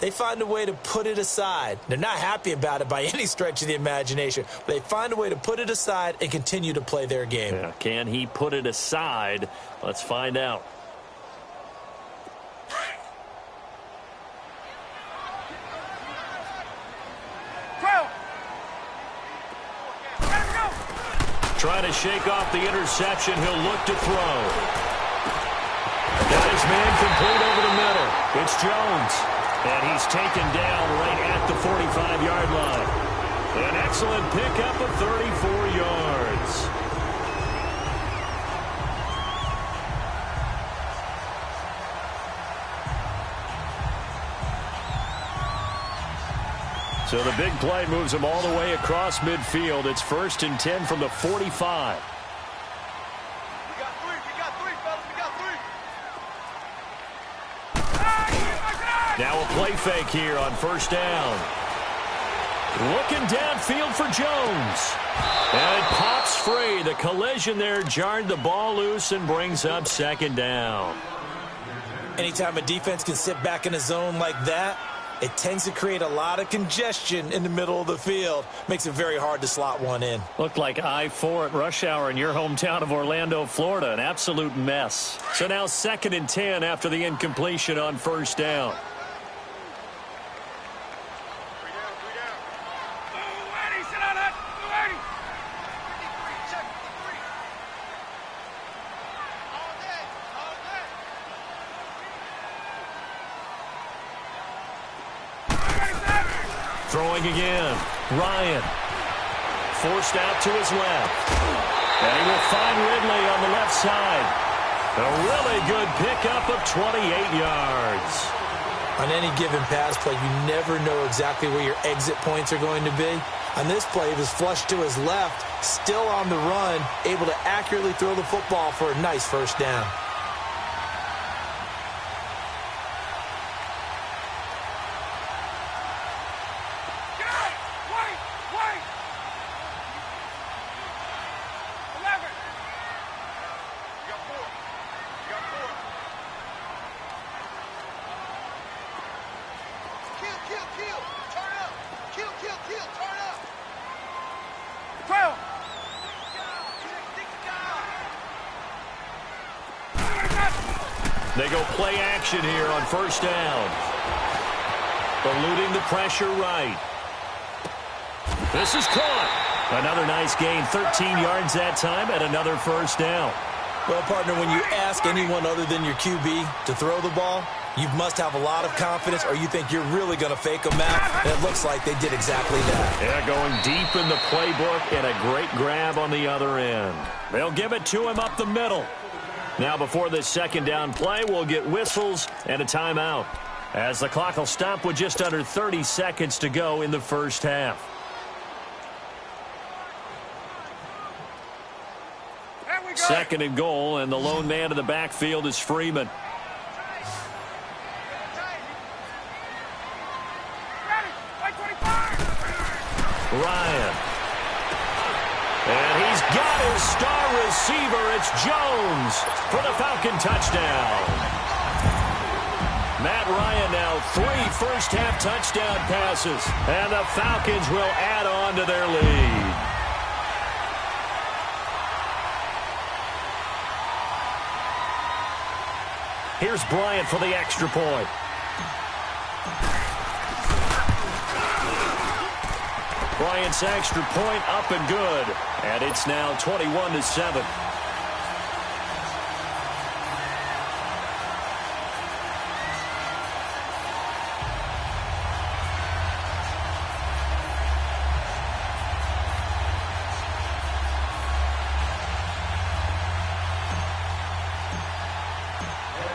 they find a way to put it aside. They're not happy about it by any stretch of the imagination. But they find a way to put it aside and continue to play their game. Yeah, can he put it aside? Let's find out. Trying to shake off the interception. He'll look to throw. Got his man complete over the middle. It's Jones. And he's taken down right at the 45-yard line. An excellent pickup of 34 yards. So the big play moves them all the way across midfield. It's 1st and 10 from the 45. We got three, fellas. We got three. Now a play fake here on 1st down. Looking downfield for Jones. And it pops free. The collision there jarred the ball loose and brings up 2nd down. Anytime a defense can sit back in a zone like that, it tends to create a lot of congestion in the middle of the field. Makes it very hard to slot one in. Looked like I-4 at rush hour in your hometown of Orlando, Florida. An absolute mess. So now 2nd and 10 after the incompletion on 1st down. Throwing again. Ryan. Forced out to his left. And he will find Ridley on the left side. A really good pickup of 28 yards. On any given pass play, you never know exactly where your exit points are going to be. On this play, he was flushed to his left, still on the run, able to accurately throw the football for a nice 1st down. They go play action here on 1st down. Eluding the pressure right. This is caught. Another nice gain, 13 yards that time, and another 1st down. Well, partner, when you ask anyone other than your QB to throw the ball, you must have a lot of confidence or you think you're really going to fake them out. And it looks like they did exactly that. Yeah, going deep in the playbook and a great grab on the other end. They'll give it to him up the middle. Now before this 2nd down play, we'll get whistles and a timeout, as the clock will stop with just under 30 seconds to go in the 1st half. Second and goal, and the lone man in the backfield is Freeman. Ryan. And he's got his star receiver. It's Jones for the Falcon touchdown. Matt Ryan now 3 first-half touchdown passes, and the Falcons will add on to their lead. Here's Bryant for the extra point. Bryant's extra point up and good. And it's now 21-7.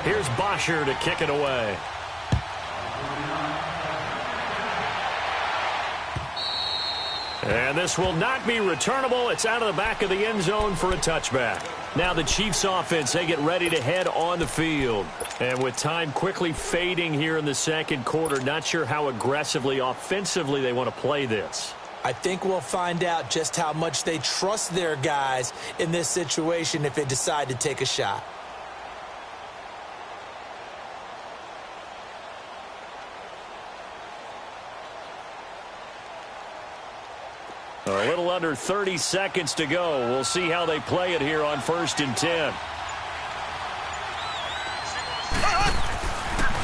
Here's Bosher to kick it away. And this will not be returnable. It's out of the back of the end zone for a touchback. Now the Chiefs offense, they get ready to head on the field. And with time quickly fading here in the 2nd quarter, not sure how aggressively, offensively they want to play this. I think we'll find out just how much they trust their guys in this situation if they decide to take a shot. A little under 30 seconds to go. We'll see how they play it here on 1st and 10.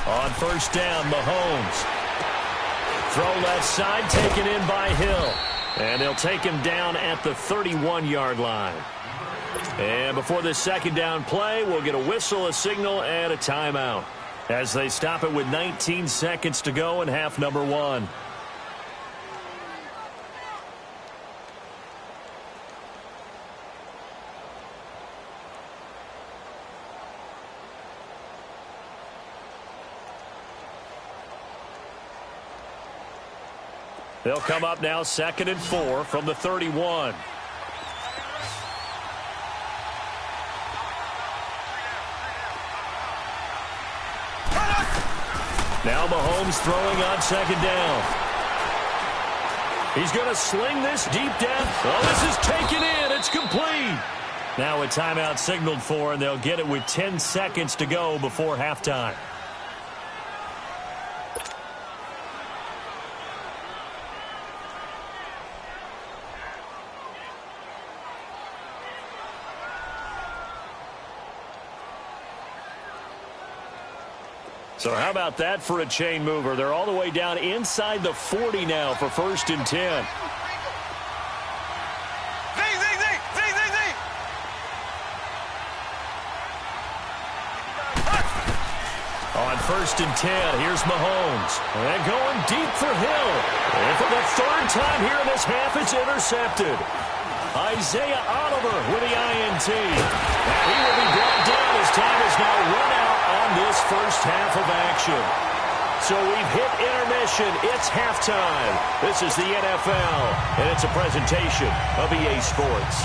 On 1st down, Mahomes. Throw left side, taken in by Hill. And they'll take him down at the 31-yard line. And before this 2nd down play, we'll get a whistle, a signal, and a timeout, as they stop it with 19 seconds to go in half number 1. They'll come up now 2nd and 4 from the 31. Now Mahomes throwing on 2nd down. He's going to sling this deep down. Oh, this is taken in. It's complete. Now a timeout signaled for, and they'll get it with 10 seconds to go before halftime. So how about that for a chain mover? They're all the way down inside the 40 now for 1st and 10. On 1st and 10, here's Mahomes. And going deep for Hill. And for the 3rd time here in this half, it's intercepted. Isaiah Oliver with the INT. And he will be brought down as time is now run out on this first half of action. So we've hit intermission. It's halftime. This is the NFL, and it's a presentation of EA Sports.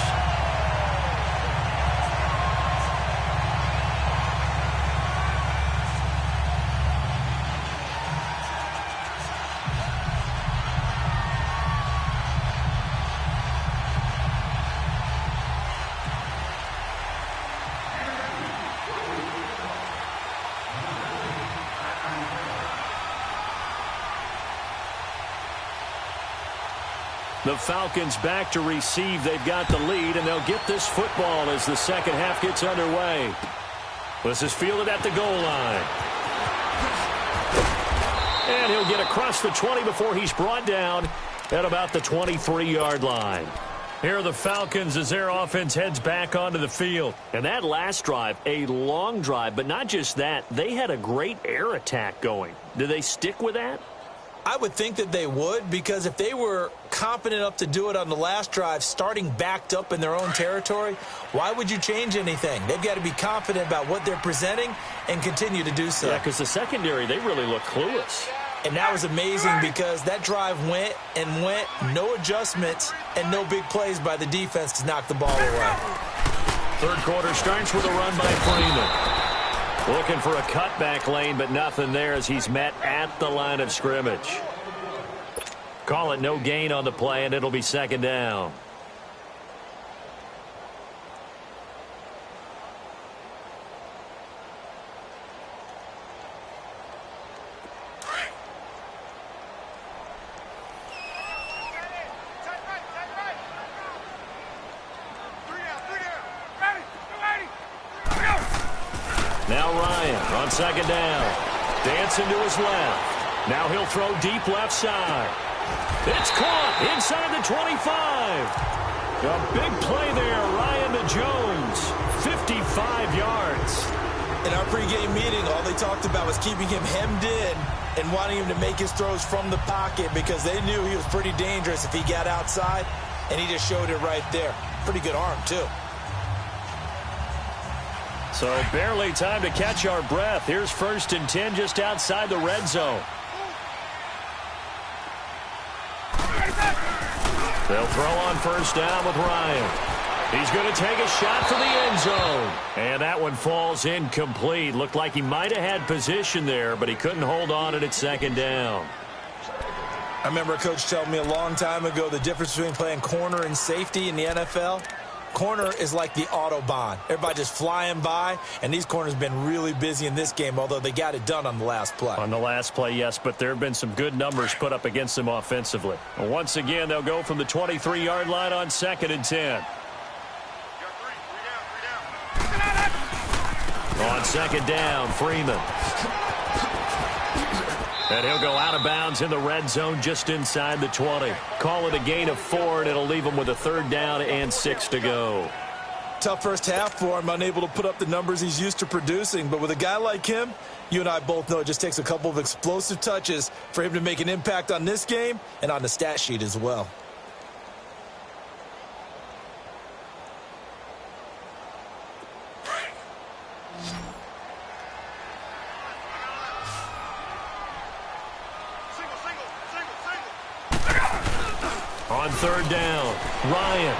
The Falcons back to receive. They've got the lead, and they'll get this football as the second half gets underway. This is fielded at the goal line. And he'll get across the 20 before he's brought down at about the 23-yard line. Here are the Falcons as their offense heads back onto the field. And that last drive, a long drive, but not just that. They had a great air attack going. Do they stick with that? I would think that they would, because if they were confident enough to do it on the last drive, starting backed up in their own territory, why would you change anything? They've got to be confident about what they're presenting and continue to do so. Yeah, because the secondary, they really look clueless. And that was amazing because that drive went and went, no adjustments and no big plays by the defense to knock the ball away. 3rd quarter starts with a run by Freeman. Looking for a cutback lane, but nothing there as he's met at the line of scrimmage. Call it no gain on the play, and it'll be 2nd down. Now Ryan on 2nd down. Dancing to his left. Now he'll throw deep left side. It's caught inside the 25. A big play there, Ryan to Jones. 55 yards. In our pregame meeting, all they talked about was keeping him hemmed in and wanting him to make his throws from the pocket because they knew he was pretty dangerous if he got outside, and he just showed it right there. Pretty good arm, too. So barely time to catch our breath. Here's 1st and 10 just outside the red zone. They'll throw on 1st down with Ryan. He's going to take a shot for the end zone. And that one falls incomplete. Looked like he might have had position there, but he couldn't hold on it at 2nd down. I remember a coach telling me a long time ago the difference between playing corner and safety in the NFL. Corner is like the Autobahn. Everybody just flying by, and these corners have been really busy in this game, although they got it done on the last play. On the last play, yes, but there have been some good numbers put up against them offensively. And once again, they'll go from the 23-yard line on 2nd and 10. On 2nd down, Freeman. And he'll go out of bounds in the red zone just inside the 20. Call it a gain of 4, and it'll leave him with a 3rd down and 6 to go. Tough first half for him, unable to put up the numbers he's used to producing. But with a guy like him, you and I both know it just takes a couple of explosive touches for him to make an impact on this game and on the stat sheet as well. On third down, Ryan.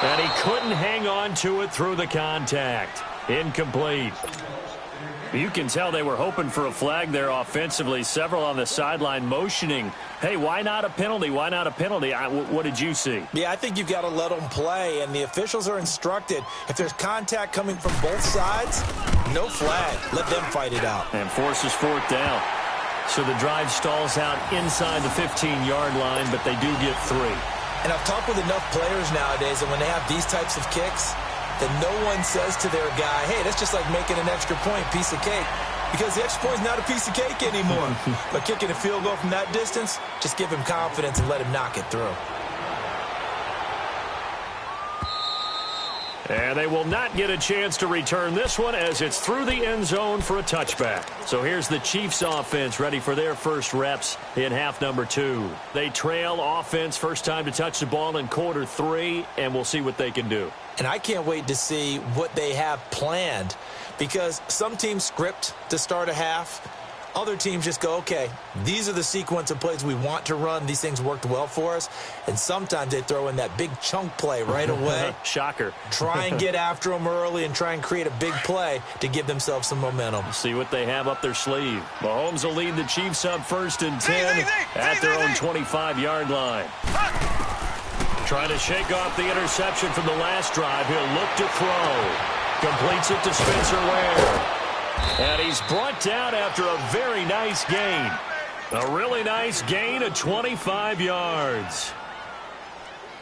And he couldn't hang on to it through the contact. Incomplete. You can tell they were hoping for a flag there offensively. Several on the sideline motioning, hey, why not a penalty? Why not a penalty? What did you see? Yeah, I think you've got to let them play, and the officials are instructed. If there's contact coming from both sides, no flag. Let them fight it out. And forces fourth down. So the drive stalls out inside the 15-yard line, but they do get 3. And I've talked with enough players nowadays, and when they have these types of kicks, that no one says to their guy, hey, that's just like making an extra point, piece of cake. Because the extra point is not a piece of cake anymore. But kicking a field goal from that distance, just give him confidence and let him knock it through. And they will not get a chance to return this one as it's through the end zone for a touchback. So here's the Chiefs offense ready for their first reps in half number 2. They trail offense first time to touch the ball in quarter 3, and we'll see what they can do. And I can't wait to see what they have planned, because some teams script to start a half. Other teams just go, okay, these are the sequence of plays we want to run. These things worked well for us. And sometimes they throw in that big chunk play right away. Shocker. Try and get after them early and try and create a big play to give themselves some momentum. See what they have up their sleeve. Mahomes will lead the Chiefs up first and 10 at their own 25-yard line. Trying to shake off the interception from the last drive. He'll look to throw. Completes it to Spencer Ware. And he's brought down after a very nice gain. A really nice gain of 25 yards.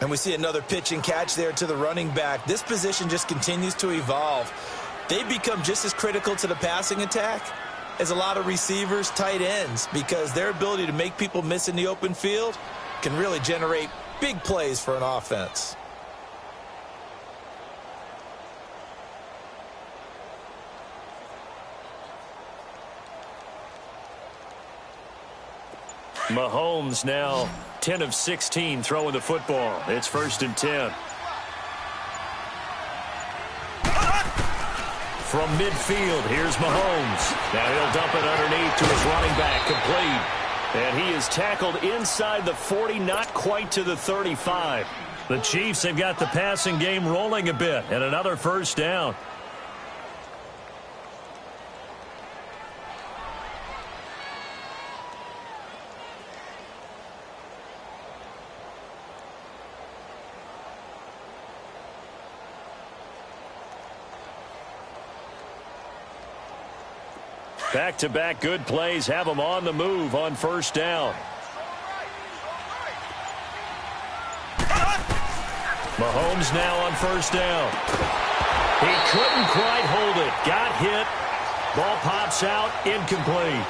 And we see another pitch and catch there to the running back. This position just continues to evolve. They become just as critical to the passing attack as a lot of receivers, tight ends, because their ability to make people miss in the open field can really generate big plays for an offense. Mahomes now 10 of 16 throwing the football. It's first and 10. From midfield, here's Mahomes. Now he'll dump it underneath to his running back, complete. And he is tackled inside the 40, not quite to the 35. The Chiefs have got the passing game rolling a bit, and another first down. Back-to-back good plays have them on the move on first down. Mahomes now on first down. He couldn't quite hold it. Got hit. Ball pops out. Incomplete.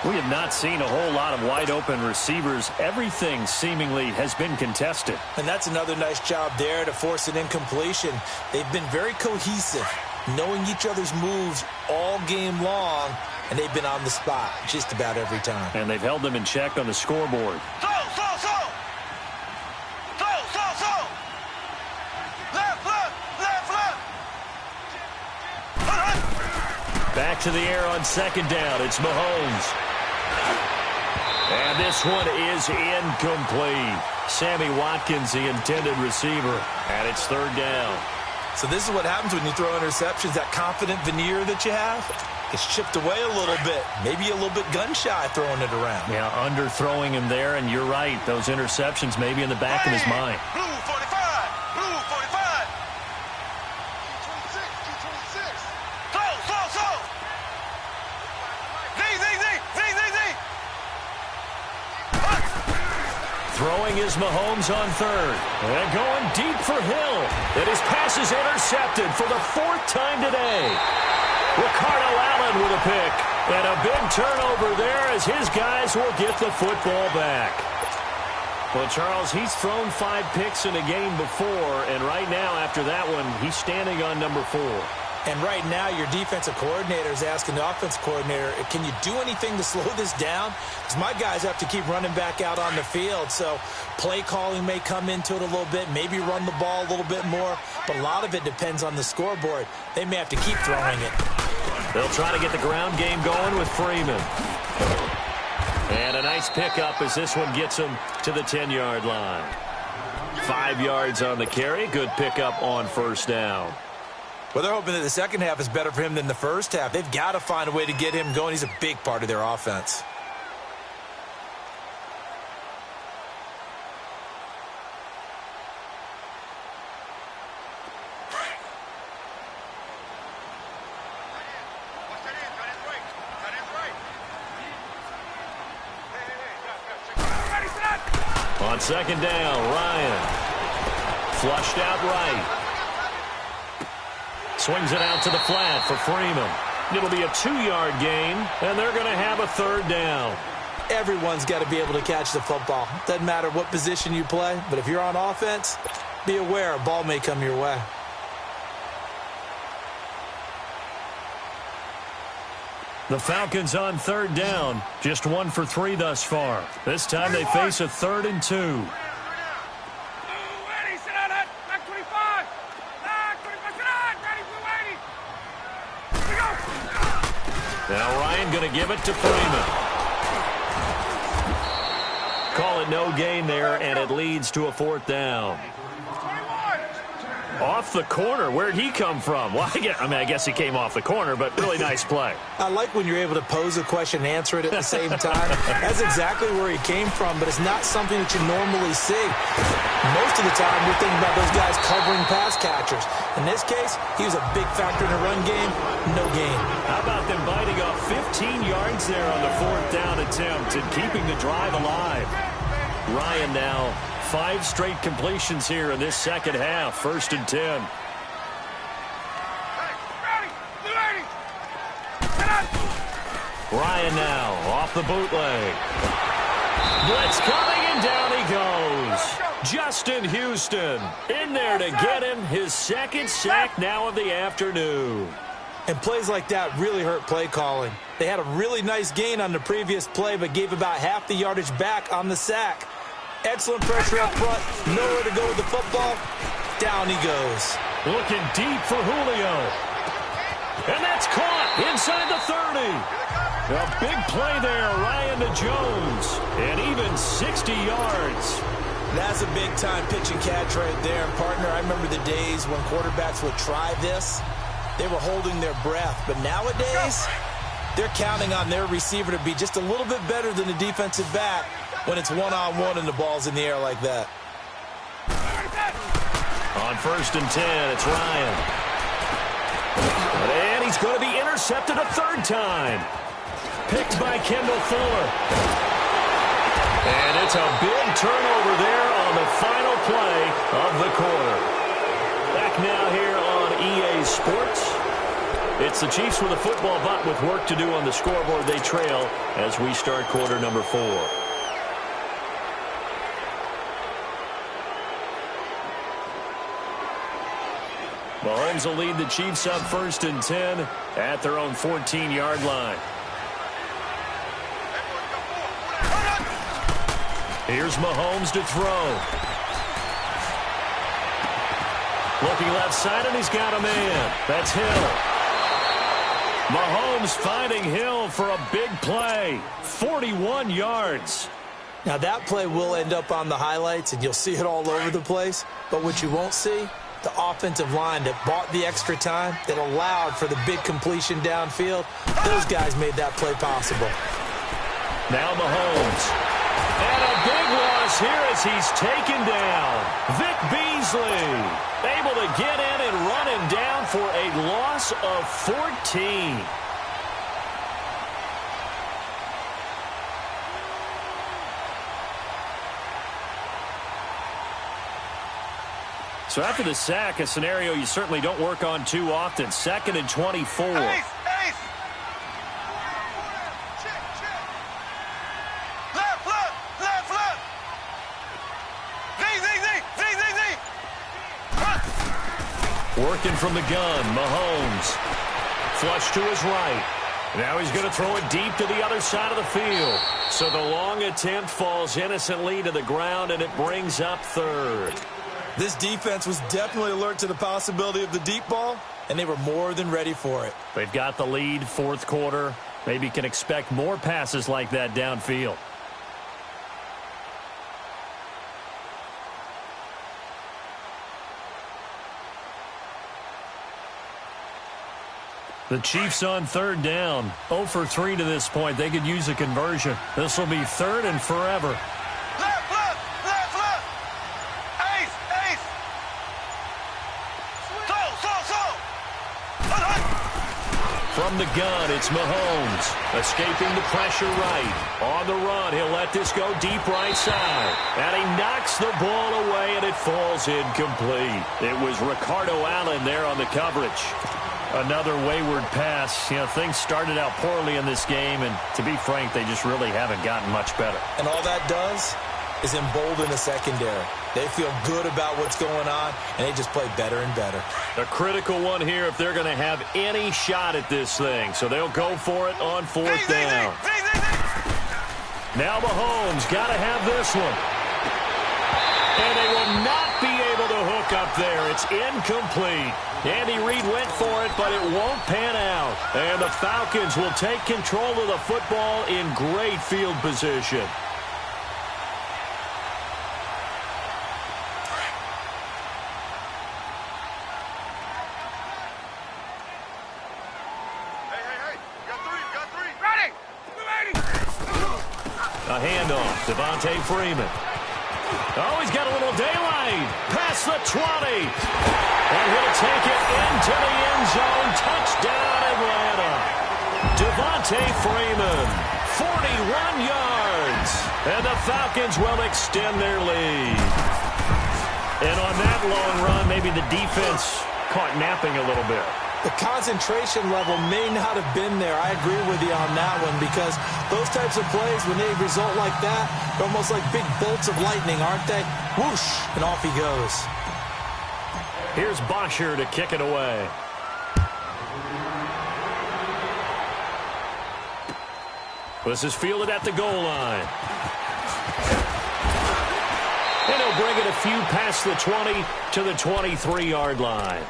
We have not seen a whole lot of wide-open receivers. Everything seemingly has been contested. And that's another nice job there to force an incompletion. They've been very cohesive, knowing each other's moves all game long, and they've been on the spot just about every time. And they've held them in check on the scoreboard. Back to the air on second down. It's Mahomes. And this one is incomplete. Sammy Watkins, the intended receiver, and it's third down. So this is what happens when you throw interceptions. That confident veneer that you have, it's chipped away a little bit. Maybe a little bit gun-shy throwing it around. Yeah, under-throwing him there, and you're right. Those interceptions may be in the back of his mind. Blue 45. Blue 45. 26. Slow. Z. Throwing is Mahomes on third. And going deep for Hill. And his pass is intercepted for the fourth time today. Ricardo Allen with a pick. And a big turnover there as his guys will get the football back. Well, Charles, he's thrown 5 picks in a game before. And right now, after that one, he's standing on number 4. And right now, your defensive coordinator is asking the offensive coordinator, can you do anything to slow this down? Because my guys have to keep running back out on the field. So play calling may come into it a little bit, maybe run the ball a little bit more. But a lot of it depends on the scoreboard. They may have to keep throwing it. They'll try to get the ground game going with Freeman. And a nice pickup as this one gets him to the 10-yard line. 5 yards on the carry. Good pickup on first down. Well, they're hoping that the second half is better for him than the first half. They've got to find a way to get him going. He's a big part of their offense. On second down, Ryan. Flushed out right. Swings it out to the flat for Freeman. It'll be a 2-yard gain, and they're going to have a third down. Everyone's got to be able to catch the football. Doesn't matter what position you play, but if you're on offense, be aware a ball may come your way. The Falcons on third down. Just 1 for 3 thus far. This time they face a 3rd and 2. Now Ryan going to give it to Freeman. Call it no gain there, and it leads to a 4th down. Off the corner. Where'd he come from? Well, I guess he came off the corner, but really nice play. I like when you're able to pose a question and answer it at the same time. That's exactly where he came from, but it's not something that you normally see. Most of the time, we're thinking about those guys covering pass catchers. In this case, he was a big factor in the run game. No gain. How about them biting off 15 yards there on the 4th down attempt and keeping the drive alive? Ryan now 5 straight completions here in this second half. 1st and 10. Ryan now off the bootleg. Blitz coming, and down he goes. Justin Houston in there to get him his 2nd sack now of the afternoon. And plays like that really hurt play calling. They had a really nice gain on the previous play, but gave about half the yardage back on the sack. Excellent pressure up front. Nowhere to go with the football. Down he goes. Looking deep for Julio. And that's caught inside the 30. A big play there, Ryan to Jones. And even 60 yards. That's a big-time pitch and catch right there. And, partner, I remember the days when quarterbacks would try this. They were holding their breath. But nowadays, they're counting on their receiver to be just a little bit better than the defensive back when it's one-on-one and the ball's in the air like that. On 1st and 10, it's Ryan. And he's going to be intercepted a 3rd time. Picked by Kendall Fuller. And it's a big turnover there on the final play of the quarter. Back now here on EA Sports. It's the Chiefs with a football, but with work to do on the scoreboard. They trail as we start quarter number 4. Mahomes will lead the Chiefs up 1st and 10 at their own 14-yard line. Here's Mahomes to throw. Looking left side, and he's got a man. That's Hill. Mahomes finding Hill for a big play. 41 yards. Now, that play will end up on the highlights, and you'll see it all over the place. But what you won't see, the offensive line that bought the extra time, that allowed for the big completion downfield, those guys made that play possible. Now Mahomes. And a big loss here as he's taken down. Vic Beasley able to get in and run him down for a loss of 14. So after the sack, a scenario you certainly don't work on too often. 2nd and 24. Ace. Working from the gun, Mahomes. Flush to his right. Now he's going to throw it deep to the other side of the field. So the long attempt falls innocently to the ground, and it brings up 3rd. This defense was definitely alert to the possibility of the deep ball, and they were more than ready for it. They've got the lead, 4th quarter. Maybe can expect more passes like that downfield. The Chiefs on third down. 0 for 3 to this point. They could use a conversion. This will be third and forever. Left. Ace. From the gun, it's Mahomes. Escaping the pressure right. On the run, he'll let this go deep right side. And he knocks the ball away, and it falls incomplete. It was Ricardo Allen there on the coverage. Another wayward pass. You know, things started out poorly in this game, and to be frank, they just really haven't gotten much better. And all that does is embolden the secondary. They feel good about what's going on, and they just play better and better. A critical one here if they're going to have any shot at this thing. So they'll go for it on fourth down. Now Mahomes got to have this one. And they will not be able to hook up there. It's incomplete. Andy Reid went for it, but it won't pan out. And the Falcons will take control of the football in great field position. Hey. Got three. Ready. A handoff. Devontae Freeman. Oh, he's got a little daylight. Past the 20. And he'll take it into the end zone. Touchdown, Atlanta. Devontae Freeman, 41 yards. And the Falcons will extend their lead. And on that long run, maybe the defense caught napping a little bit. The concentration level may not have been there. I agree with you on that one because those types of plays, when they result like that, they're almost like big bolts of lightning, aren't they? Whoosh, and off he goes. Here's Bosher to kick it away. This is fielded at the goal line. And he'll bring it a few past the 20 to the 23-yard line.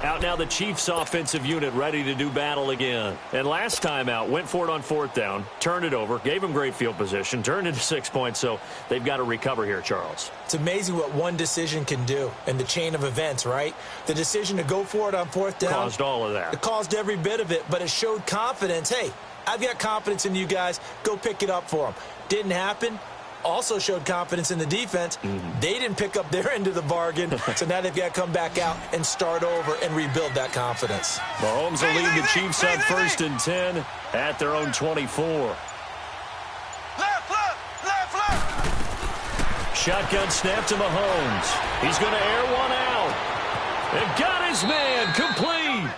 Out now the Chiefs offensive unit ready to do battle again. And last time out, went for it on fourth down, turned it over, gave them great field position, turned into 6 points, so they've got to recover here, Charles. It's amazing what one decision can do in the chain of events, right? The decision to go for it on fourth down. Caused all of that. It caused every bit of it, but it showed confidence. Hey, I've got confidence in you guys. Go pick it up for them. Didn't happen. Also showed confidence in the defense. They didn't pick up their end of the bargain, so now they've got to come back out and start over and rebuild that confidence. Mahomes will lead the Chiefs on 1st and 10 at their own 24. Left. Shotgun snap to Mahomes. He's going to air one out. And got his man complete.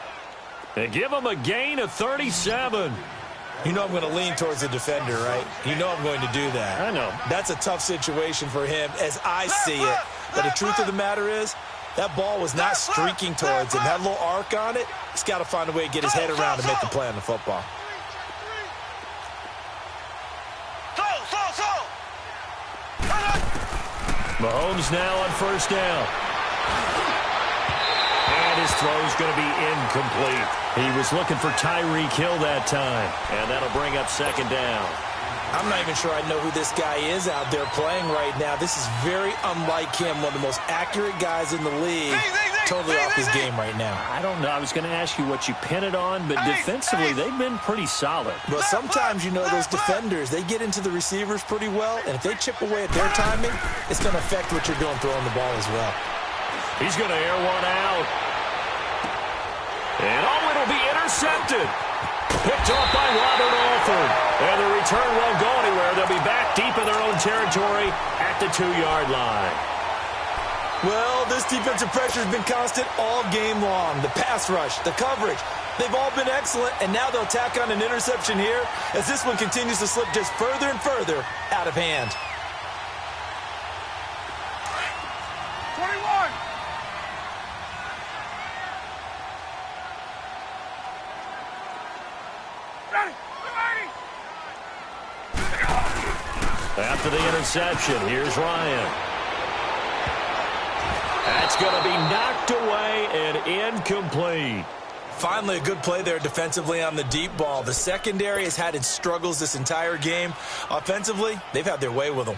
And give him a gain of 37. You know I'm going to lean towards the defender, right? You know I'm going to do that. I know. That's a tough situation for him as I see it. But the truth of the matter is, that ball was not streaking towards him. That little arc on it, he's got to find a way to get his head around and make the play on the football. Mahomes now on first down. And his throw's going to be incomplete. He was looking for Tyreek Hill that time. And that'll bring up second down. I'm not even sure I know who this guy is out there playing right now. This is very unlike him, one of the most accurate guys in the league. Totally off his game right now. I don't know. I was going to ask you what you pin it on, but defensively, they've been pretty solid. But sometimes, you know, those defenders, they get into the receivers pretty well, and if they chip away at their timing, it's going to affect what you're doing throwing the ball as well. He's going to air one out. And it'll be intercepted. Picked off by Robert Alford. And the return won't go anywhere. They'll be back deep in their own territory at the 2-yard line. Well, this defensive pressure has been constant all game long. The pass rush, the coverage, they've all been excellent, and now they'll tack on an interception here as this one continues to slip just further and further out of hand. 21. After the interception, here's Ryan. That's going to be knocked away and incomplete. Finally, a good play there defensively on the deep ball. The secondary has had its struggles this entire game. Offensively, they've had their way with them.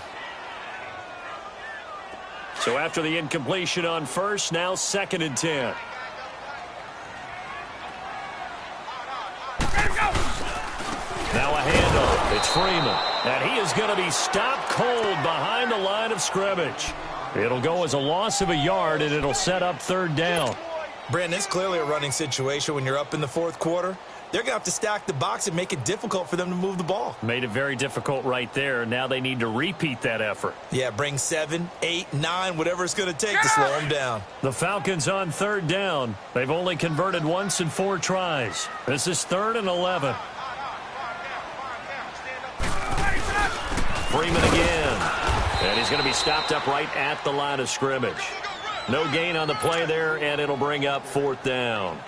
So after the incompletion on first, now 2nd and 10. Now a handoff. It's Freeman. And he is going to be stopped cold behind the line of scrimmage. It'll go as a loss of a yard, and it'll set up 3rd down. Brandon, it's clearly a running situation when you're up in the 4th quarter. They're going to have to stack the box and make it difficult for them to move the ball. Made it very difficult right there. Now they need to repeat that effort. Yeah, bring 7, 8, 9, whatever it's going to take to slow them down. The Falcons on 3rd down. They've only converted once in 4 tries. This is 3rd and 11. Freeman again. And he's going to be stopped up right at the line of scrimmage. No gain on the play there, and it'll bring up 4th down.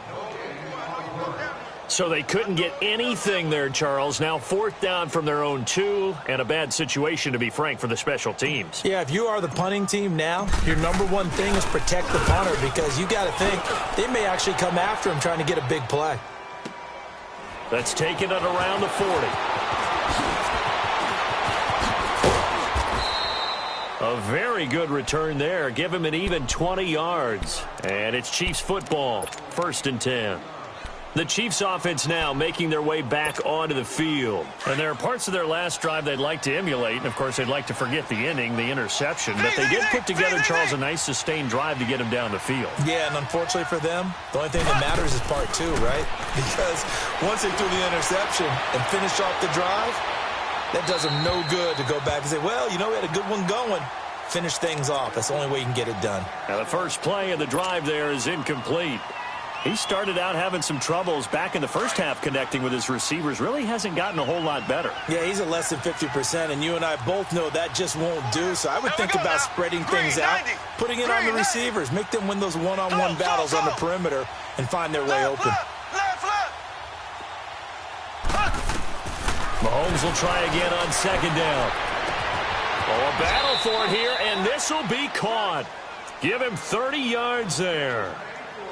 So they couldn't get anything there, Charles. Now 4th down from their own 2, and a bad situation, to be frank, for the special teams. Yeah, if you are the punting team now, your number one thing is protect the punter, because you got to think they may actually come after him trying to get a big play. That's taken it around the 40. A very good return there. Give him an even 20 yards. And it's Chiefs football. 1st and 10. The Chiefs offense now making their way back onto the field. And there are parts of their last drive they'd like to emulate. And, of course, they'd like to forget the inning, the interception. But they did put together, Charles, a nice sustained drive to get him down the field. Yeah, and unfortunately for them, the only thing that matters is part 2, right? Because once they threw the interception and finished off the drive, that does them no good to go back and say, well, you know, we had a good one going. Finish things off. That's the only way you can get it done. Now the first play of the drive there is incomplete. He started out having some troubles back in the first half connecting with his receivers. Really hasn't gotten a whole lot better. Yeah, he's at less than 50%, and you and I both know that just won't do. So I would think about spreading things out, putting it on the receivers, make them win those one-on-one battles on the perimeter and find their way open. Mahomes will try again on 2nd down. Oh, a battle for it here, and this will be caught. Give him 30 yards there.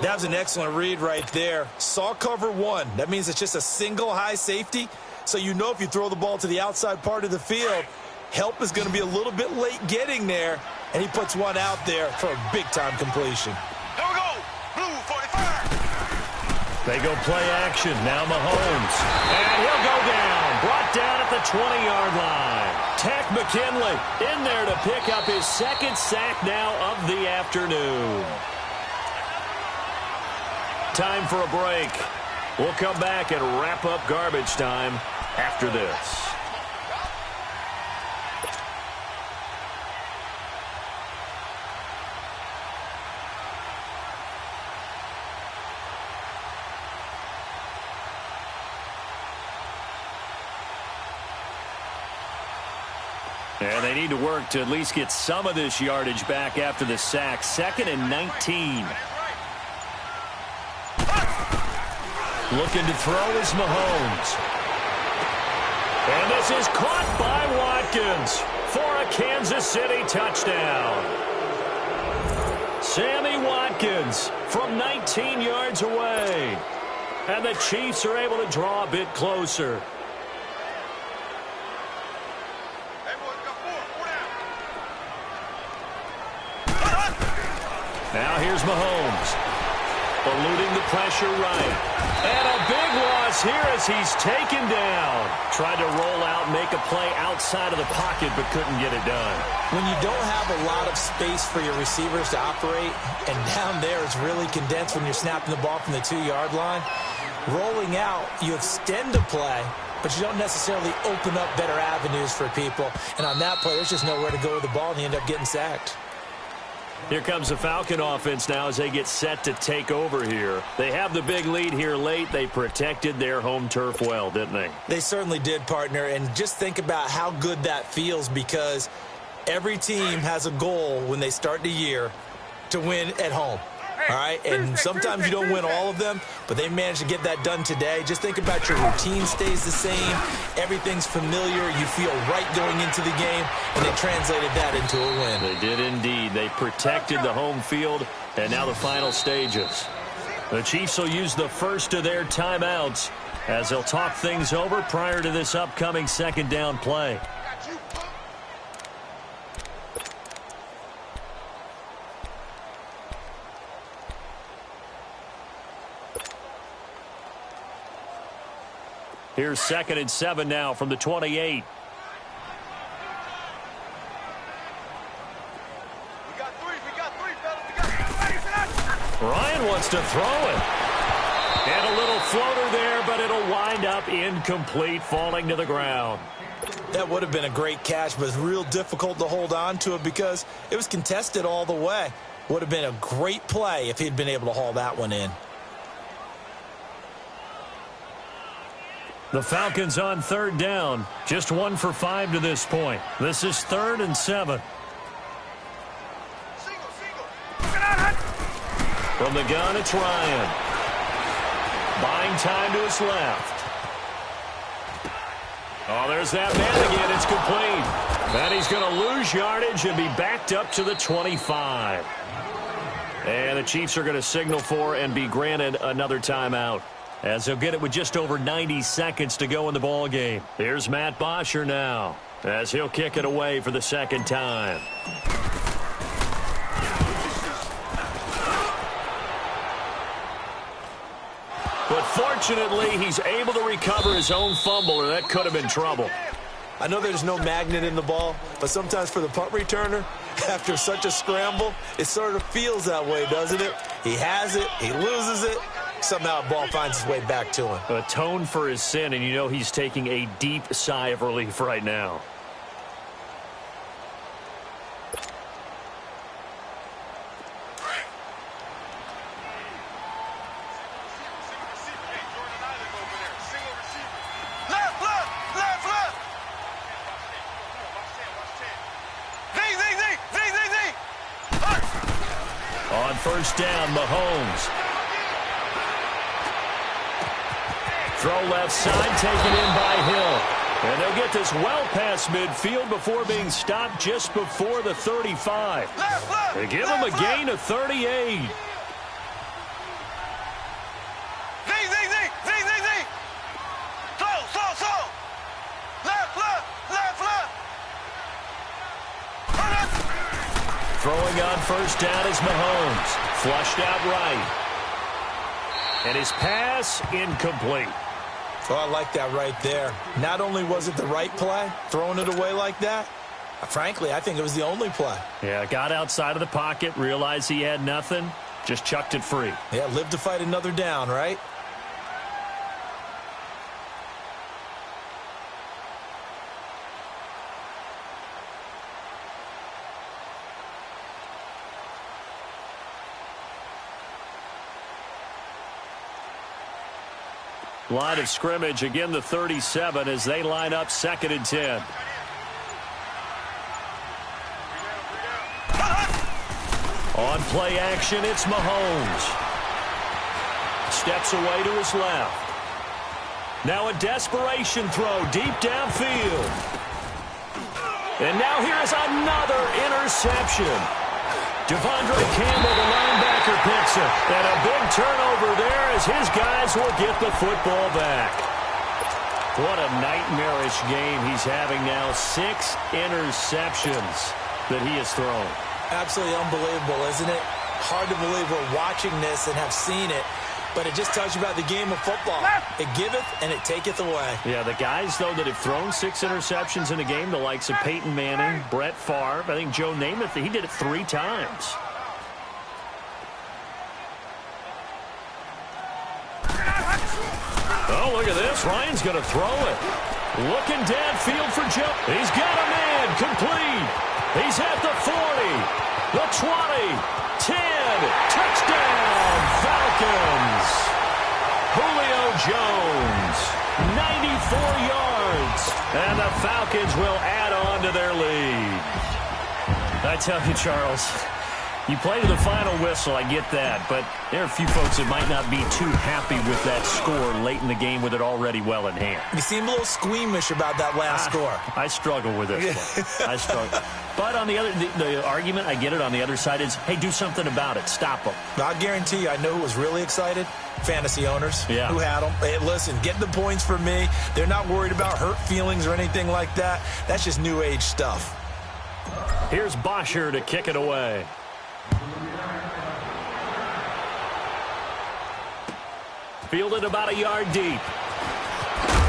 That was an excellent read right there. Saw cover 1. That means it's just a single high safety. So you know if you throw the ball to the outside part of the field, help is going to be a little bit late getting there. And he puts one out there for a big-time completion. Here we go. Blue 45. They go play action. Now Mahomes. And he'll go down. Brought down at the 20-yard line. Tack McKinley in there to pick up his 2nd sack now of the afternoon. Time for a break. We'll come back and wrap up garbage time after this. And they need to work to at least get some of this yardage back after the sack. 2nd and 19. Looking to throw is Mahomes. And this is caught by Watkins for a Kansas City touchdown. Sammy Watkins from 19 yards away. And the Chiefs are able to draw a bit closer. Now here's Mahomes. Eluding the pressure right. And a big loss here as he's taken down. Tried to roll out, make a play outside of the pocket, but couldn't get it done. When you don't have a lot of space for your receivers to operate, and down there it's really condensed when you're snapping the ball from the 2-yard line, rolling out, you extend the play, but you don't necessarily open up better avenues for people. And on that play, there's just nowhere to go with the ball, and you end up getting sacked. Here comes the Falcon offense now as they get set to take over here. They have the big lead here late. They protected their home turf well, didn't they? They certainly did, partner. And just think about how good that feels, because every team has a goal when they start the year to win at home. All right, and sometimes you don't win all of them, but they managed to get that done today. Just think about your routine stays the same. Everything's familiar. You feel right going into the game, and they translated that into a win. They did indeed. They protected the home field, and now the final stages. The Chiefs will use the first of their timeouts as they'll talk things over prior to this upcoming second down play. Here's 2nd and 7 now from the 28. Ryan wants to throw it. And a little floater there, but it'll wind up incomplete, falling to the ground. That would have been a great catch, but it's real difficult to hold on to it because it was contested all the way. Would have been a great play if he'd been able to haul that one in. The Falcons on 3rd down. Just 1 for 5 to this point. This is 3rd and 7. From the gun, it's Ryan. Buying time to his left. Oh, there's that man again. It's complete. And he's going to lose yardage and be backed up to the 25. And the Chiefs are going to signal for and be granted another timeout, as they'll get it with just over 90 seconds to go in the ball game. Here's Matt Bosher now, as he'll kick it away for the 2nd time. But fortunately, he's able to recover his own fumble, or that could have been trouble. I know there's no magnet in the ball, but sometimes for the punt returner, after such a scramble, it sort of feels that way, doesn't it? He has it, he loses it, somehow the ball finds its way back to him. Atone for his sin, and you know he's taking a deep sigh of relief right now. On 1st down, Mahomes. Throw left side, taken in by Hill. And they'll get this well past midfield before being stopped just before the 35. They give him a gain of 38. Throwing on 1st down is Mahomes. Flushed out right. And his pass incomplete. Oh, I like that right there. Not only was it the right play, throwing it away like that, frankly, I think it was the only play. Yeah, got outside of the pocket, realized he had nothing, just chucked it free. Yeah, live to fight another down, right? Line of scrimmage, again the 37 as they line up 2nd and 10. On play action, it's Mahomes. Steps away to his left. Now a desperation throw deep downfield. And now here is another interception. Devondre Campbell, the linebacker, picks it. And a big turnover there as his guys will get the football back. What a nightmarish game he's having now. 6 interceptions that he has thrown. Absolutely unbelievable, isn't it? Hard to believe we're watching this and have seen it. But it just tells you about the game of football. It giveth and it taketh away. Yeah, the guys, though, that have thrown 6 interceptions in a game, the likes of Peyton Manning, Brett Favre, I think Joe Namath, he did it 3 times. Oh, look at this. Ryan's going to throw it. Looking downfield for Joe. He's got a man. Complete. He's at the 40, the 20, 10. Touchdown, Falcons. Julio Jones, 94 yards. And the Falcons will add on to their lead. I tell you, Charles, You play to the final whistle, I get that, but there are a few folks that might not be too happy with that score late in the game with it already well in hand. You seem a little squeamish about that last score. I struggle with this one. I struggle. But on the other, the argument, I get it, on the other side is, hey, do something about it. Stop them. I guarantee you, I know who was really excited. Fantasy owners who had them. Hey, listen, get the points for me. They're not worried about hurt feelings or anything like that. That's just new age stuff. Here's Bosher to kick it away. Fielded about a yard deep.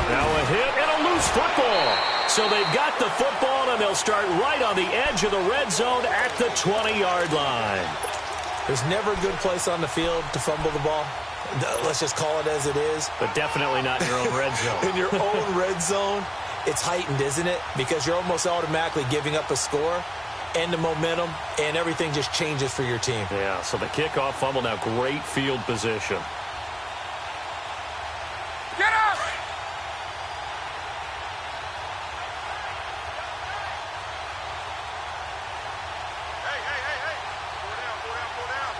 Now a hit and a loose football. So they've got the football, and they'll start right on the edge of the red zone at the 20-yard line. There's never a good place on the field to fumble the ball. Let's just call it as it is. But definitely not in your own red zone. In your own red zone, it's heightened, isn't it? Because you're almost automatically giving up a score and the momentum, and everything just changes for your team. Yeah, so the kickoff fumble, now great field position. Get up! Hey. Pull down.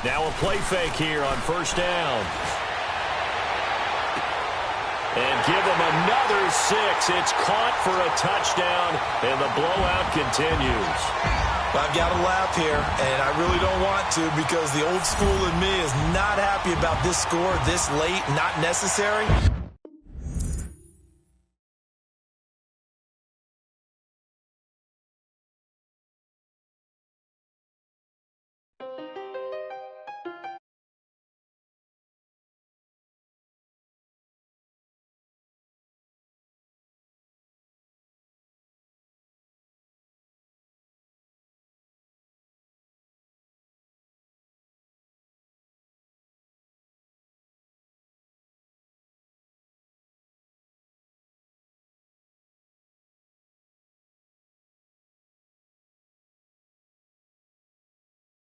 Now a play fake here on first down. And give them another 6. It's caught for a touchdown, and the blowout continues. I've got to laugh here, and I really don't want to, because the old school in me is not happy about this score this late, not necessary.